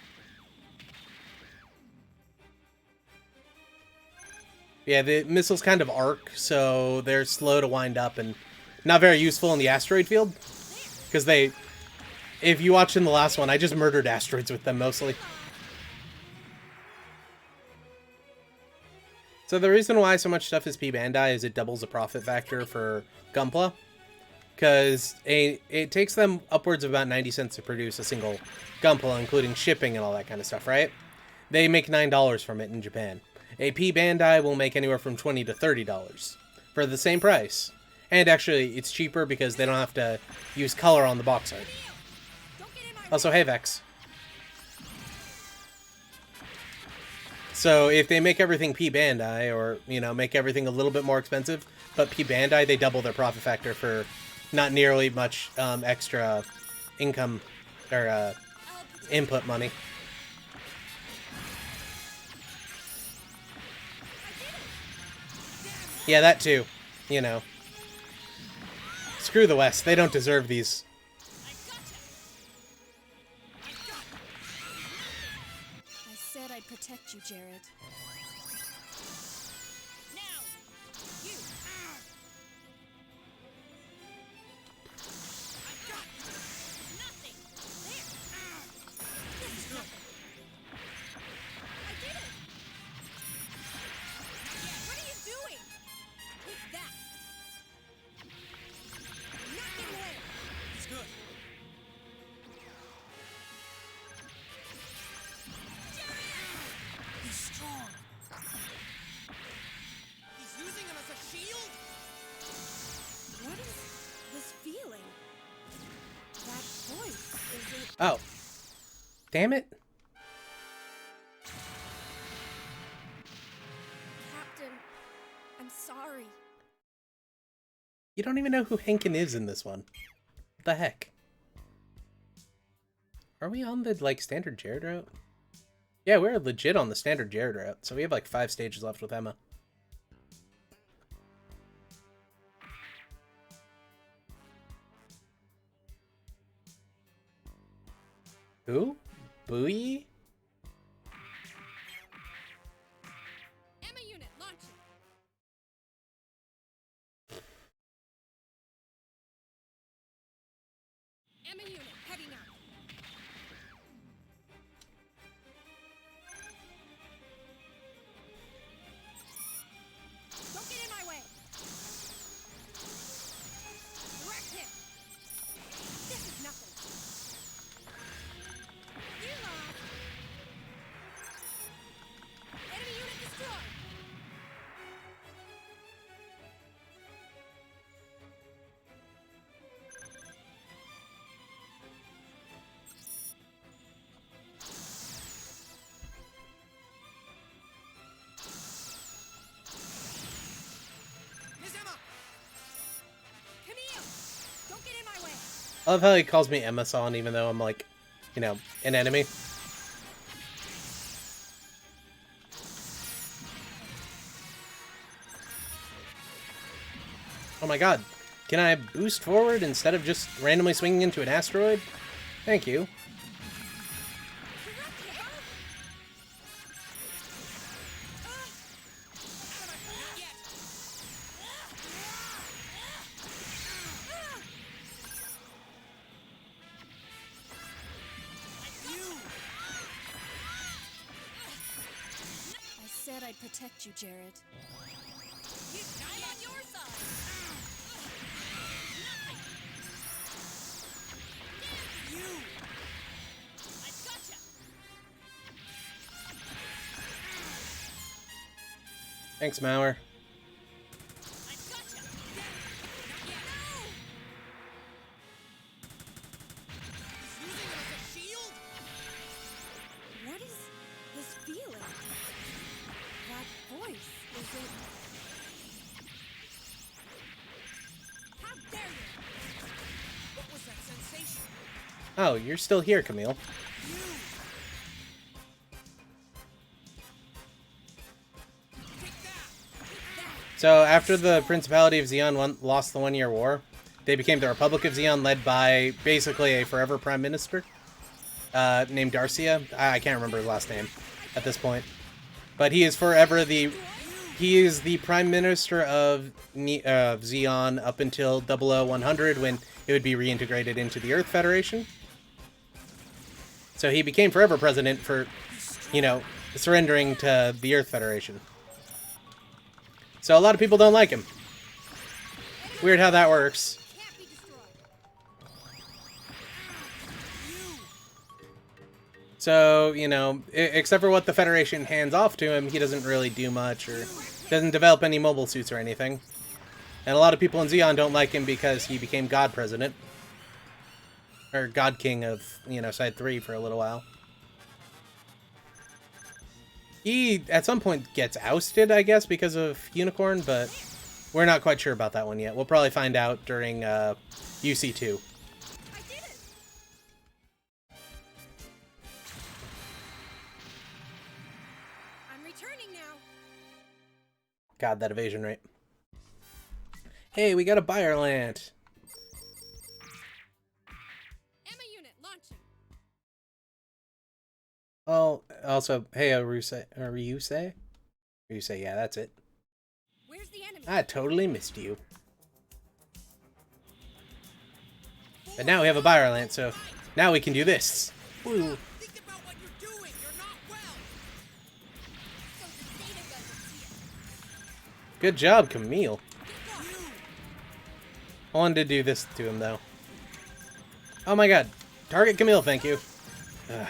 Yeah, the missiles kind of arc, so they're slow to wind up and not very useful in the asteroid field. Because they... If you watched in the last one, I just murdered asteroids with them mostly. So the reason why so much stuff is P Bandai is it doubles the profit factor for Gunpla. Because it takes them upwards of about 90 cents to produce a single Gunpla, including shipping and all that kind of stuff, right? They make $9 from it in Japan. A P Bandai will make anywhere from $20 to $30 for the same price. And actually, it's cheaper because they don't have to use color on the box art. Don't get in my Also, hey, Vex. So if they make everything P Bandai, or, you know, make everything a little bit more expensive, but P Bandai, they double their profit factor for not nearly much extra income or input money. Yeah, that too. You know. Screw the West. They don't deserve these. I said I'd protect you, Jared. Now, you. I've got nothing. There. This is nothing. I did it. What are you doing? Take that. Not getting away. He's good. He's strong. Oh. Damn it. Captain, I'm sorry. You don't even know who Henkin is in this one. What the heck? Are we on the, like, standard Jared route? Yeah, we're legit on the standard Jared route, so we have, like, 5 stages left with Emma. Who? Booey? Emma unit, launching. Emma unit, heading out. Don't get in my way. Direct hit. This is nothing. You lost. Enemy unit destroyed. Miss Emma! Camille, don't get in my way. I love how he calls me Emma-san, even though I'm, like, you know, an enemy. Oh my god. Can I boost forward instead of just randomly swinging into an asteroid? Thank you. Direct hit. Not yet! I said I'd protect you, Jared. I'm on your side! You! I gotcha! Thanks, Mauer. I gotcha! Not yet! No! He's using it as a shield? What is this feeling? That voice, is it... How dare you! What was that sensation? Oh, you're still here, Camille. You! Take that! So, after the Principality of Zeon lost the One-Year War, they became the Republic of Zeon, led by, basically, a forever Prime Minister, named Darcia. I can't remember his last name at this point. But he is forever the... He is the Prime Minister of Zeon up until 00100, when it would be reintegrated into the Earth Federation. So he became forever president for, you know, surrendering to the Earth Federation. So a lot of people don't like him. Weird how that works. Can't be destroyed. So, you know, except for what the Federation hands off to him, he doesn't really do much, or doesn't develop any mobile suits or anything. And a lot of people in Zeon don't like him because he became God President. Or God King of, you know, Side 3 for a little while. He, at some point, gets ousted, I guess, because of Unicorn, but we're not quite sure about that one yet. We'll probably find out during UC2. I did it! I'm returning now. God, that evasion rate. Hey, we got a Byerland. Emma unit, launching. Oh, also, hey, Ryusei. Ryusei, yeah, that's it. Where's the enemy? I totally missed you. But now we have a Byerland, so now we can do this. Woo. Think about what you're doing! You're not well! So the Zeta doesn't see it. Good job, Camille. You! I wanted to do this to him, though. Oh my god. Target Camille, thank you. Ugh.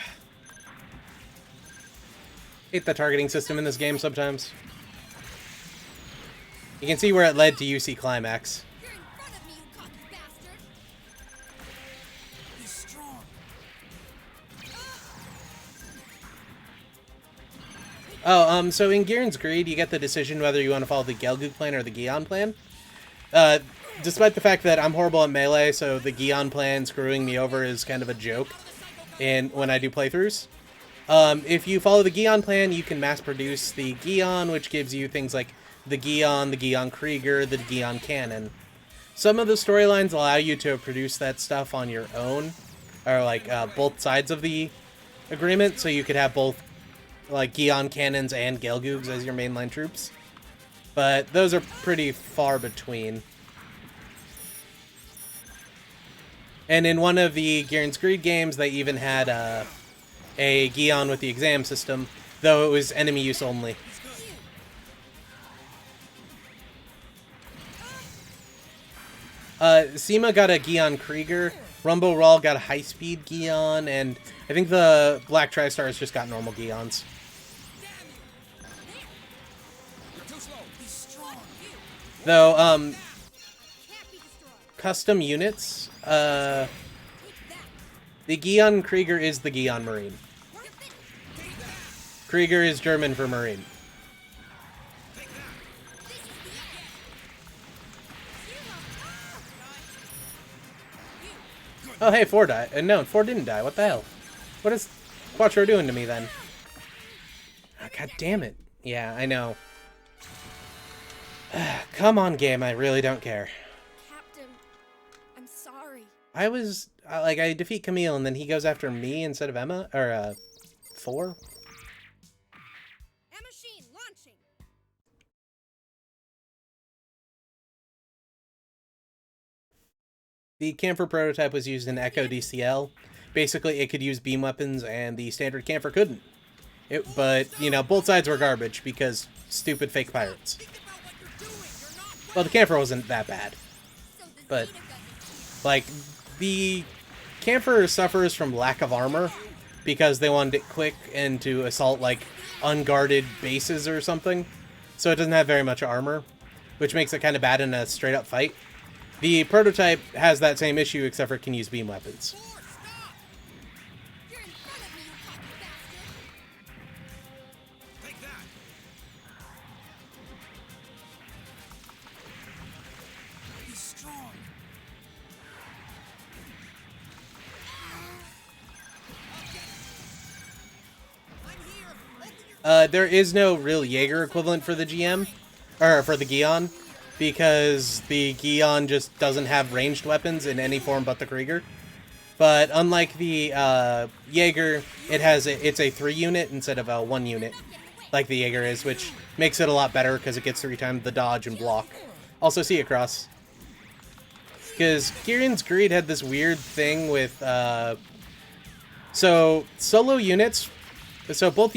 Hate the targeting system in this game sometimes. You can see where it led to UC Climax. You're in front of me, you cocky bastard! He's strong! Oh, so in Giren's Greed, you get the decision whether you want to follow the Gelgoog plan or the Gion plan. Despite the fact that I'm horrible at melee, so the Gion plan screwing me over is kind of a joke when I do playthroughs. If you follow the Gion plan, you can mass produce the Gion, which gives you things like the Gion Krieger, the Gion Cannon. Some of the storylines allow you to produce that stuff on your own, or like both sides of the agreement, so you could have both like Gion Cannons and Gelgoogs as your mainline troops. But those are pretty far between. And in one of the Giren's Greed games, they even had a Gion with the exam system, though it was enemy use only. Seema got a Gion Krieger, Rumbo Rahl got a high-speed Gion, and I think the Black Tri-Stars just got normal Gions. Though, custom units, the Gion Krieger is the Gion Marine. Krieger is German for Marine. Oh, hey, 4 died. No, 4 didn't die. What the hell? What is Quattro doing to me, then? Oh, God damn it. Yeah, I know. Come on, game. I really don't care. Captain, I'm sorry. I was... like, I defeat Camille, and then he goes after me instead of Emma? Or, 4? Emma Sheen, launching. The Camphor prototype was used in Echo DCL. Basically, it could use beam weapons, and the standard Camphor couldn't. But, you know, both sides were garbage, because stupid fake pirates. Well, the Camphor wasn't that bad. But, like, the Camphor suffers from lack of armor, because they wanted it quick and to assault, like, unguarded bases or something. So it doesn't have very much armor, which makes it kind of bad in a straight-up fight. The prototype has that same issue, except for it can use beam weapons. You're in front of me, you cocky bastard. Take that! He's strong. There is no real Jaeger equivalent for the GM, or for the Gion, because the Gion just doesn't have ranged weapons in any form but the Krieger. But unlike the Jaeger, it's a 3 unit instead of a 1 unit, like the Jaeger is, which makes it a lot better because it gets 3 times the dodge and block. Also, see across. Because Giren's Greed had this weird thing with so solo units. So both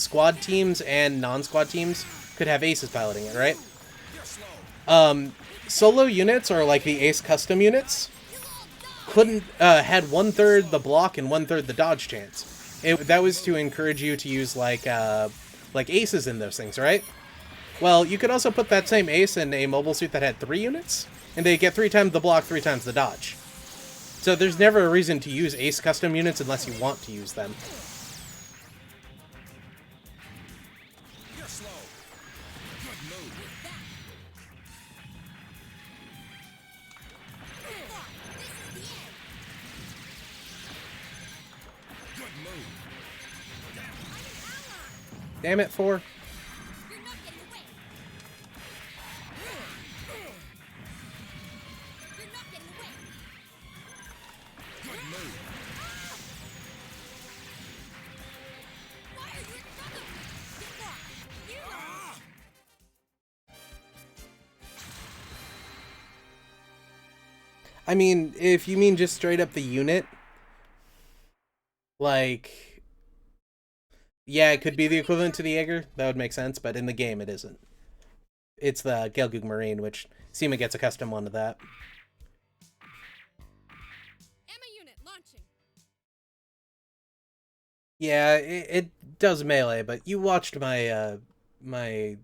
squad teams and non-squad teams could have aces piloting it, right? Solo units, or like the ace custom units, couldn't had 1/3 the block and 1/3 the dodge chance. That was to encourage you to use like aces in those things, right? Well, you could also put that same ace in a mobile suit that had 3 units, and they get 3 times the block, 3 times the dodge. So there's never a reason to use ace custom units unless you want to use them. You're slow. Good move. Good move. Damn it, 4. You're not getting away. You're not getting away. Good move. Why are you in front of me? Get lost. You know. I mean, if you mean just straight up the unit, like, yeah, it could be the equivalent to the Jaeger. That would make sense, but in the game it isn't. It's the Gelgoog Marine, which Seema gets a custom one to that. Emma unit, launching. Yeah, it does melee, but you watched my my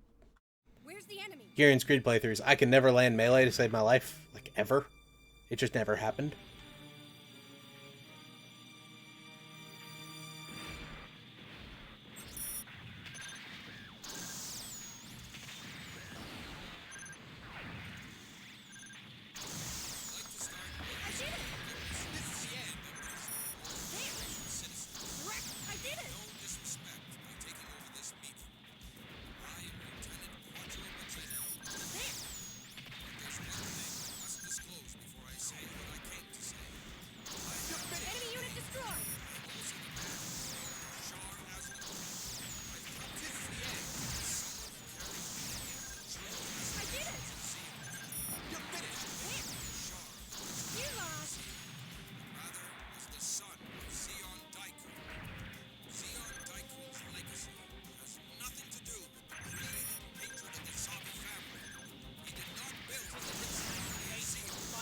Where's the enemy? Giren's Greed playthroughs. I can never land melee to save my life, like, ever. It just never happened.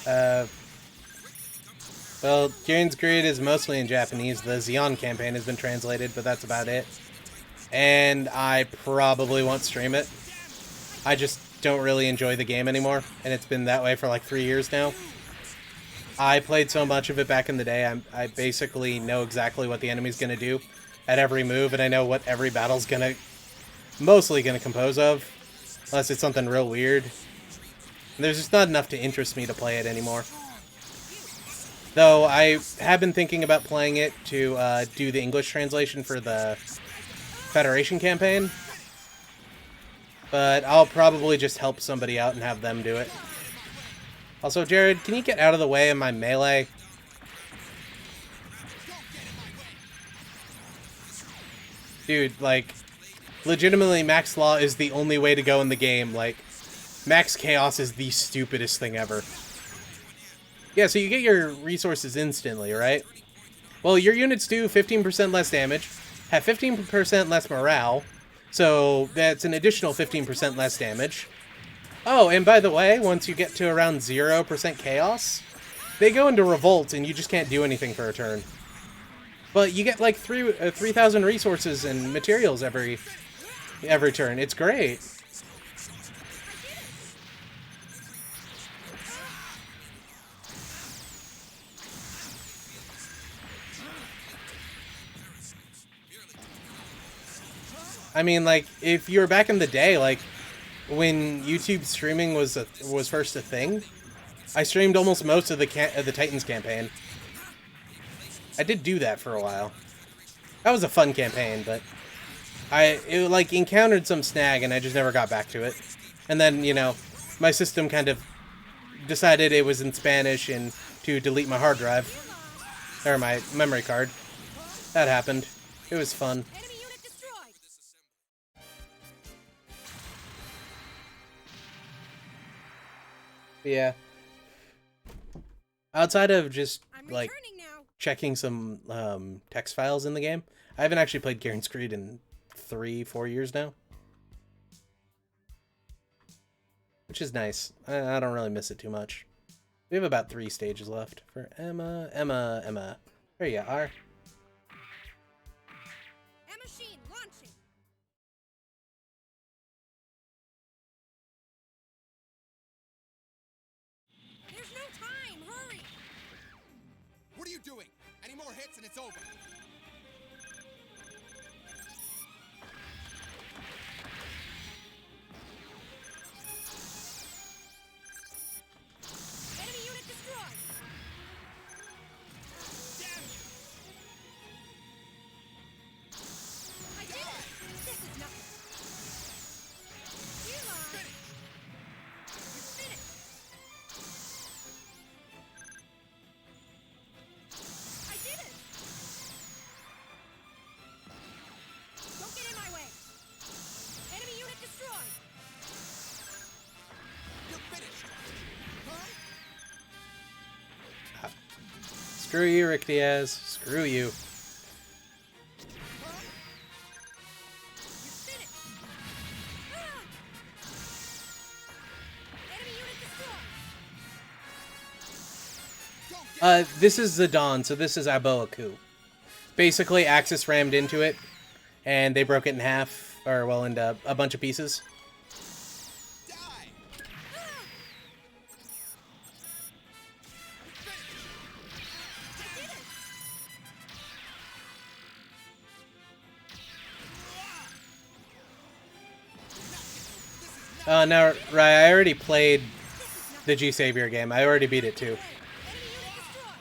Well, Giren's Grid is mostly in Japanese. The Xeon campaign has been translated, but that's about it. And I probably won't stream it. I just don't really enjoy the game anymore, and it's been that way for like 3 years now. I played so much of it back in the day, I basically know exactly what the enemy's going to do at every move, and I know what every battle's mostly going to compose of, unless it's something real weird. And there's just not enough to interest me to play it anymore. Though I have been thinking about playing it to do the English translation for the Federation campaign. But I'll probably just help somebody out and have them do it. Also, Jared, can you get out of the way of my melee? Dude, like, legitimately, Max Law is the only way to go in the game. Like, Max Chaos is the stupidest thing ever. Yeah, so you get your resources instantly, right? Well, your units do 15% less damage, have 15% less morale, so that's an additional 15% less damage. Oh, and by the way, once you get to around 0% chaos, they go into revolt and you just can't do anything for a turn. But you get like 3,000 resources and materials every turn. It's great. I mean, like, if you were back in the day, like, when YouTube streaming was first a thing, I streamed almost most of the Titans campaign. I did do that for a while. That was a fun campaign, but it like encountered some snag and I just never got back to it. And then, you know, my system kind of decided it was in Spanish and to delete my hard drive or my memory card. That happened. It was fun. Enemy unit destroyed. Yeah. Outside of just I'm like returning now. checking some text files in the game, I haven't actually played Giren's Creed in 3-4 years now, which is nice. I don't really miss it too much. We have about 3 stages left for Emma. There you are. Emma Sheen launching. There's no time. Hurry. What are you doing? Any more hits and it's over. Enemy unit destroyed. Damn you! I did it. This is nothing. Finish. Finish. I did it. Don't get in my way. Enemy unit destroyed. You're finished. Huh? Screw you, Rick Diaz. Screw you. You're finished. Ah! Enemy unit destroyed. This is Zidane, so this is Aboaku. Basically, Axis rammed into it, and they broke it in half, or well, into a bunch of pieces. Die! Now, right, I already played the G Savior game. I already beat it too. Enemy unit destroyed.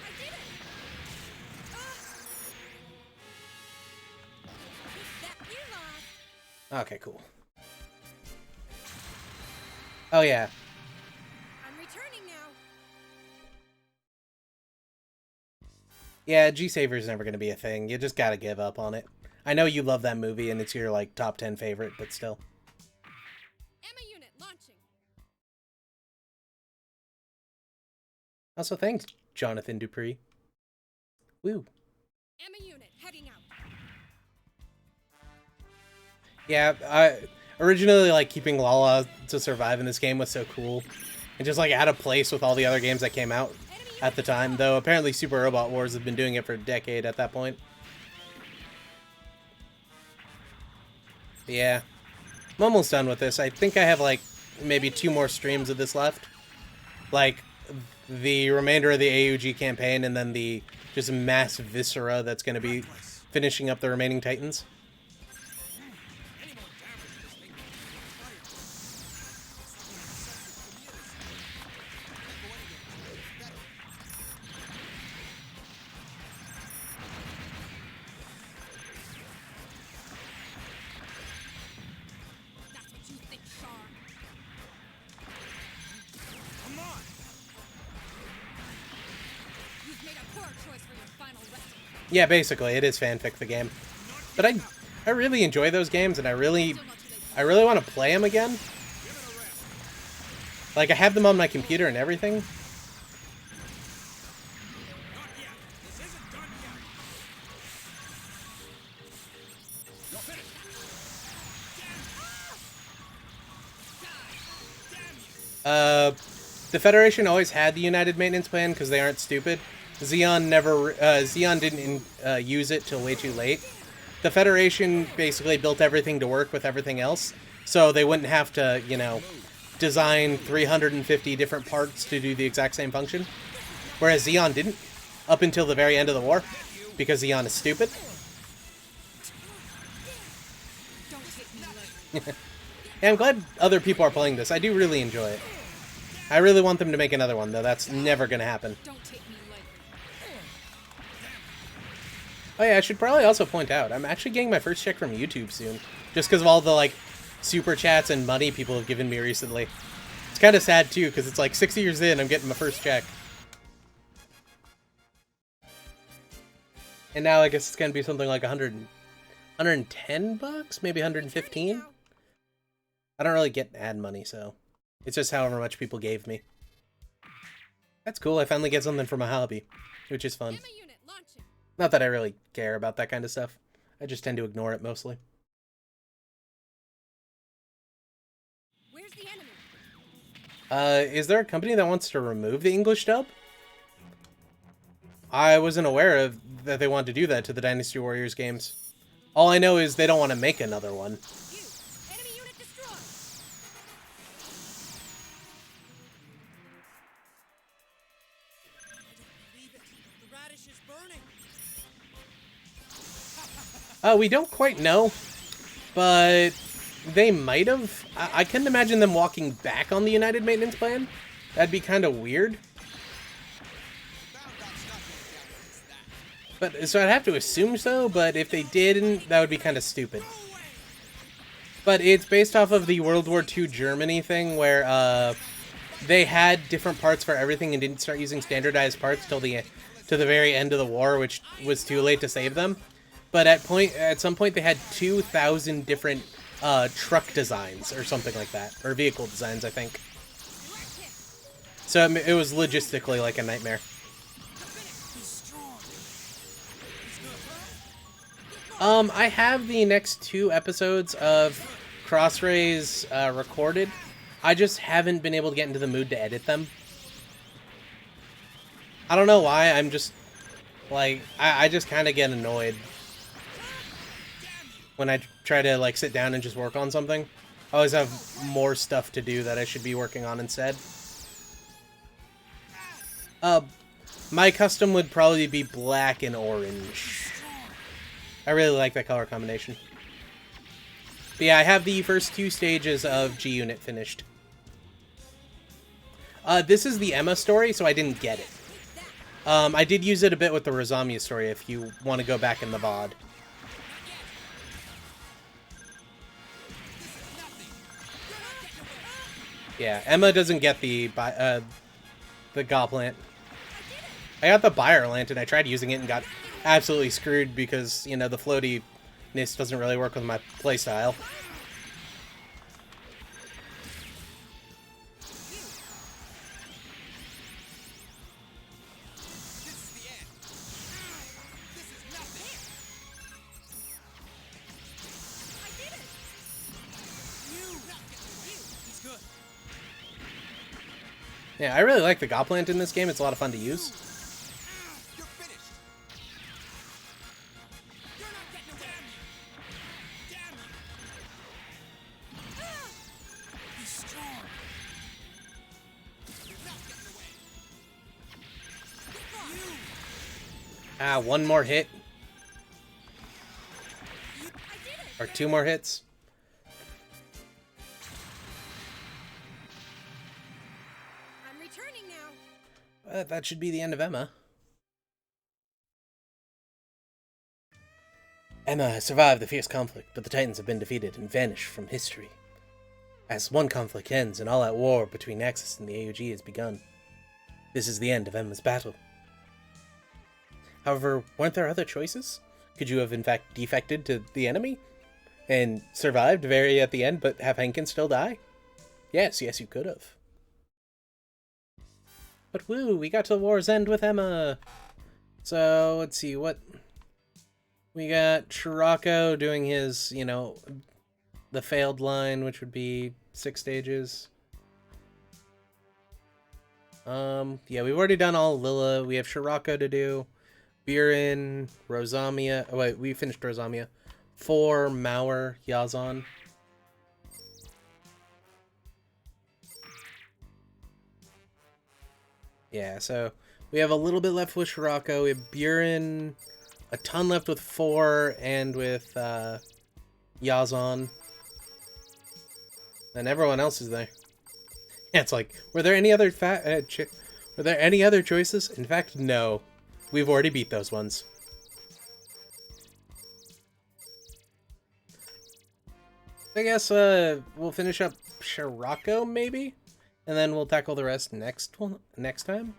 I did it. That you lost. Okay, cool. Oh yeah, I'm returning now. yeah. G Savior's never gonna be a thing. You just gotta give up on it. I know you love that movie and it's your like top 10 favorite, but still. Emma unit launching. Also, thanks, Jonathan Dupree. Woo. Emma unit heading out. Yeah, I originally like keeping Lala to survive in this game was so cool, and just like out of place with all the other games that came out at the time. Though apparently Super Robot Wars have been doing it for a decade at that point. Yeah, I'm almost done with this. I think I have like maybe 2 more streams of this left, like the remainder of the AUG campaign, and then the just mass viscera that's going to be finishing up the remaining Titans. Any more damage to this thing will fire. That's what you think, Char. Come on! You've made a poor choice for your final resting. Yeah, basically, it is fanfic the game, but I really enjoy those games, and I really want to play them again. Like, I have them on my computer and everything. Not yet. This isn't done yet. You're finished. Damn you. The Federation always had the United Maintenance Plan because they aren't stupid. Xeon didn't use it till way too late. The Federation basically built everything to work with everything else, so they wouldn't have to, you know, design 350 different parts to do the exact same function. Whereas Xeon didn't, up until the very end of the war, because Xeon is stupid. Don't take me lightly. And I'm glad other people are playing this. I do really enjoy it. I really want them to make another one, though. That's never going to happen. Don't take me lightly. Oh yeah, I should probably also point out, I'm actually getting my first check from YouTube soon. Just because of all the, like, super chats and money people have given me recently. It's kind of sad, too, because it's like 6 years in, I'm getting my first check. And now I guess it's going to be something like 110 bucks? Maybe 115? I don't really get ad money, so it's just however much people gave me. That's cool, I finally get something for my hobby, which is fun. Gamma unit launching. Not that I really care about that kind of stuff. I just tend to ignore it mostly. Where's the enemy? Is there a company that wants to remove the English dub? I wasn't aware of that they wanted to do that to the Dynasty Warriors games. All I know is they don't want to make another one. You. Enemy unit destroyed. Believe it. The radish is burning. We don't quite know, but they might have. I couldn't imagine them walking back on the United Maintenance Plan. That'd be kind of weird. But so I'd have to assume so, but if they didn't, that would be kind of stupid. But it's based off of the World War II Germany thing where they had different parts for everything and didn't start using standardized parts till the very end of the war, which was too late to save them. But at some point they had 2,000 different truck designs or something like that, or vehicle designs, I think. So it was logistically like a nightmare. I have the next 2 episodes of Crossrays recorded. I just haven't been able to get into the mood to edit them. I don't know why, I'm just, like, I just kind of get annoyed when I try to, like, sit down and just work on something. I always have more stuff to do that I should be working on instead. My custom would probably be black and orange. I really like that color combination. But yeah, I have the first 2 stages of G-Unit finished. This is the Emma story, so I didn't get it. I did use it a bit with the Rosamia story if you want to go back in the VOD. Yeah, Emma doesn't get the Goplant. I got the Byerlant and I tried using it and got absolutely screwed because, you know, the floatiness doesn't really work with my playstyle. Yeah, I really like the Goplant in this game. It's a lot of fun to use. You're finished. You're not getting away. Damn you. He's strong. You're not getting away. Ah, one more hit. I did it! Or two more hits. I'm returning now. That should be the end of Emma. Emma has survived the fierce conflict, but the Titans have been defeated and vanished from history. As one conflict ends, an all-out war between Axis and the AUG has begun. This is the end of Emma's battle. However, weren't there other choices? Could you have in fact defected to the enemy? And survived very at the end, but have Henkin still die? Yes, you could have. But woo, we got to the war's end with Emma. So, let's see, what... We got Scirocco doing his, you know, the failed line, which would be 6 stages. Yeah, we've already done all Lilla. We have Scirocco to do. Giren, Rosamia. Oh, wait, we finished Rosamia. 4, Mauer, Yazan. Yeah, so we have a little bit left with Scirocco. We have Giren, a ton left with 4, and with Yazan. And everyone else is there. Yeah, it's like, were there any other were there any other choices? In fact, no. We've already beat those ones. I guess we'll finish up Scirocco maybe, and then we'll tackle the rest next time.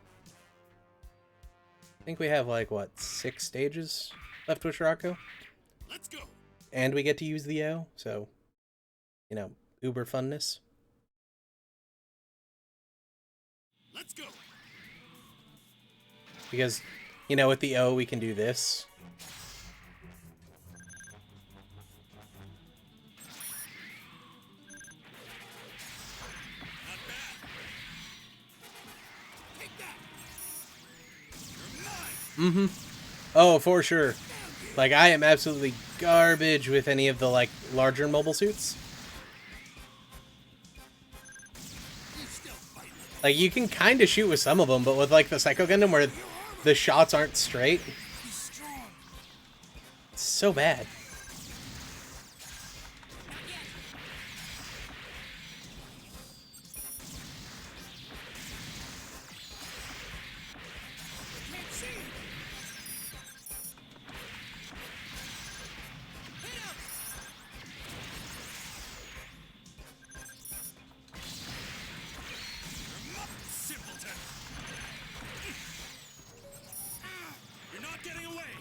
I think we have like what, 6 stages left with Scirocco, Let's go. and we get to use the O, so you know, uber funness. Let's go. Because you know, with the O we can do this. Not bad. Take that. You're mine. Oh, for sure. Like, I am absolutely garbage with any of the, like, larger mobile suits. You still fighting. Like, you can kind of shoot with some of them, but with, like, the Psycho Gundam where the shots aren't straight, He's strong. it's so bad. Can't see. Hit him. Simpleton. You're not getting away.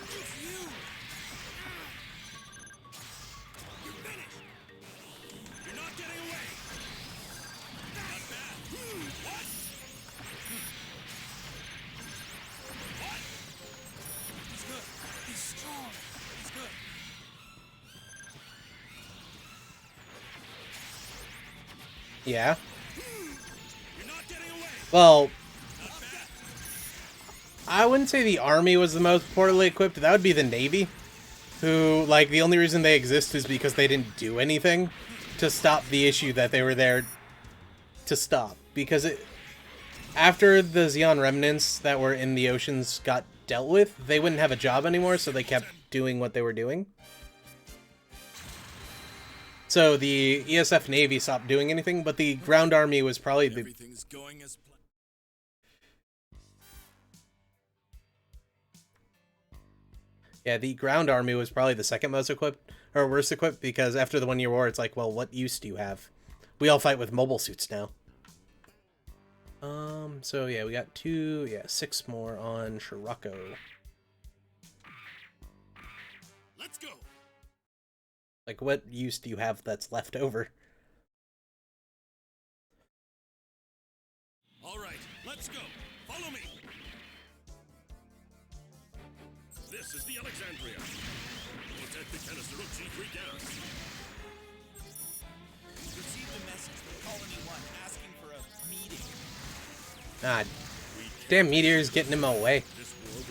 It's you. You're finished. You're not getting away. Not bad. What? What? He's good. He's strong. He's good. Yeah. You're not getting away. Well, Not bad. I wouldn't say the Army was the most poorly equipped. That would be the Navy, who, like, the only reason they exist is because they didn't do anything to stop the issue that they were there to stop. Because after the Xeon remnants that were in the oceans got dealt with, they wouldn't have a job anymore, so they kept doing what they were doing. So the ESF Navy stopped doing anything, but the ground army was probably the... Everything's going as planned. Yeah, the ground army was probably the second most equipped, or worst equipped, because after the 1 Year War, it's like, well, what use do you have? We all fight with mobile suits now. So yeah, we got 6 more on Scirocco. Let's go. Like, what use do you have that's left over? All right, let's go. Follow me. This is the Alexandria. Protect the Canister of G3 gas. Receive the Colony 1 asking for a meeting. Ah, damn meteors getting in my way.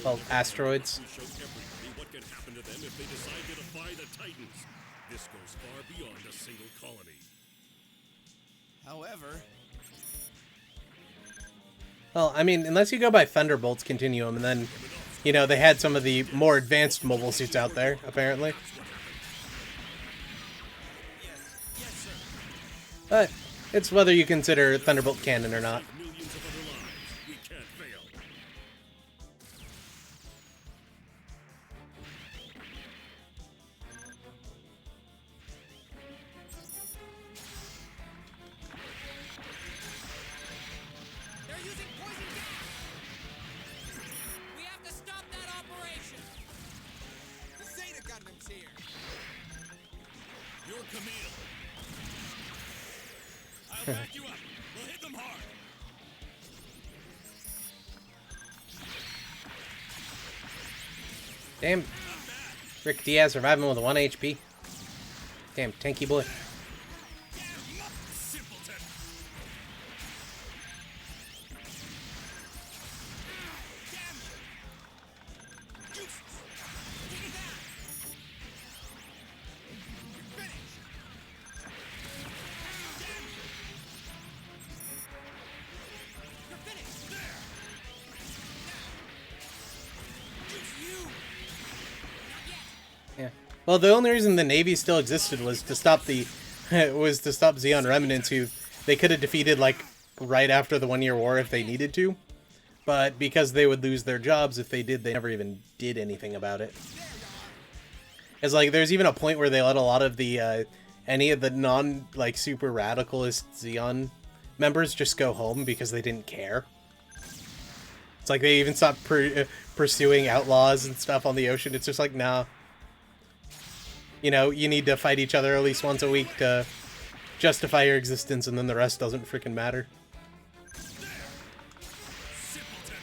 Well, asteroids. To show everybody what can happen to them if they decide to defy the Titans. This goes far beyond a single colony. However, Well, I mean, unless you go by Thunderbolt's Continuum, and then, you know, they had some of the more advanced mobile suits out there, apparently. But it's whether you consider Thunderbolt canon or not. Millions of other lives. We can't fail. They're using poison gas! We have to stop that operation! The Zeta Gundam's here. You're Camille. I'll back you up. We'll hit them hard. Damn. Rick Diaz surviving with 1 HP. Damn, tanky boy. Simpleton. Damn you. Useless. Take it down. Finish. Damn you. You're finished! There. Now! It's you! Not yet! Yeah. Well, the only reason the Navy still existed was to stop the Zeon remnants, who they could have defeated like right after the 1 Year War if they needed to, but because they would lose their jobs if they did, they never even did anything about it. It's like there's even a point where they let a lot of the any of the non like super radicalist Zeon members just go home because they didn't care. It's like they even stopped pursuing outlaws and stuff on the ocean. It's just like, nah. You know, you need to fight each other at least once a week to justify your existence, and then the rest doesn't freaking matter. Simpleton.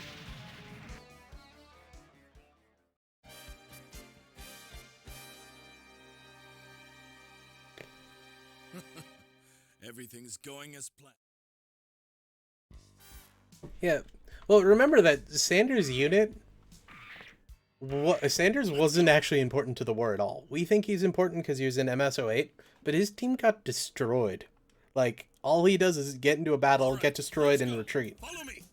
Everything's going as planned. Yeah. Well, remember that Sanders' unit... Sanders wasn't actually important to the war at all. We think he's important because he was in MS-08, but his team got destroyed. Like, all he does is get into a battle, get destroyed, and retreat. Follow me.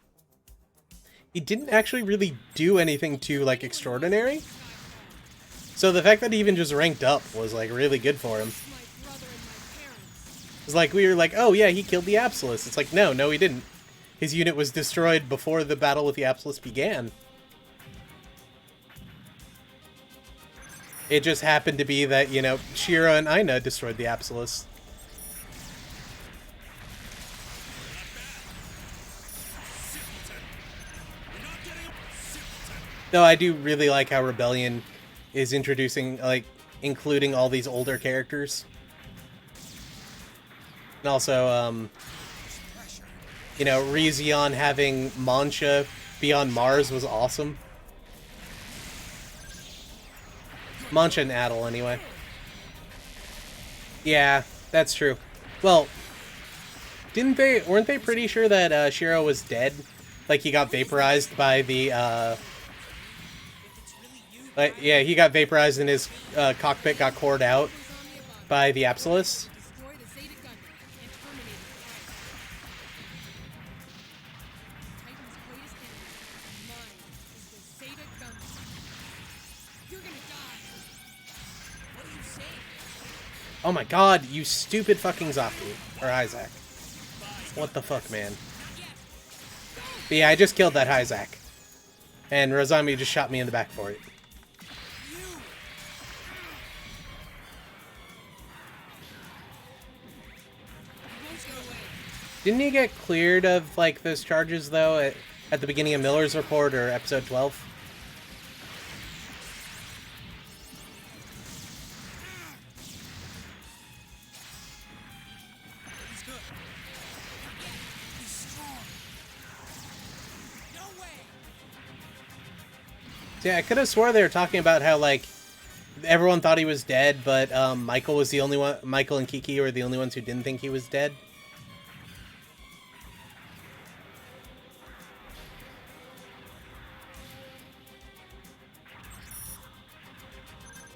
He didn't actually really do anything too, like, extraordinary. So the fact that he even just ranked up was, like, really good for him. My brother and my parents. It's like, we were like, oh yeah, he killed the Absolus. It's like, no, he didn't. His unit was destroyed before the battle with the Absolus began. It just happened to be that, you know, Shira and Aina destroyed the Absolus. Though I do really like how Rebellion is introducing, like, including all these older characters. And also, you know, Rizion having Mancha be on Mars was awesome. Mancha and Adel, anyway. Yeah, that's true. Well, weren't they pretty sure that Shiro was dead? Like, he got vaporized by the, yeah, he got vaporized and his cockpit got cored out by the Absolus. Destroy the Zeta Gundam and terminate its life. Titan's greatest enemy, mine, is the Zeta Gundam. You're gonna die. What are you saying? Oh my god, you stupid fucking Zaku. Or Isaac. What the fuck, man? But yeah, I just killed that Isaac. And Rosami just shot me in the back for it. Didn't he get cleared of, like, those charges, though, at the beginning of Miller's report, or episode 12? He's good. He's strong. No way! Yeah, I could have swore they were talking about how, like, everyone thought he was dead, but Michael was the only one. Michael and Kiki were the only ones who didn't think he was dead.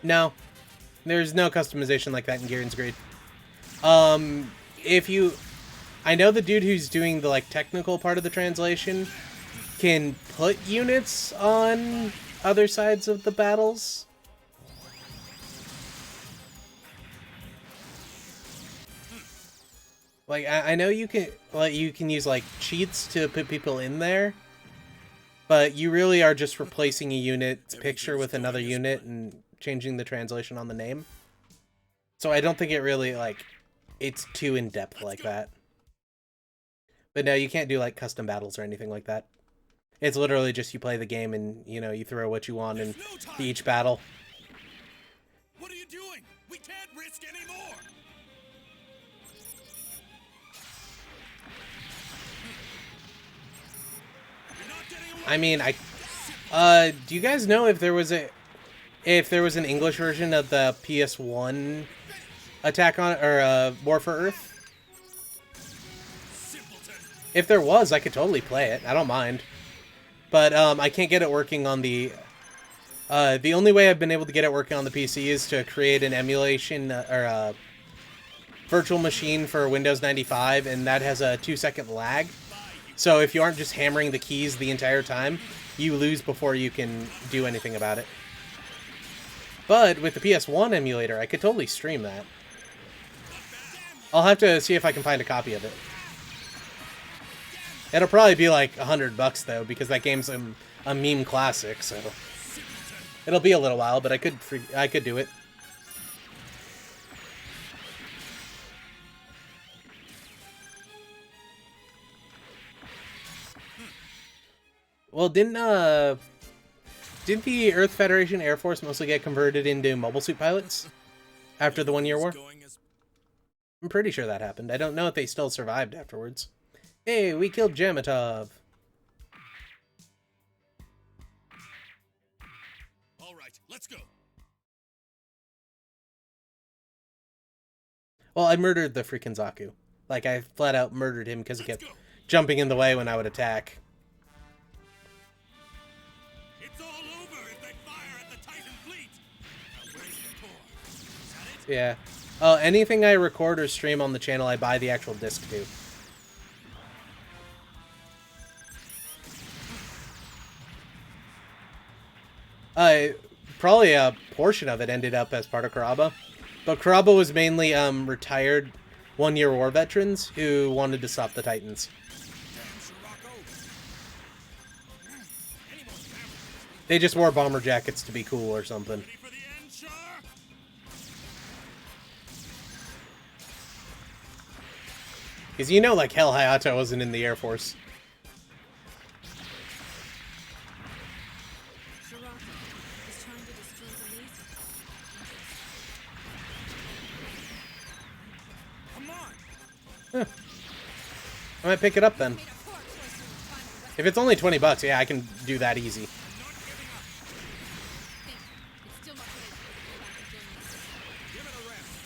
No. There's no customization like that in Giren's Greed. If you... I know the dude who's doing the, like, technical part of the translation can put units on other sides of the battles. Like, I know you can use, like, cheats to put people in there, but you really are just replacing a unit's picture with another unit and changing the translation on the name. So I don't think it really, like, it's too in-depth like that. But no, you can't do, like, custom battles or anything like that. It's literally just you play the game and, you know, you throw what you want in each battle. What are you doing? We can't risk any more. You're not getting away. I mean, do you guys know if there was an English version of the PS1 Attack on, or, War for Earth? Simpleton. If there was, I could totally play it. I don't mind. But, I can't get it working on the... the only way I've been able to get it working on the PC is to create an emulation, or a virtual machine for Windows 95, and that has a 2-second lag. So if you aren't just hammering the keys the entire time, you lose before you can do anything about it. But with the PS1 emulator, I could totally stream that. I'll have to see if I can find a copy of it. It'll probably be like $100 though, because that game's a meme classic, so it'll be a little while, but I could do it. Well, didn't the Earth Federation Air Force mostly get converted into mobile suit pilots after the 1-year war? I'm pretty sure that happened. I don't know if they still survived afterwards. Hey, we killed Jamatov. All right, let's go. Well, I murdered the freaking Zaku. Like, I flat out murdered him because he kept jumping in the way when I would attack. It's all over if they fire at the Titan fleet. Now where's the core? Is that it? Yeah. Anything I record or stream on the channel, I buy the actual disc to. Probably a portion of it ended up as part of Karaba. But Karaba was mainly retired 1-year war veterans who wanted to stop the Titans. They just wore bomber jackets to be cool or something. Ready for the end, Char? Because you know, like, hell, Hayato wasn't in the Air Force. Scirocco is trying to destroy the laser. Come on. I might pick it up then. Made a poor choice when the final weapon. If it's only $20, yeah, I can do that easy. It's still not good idea to go back and join this. Give it a rest.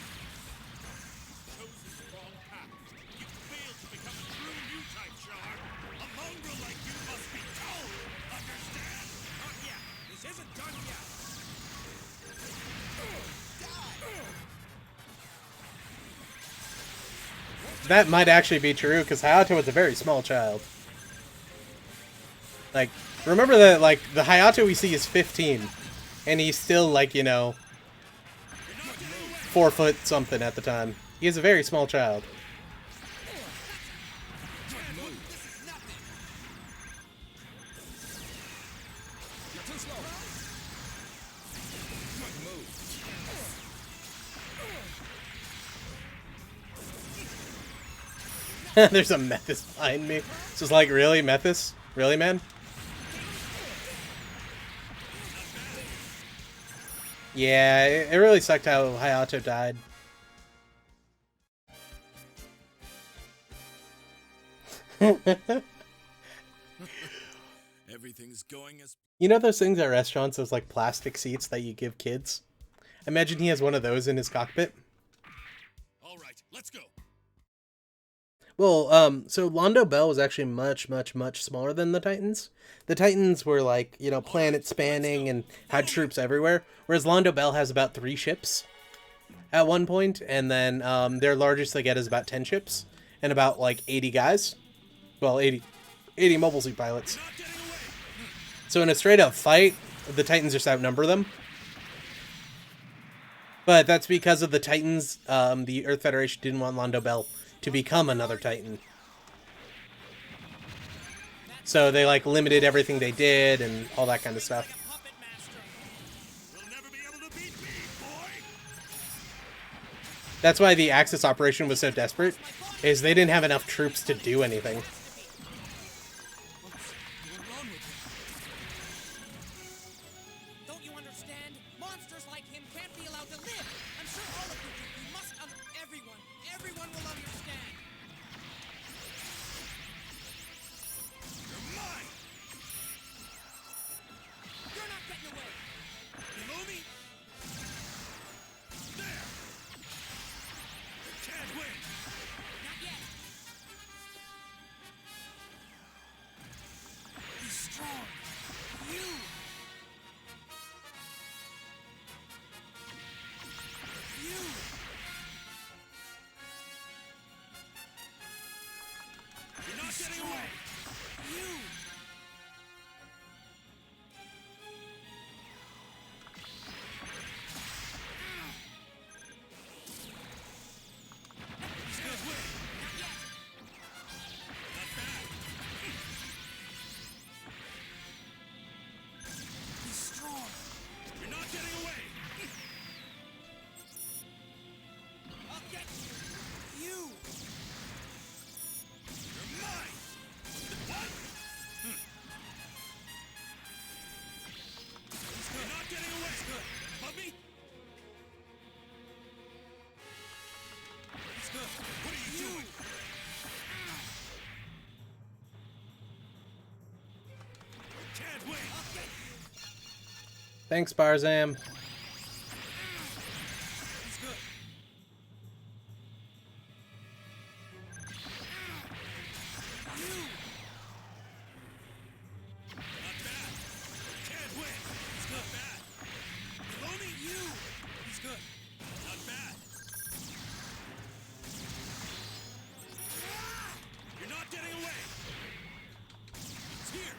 Chosen the wrong path. You failed to become a true new type, Char. A mongrel like you must be told. Understand? Not yet. This isn't done yet. That might actually be true, because Hayato was a very small child. Like, remember that, like, the Hayato we see is 15. And he's still, like, you know, 4 foot something at the time. He is a very small child. There's a Methus behind me. It's just like, really, Methus? Really, man? Yeah, it really sucked how Hayato died. Everything's going as You know those things at restaurants, those like plastic seats that you give kids? Imagine he has one of those in his cockpit. all right. Let's go. Well, so Londo Bell was actually much, much, much smaller than the Titans. The Titans were like, you know, planet spanning and had troops everywhere, whereas Londo Bell has about 3 ships at one point, and then their largest they get is about 10 ships and about like 80 guys. Well, 80 mobile suit pilots. So in a straight up fight, the Titans just outnumber them. But that's because of the Titans. The Earth Federation didn't want Londo Bell to become another Titan. So they like limited everything they did and all that kind of stuff. Puppet master. You'll never be able to beat me, boy! That's why the Axis operation was so desperate, is they didn't have enough troops to do anything. Don't you understand? Monsters like him can't be allowed to live. I'm sure all of you do. You must everyone will understand. You're mine! You're not getting away. Below me? There! You can't win! Not yet. Be strong. You. You. You're not getting away! You. Can't win! Not bad! Be strong. You're not getting away! I'll get you. You. You're mine! What? You're not getting away! Above me? It's good. What are you doing? You can't win! Thanks, Barzam. It's good. You. Not bad! Can't win! It's not bad! Below me? You. It's good. Not bad! You're not getting away! It's here!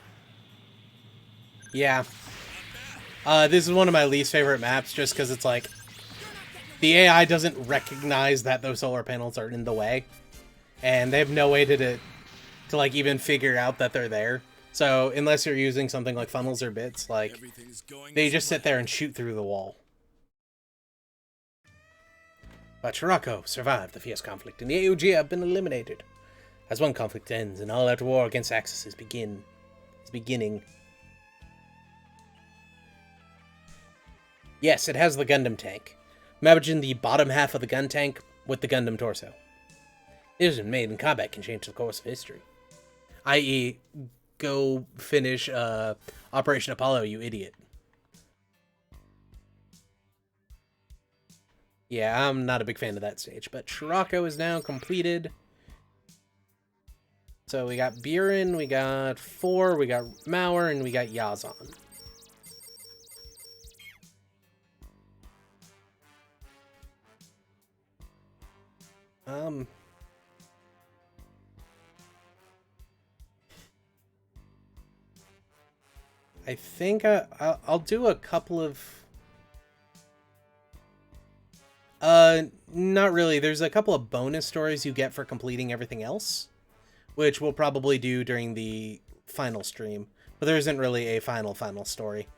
Yeah. Not bad! This is one of my least favorite maps, just because it's like, the AI doesn't recognize that those solar panels are in the way, and they have no way to like even figure out that they're there. So unless you're using something like funnels or bits, like Everything's going they as just sit there and shoot through the wall. But Scirocco survived the fierce conflict, and the AUG have been eliminated. As one conflict ends, an all-out war against Axis is beginning. Yes, it has the Gundam tank. Imagine the bottom half of the gun tank with the Gundam torso. Decision made in combat can change the course of history. I.e., go finish Operation Apollo, you idiot. Yeah, I'm not a big fan of that stage, but Scirocco is now completed. So we got Giren, we got 4, we got Mauer, and we got Yazan. I think I'll do a couple of... Not really. There's a couple of bonus stories you get for completing everything else, which we'll probably do during the final stream. But there isn't really a final story.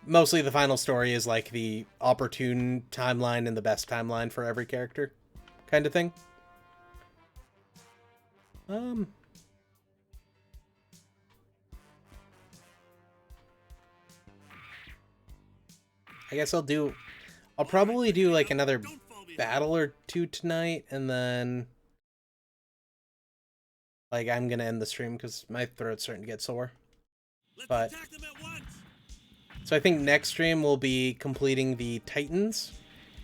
Mostly the final story is like the opportune timeline and the best timeline for every character kind of thing. I guess I'll probably do like another battle or two tonight, and then like I'm gonna end the stream because my throat's starting to get sore. But Attack them at once! so I think next stream will be completing the Titans,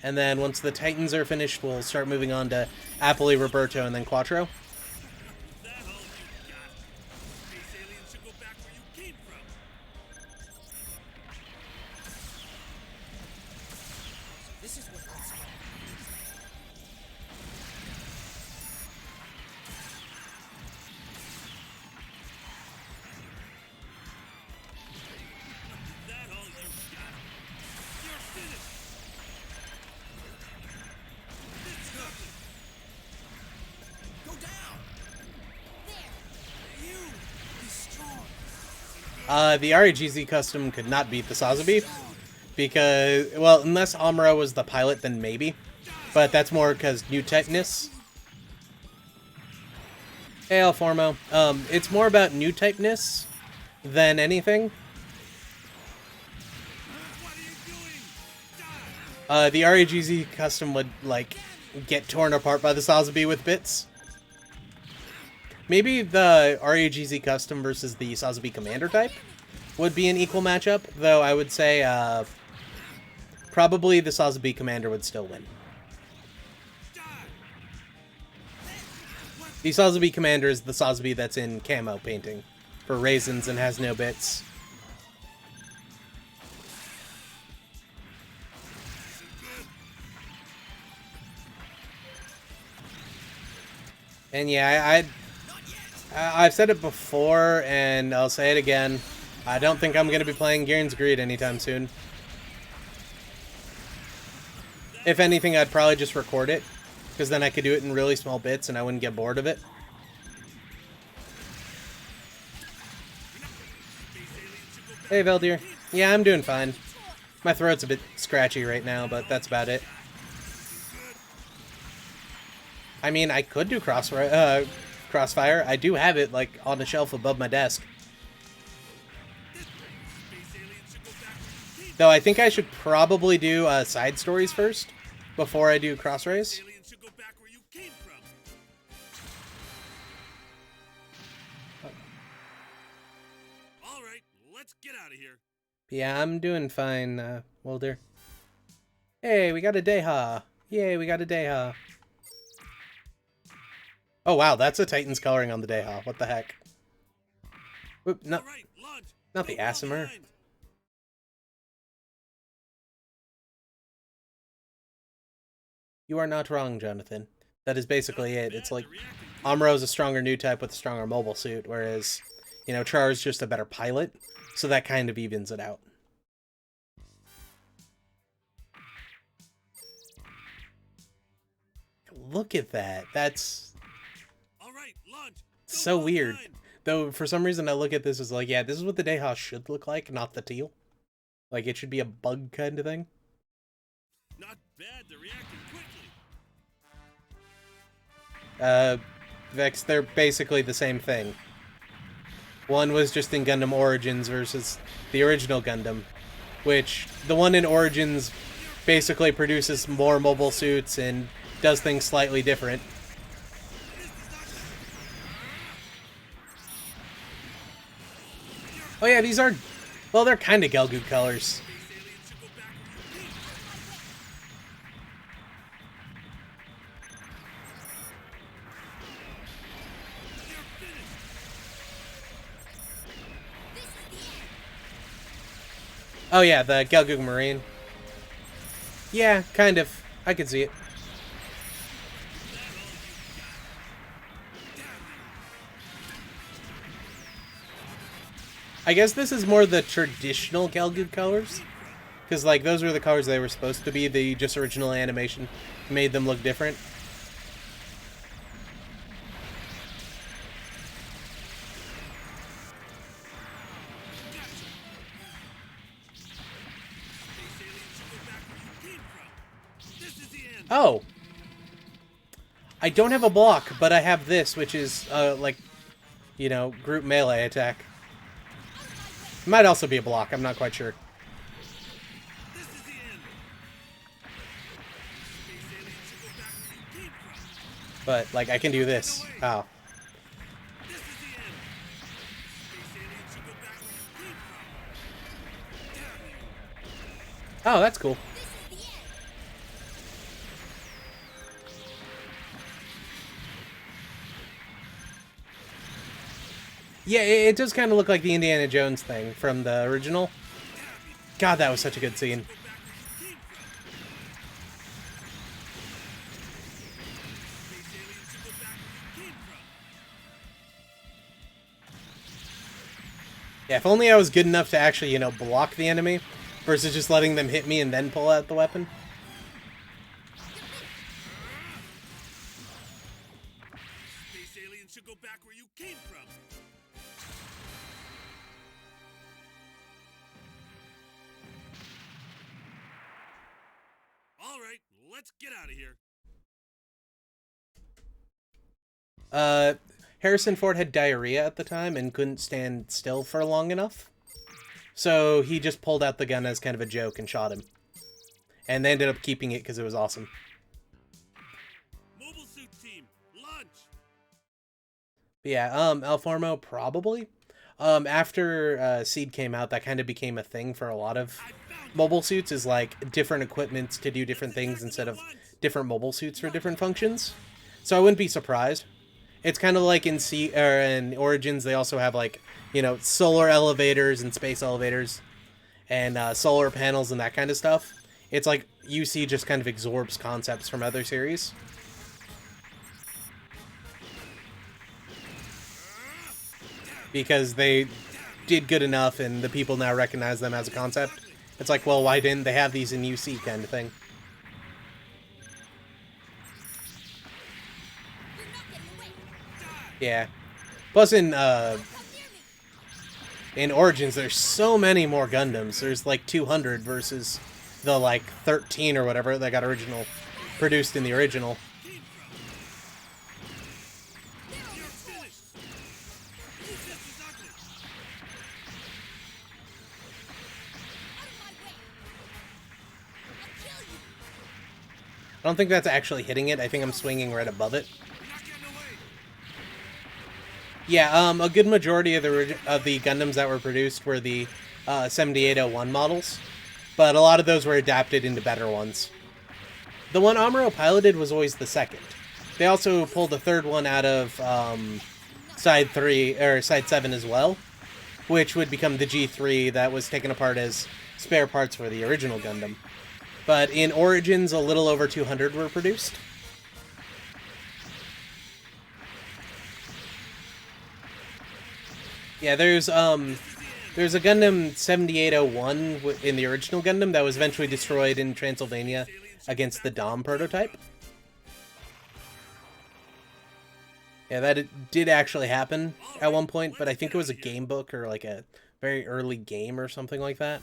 And then once the Titans are finished, we'll start moving on to Apoli, Roberto, and then Quattro. That all you got? Space aliens should go back where you came from. This is what this That all you got? You're finished. It's nothing. Go down! You! Be strong! The RAGZ custom could not beat the Sazabi. Because, well, unless Amuro was the pilot, then maybe. But that's more because new typeness. Hey, Alformo. It's more about new typeness than anything. What are you doing? Die! The RAGZ custom would, like, get torn apart by the Sazabi with bits. Maybe the RAGZ custom versus the Sazabi commander type would be an equal matchup, though I would say, probably the Sazabi commander would still win. Die! The Sazabi commander is the Sazabi that's in camo painting for raisins and has no bits. And yeah, I've said it before, and I'll say it again. I don't think I'm going to be playing Giren's Greed anytime soon. If anything, I'd probably just record it, because then I could do it in really small bits and I wouldn't get bored of it. Hey, Veldir. Yeah, I'm doing fine. My throat's a bit scratchy right now, but that's about it. I mean, I could do Crossfire. I do have it, like, on the shelf above my desk. Though I think I should probably do side stories first, before I do Crossrays. Aliens should go back where you came from. All right, let's get out of here. Yeah, I'm doing fine, Wilder. Hey, we got a Deha. Yay, we got a Deha. Oh wow, that's a Titan's coloring on the Deha. What the heck? Oop, no, All right, launch. not the Don't fall Asimer. behind. You are not wrong, Jonathan. That is basically Not it. bad, It's like they're reacting good. Amuro's a stronger new type with a stronger mobile suit, whereas, you know, Char's just a better pilot, so that kind of evens it out. Look at that. That's All right, launch. Don't so fall weird. behind. Though, for some reason, I look at this as like, yeah, this is what the Deha should look like, not the teal. Like, it should be a bug kind of thing. Not bad, they're reacting quickly. Vex, they're basically the same thing. One was just in Gundam Origins versus the original Gundam, which the one in Origins basically produces more mobile suits and does things slightly different. Oh yeah, these are, well, they're kind of Gelgoog colors. Space aliens should go back where you came from. You're finished. Oh yeah, the Gelgoog Marine. Yeah, kind of. I could see it. I guess this is more the traditional Gelgoog colors. Because, like, those were the colors they were supposed to be. The just original animation made them look different. Space aliens should go back where you came from. This is the end. Oh! I don't have a block, but I have this, which is, like, you know, group melee attack. Might also be a block, I'm not quite sure. This is the end. Space aliens should go back where you came from. But, like, I can do this. Oh. This is the end. Space aliens should go back where you came from. Damn you. Oh, that's cool. Yeah, it does kind of look like the Indiana Jones thing from the original. God, that was such a good scene. Yeah, if only I was good enough to actually, you know, block the enemy versus just letting them hit me and then pull out the weapon. Space aliens should go back where you came from. All right, let's get out of here. Harrison Ford had diarrhea at the time and couldn't stand still for long enough. So he just pulled out the gun as kind of a joke and shot him. And they ended up keeping it because it was awesome. Mobile suit team, launch. But yeah, Alformo, probably. After Seed came out, that kind of became a thing for a lot of mobile suits, is like different equipments to do different things instead of different mobile suits for different functions. So I wouldn't be surprised. It's kind of like in Origins, they also have like, you know, solar elevators and space elevators and solar panels and that kind of stuff. It's like UC just kind of absorbs concepts from other series. Because they did good enough and the people now recognize them as a concept. It's like, well, why didn't they have these in UC kind of thing? Yeah. Plus in Origins, there's so many more Gundams. There's like 200 versus the like 13 or whatever that got produced in the original. I don't think that's actually hitting it. I think I'm swinging right above it. Yeah, a good majority of the Gundams that were produced were the 7801 models, but a lot of those were adapted into better ones. The one Amuro piloted was always the second. They also pulled the third one out of Side 7 as well, which would become the G3 that was taken apart as spare parts for the original Gundam. But in Origins, a little over 200 were produced. Yeah, there's a Gundam 7801 in the original Gundam that was eventually destroyed in Transylvania against the Dom prototype. Yeah, that did actually happen at one point, but I think it was a game book or like a very early game or something like that.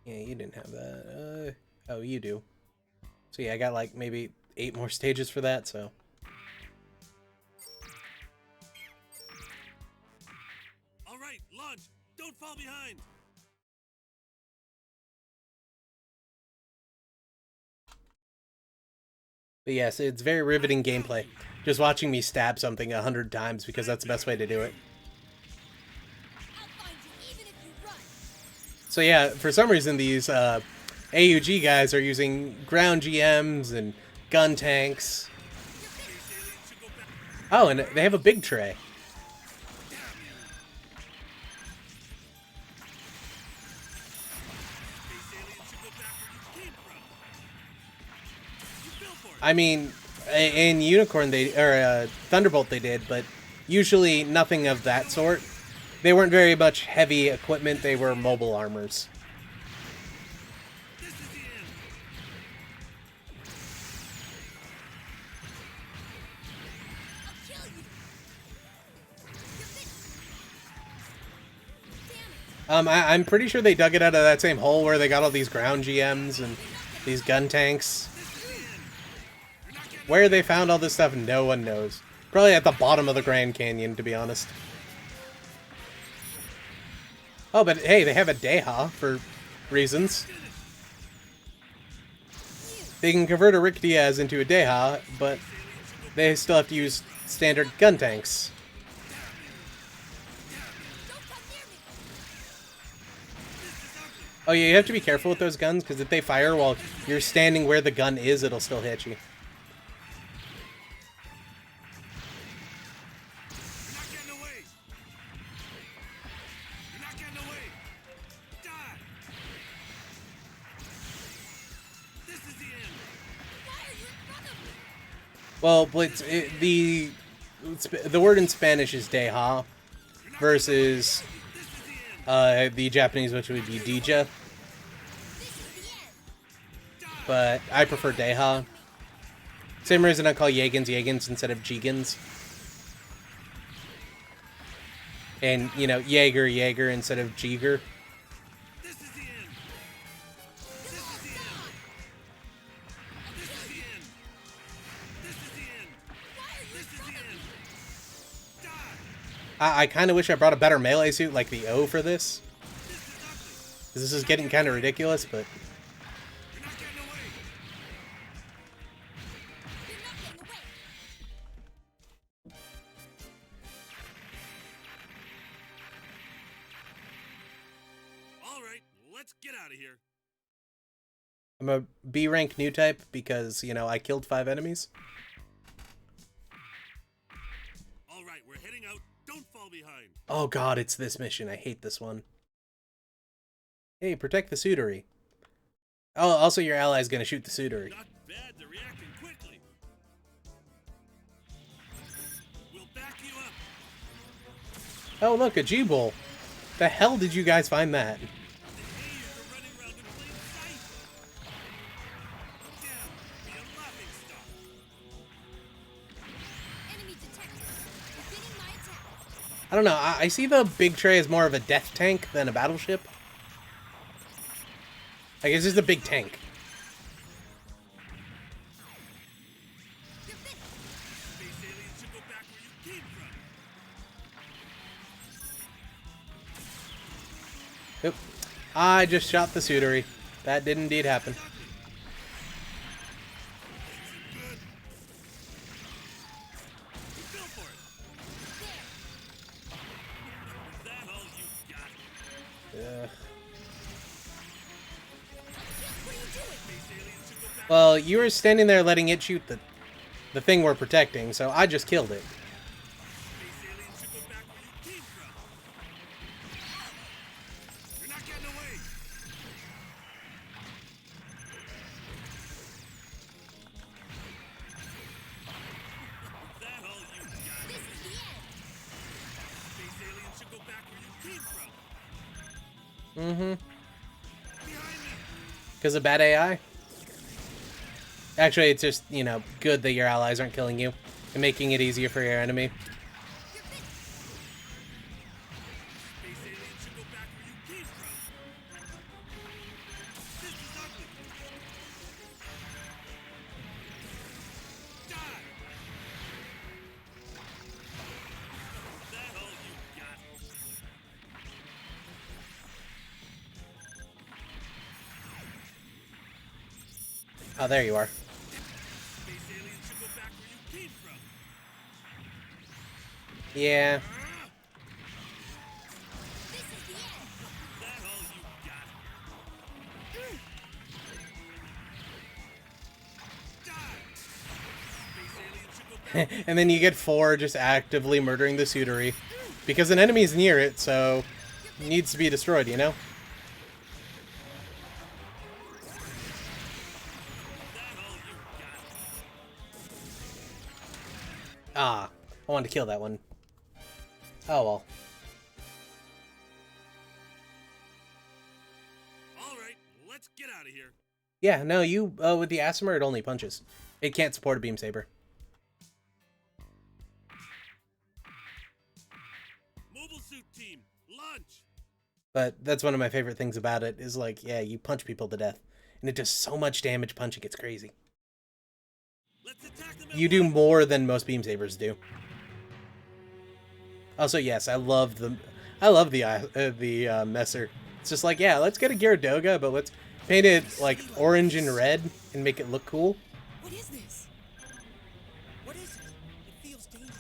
Yeah, you didn't have that. Oh, you do. So yeah, I got like maybe 8 more stages for that, so. All right, launch. Don't fall behind. But yes, it's very riveting gameplay. Just watching me stab something 100 times because that's the best way to do it. So yeah, for some reason these AUG guys are using ground GMs and gun tanks. Oh, and they have a big tray. I mean, in Unicorn Thunderbolt they did, but usually nothing of that sort. They weren't very much heavy equipment, they were mobile armors. I'm pretty sure they dug it out of that same hole where they got all these ground GMs and these gun tanks. Where they found all this stuff, no one knows. Probably at the bottom of the Grand Canyon, to be honest. Oh, but hey, they have a Deha for reasons. They can convert a Rick Diaz into a Deha, but they still have to use standard gun tanks. Oh yeah, you have to be careful with those guns, because if they fire while you're standing where the gun is, it'll still hit you. Well, the word in Spanish is deja versus the Japanese, which would be dija. But I prefer deja. Same reason I call Yagans Yagans instead of Jigans. And, you know, Jaeger Jaeger instead of Jeeger. This is the end. This is the end. This is the end. This is the end. This is the end. Die. I kind of wish I brought a better melee suit like the O for this. This is ugly. 'Cause this is getting kind of ridiculous, but... You're not getting away. You're not getting away. All right, let's get out of here. I'm a B rank new type because, you know, I killed 5 enemies. All right, we're heading out. Don't fall behind. Oh god, it's this mission. I hate this one. Hey, protect the Suitery. Oh, also your ally's gonna shoot the Suitery. Not bad. They're reacting quickly. We'll back you up. Oh, look, a G-Bull. The hell did you guys find that? The Hayes are running around in plain sight. Damn, be a laughing stock. Enemy detected. Beginning my attack. I don't know, I see the big tray as more of a death tank than a battleship. I guess it's a big tank. You're finished. Space aliens should go back where you came from. Oop. I just shot the Suitery. That did indeed happen. Good. You fell for it. Is that all you got? Ugh. What are you doing? Space aliens should go back. Well, you were standing there letting it shoot the thing we're protecting, so I just killed it. Space aliens should go back where you came from. You're not getting away. Is that all you got? This is the end. Space aliens should go back where you came from. Mm-hmm. Behind me. Because of bad AI? Actually, it's just, you know, good that your allies aren't killing you and making it easier for your enemy. You're finished. Space aliens should go back where you came from. This is ugly. Die. Is that all you got? Oh, there you are. Space aliens should go back where you came from. Yeah. This is the end. Is that all you got? Die. Space aliens should go back. And then you get 4 just actively murdering the Suitery. Because an enemy's near it, so it needs to be destroyed, you know? Ah, I wanted to kill that one. Oh well. All right, let's get out of here. Yeah, no, you, with the Asimir, it only punches. It can't support a beam saber. Mobile suit team, launch. But that's one of my favorite things about it, is like, yeah, you punch people to death. And it does so much damage punching, it's crazy. Let's attack them. At You do once. more than most beam sabers do. Also, yes, I love the Messer. It's just like, yeah, let's get a Gyaradoga, but let's paint it like orange and red and make it look cool. What is this? What is it? It feels dangerous.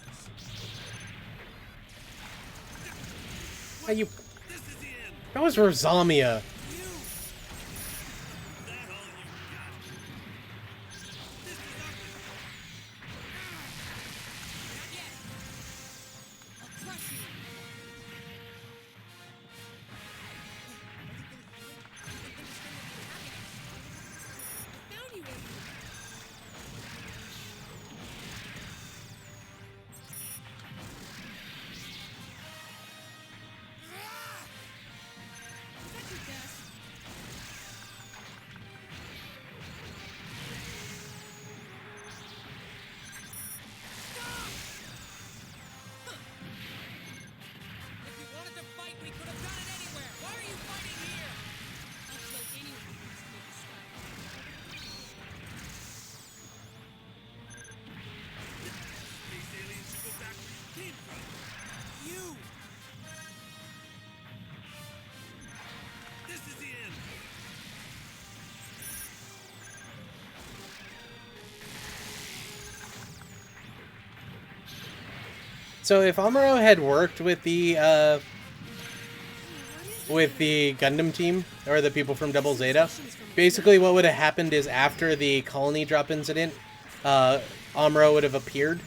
How you? This is the end. That was Rosamia. You! Is that all you got? This is ugly. Not yet. I'll crush you. I found you, Amy. So if Amuro had worked with the Gundam team, or the people from Double Zeta, basically what would have happened is after the colony drop incident, Amuro would have appeared,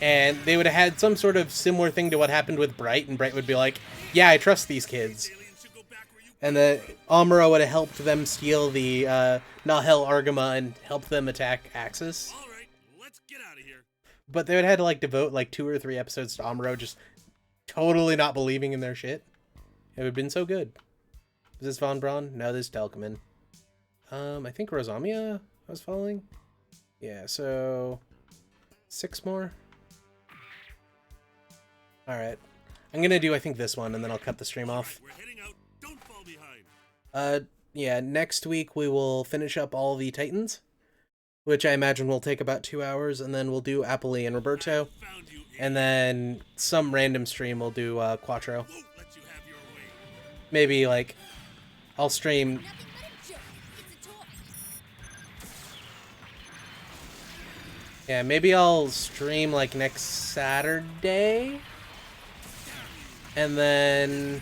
and they would have had some sort of similar thing to what happened with Bright, and Bright would be like, yeah, I trust these kids. And the Amuro would have helped them steal the Nahel Argama and help them attack Axis. All right, let's get out of here. But they would have had to like devote like 2 or 3 episodes to Amuro just totally not believing in their shit. It would have been so good. Is this Von Braun? No, this is Telkaman. I think Rosamia I was following. Yeah, so 6 more. Alright. I'm gonna do, I think, this one, and then I'll cut the stream off. We're heading out. Don't fall behind. Yeah, next week we will finish up all the Titans, which I imagine will take about 2 hours, and then we'll do Apolly and Roberto, Found you. and then some random stream we'll do Quattro. Won't let you have your way. Maybe, like, I'll stream... Nothing but a joke. It's a toy. Yeah, maybe I'll stream, like, next Saturday, and then...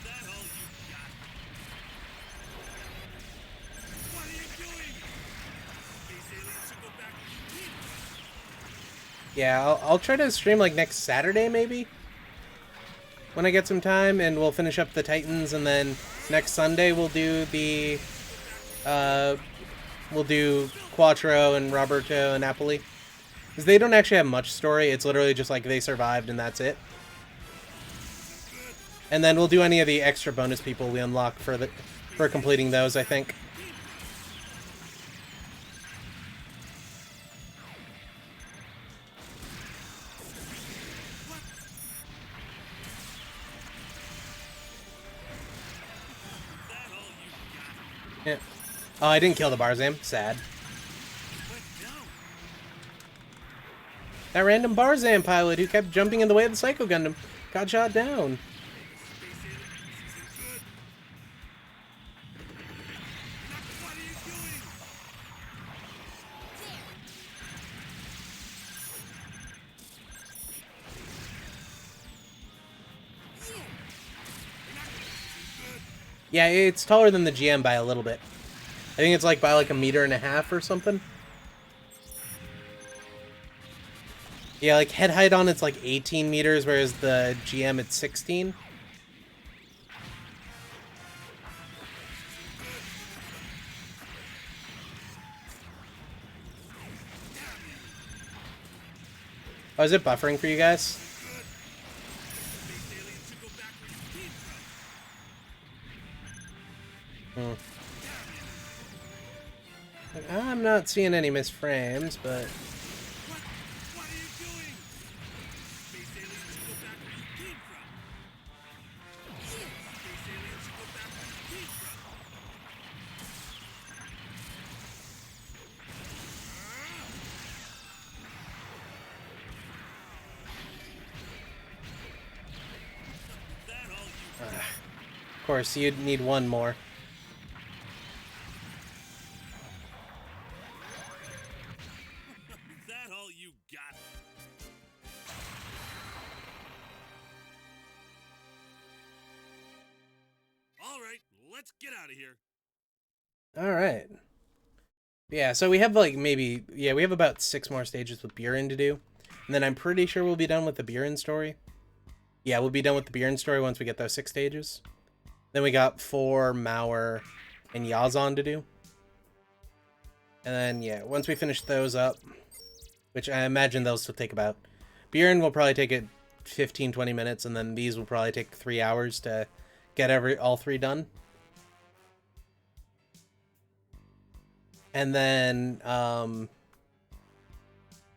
That all you got? What are you doing? These aliens should go back to Giren. Yeah, I'll try to stream, like, next Saturday, maybe? When I get some time, and we'll finish up the Titans, and then next Sunday we'll do the... we'll do Quattro and Roberto and Apolly. Because they don't actually have much story, it's literally just, like, they survived and that's it. And then we'll do any of the extra bonus people we unlock for completing those, I think. That all you got? Yeah. Oh, I didn't kill the Barzam. Sad. Went down. That random Barzam pilot who kept jumping in the way of the Psycho Gundam got shot down. Space alien, this isn't good. What are you doing? Yeah, it's taller than the GM by a little bit. I think it's like by like 1.5 meters or something. Yeah, like head height on it's like 18 meters, whereas the GM it's 16. Oh, is it buffering for you guys? Space aliens should go back where you came from. I'm not seeing any misframes, but... What are you doing? Space aliens should go back where you came from. Space aliens should go back where you came from. That all you got? Of course, you'd need one more. That all you got? All right, let's get out of here. Alright. Yeah, so we have like maybe... Yeah, we have about 6 more stages with Giren to do. And then I'm pretty sure we'll be done with the Giren story. Yeah, we'll be done with the Giren story once we get those 6 stages. Then we got 4, Mauer, and Yazan to do. And then, yeah, once we finish those up, which I imagine those will take about... Giren will probably take it 15-20 minutes, and then these will probably take 3 hours to get all 3 done. And then,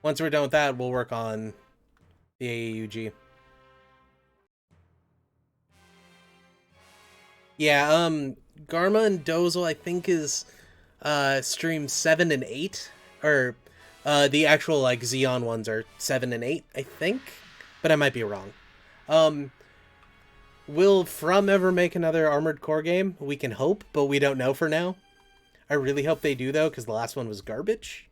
once we're done with that, we'll work on the AAUG. Yeah, Garma and Dozel, I think, is, stream 7 and 8, or, the actual, like, Xeon ones are 7 and 8, I think, but I might be wrong. Will From ever make another Armored Core game? We can hope, but we don't know for now. I really hope they do, though, because the last one was garbage.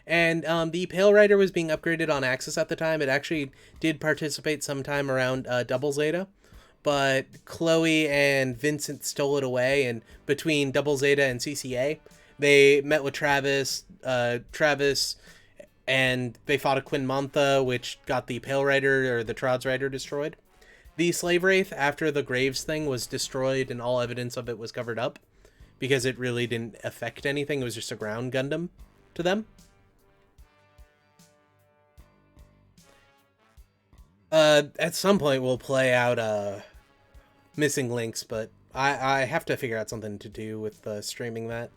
And the Pale Rider was being upgraded on Axis at the time. It actually did participate sometime around Double Zeta, but Chloe and Vincent stole it away, and between Double Zeta and CCA, they met with Travis, and they fought a Quinn Mantha, which got the Pale Rider, or the Trods Rider, destroyed. The Slave Wraith, after the Graves thing, was destroyed and all evidence of it was covered up, because it really didn't affect anything. It was just a ground Gundam to them. At some point we'll play out Missing Links, but I have to figure out something to do with streaming that.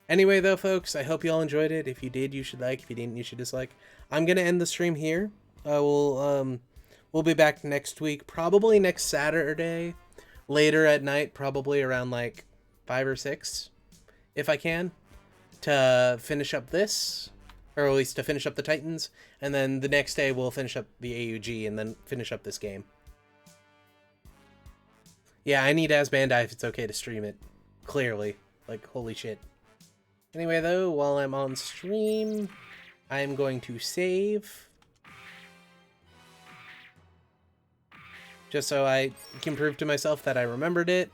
Anyway, though, folks, I hope you all enjoyed it. If you did, you should like. If you didn't, you should dislike. I'm gonna end the stream here. We'll be back next week, probably next Saturday, later at night, probably around like 5 or 6, if I can, to finish up this, or at least to finish up the Titans, and then the next day we'll finish up the AUG and then finish up this game. Yeah, I need As Bandai if it's okay to stream it. Clearly. Like, holy shit. Anyway, though, while I'm on stream, I'm going to save. Just so I can prove to myself that I remembered it.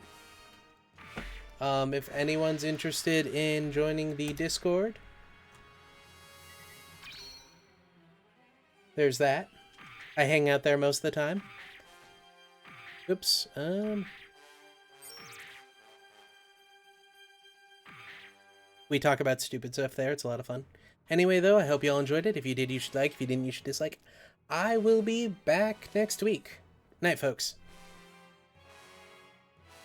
If anyone's interested in joining the Discord, there's that. I hang out there most of the time. Oops. We talk about stupid stuff there. It's a lot of fun. Anyway, though, I hope you all enjoyed it. If you did, you should like. If you didn't, you should dislike. I will be back next week. Night, folks.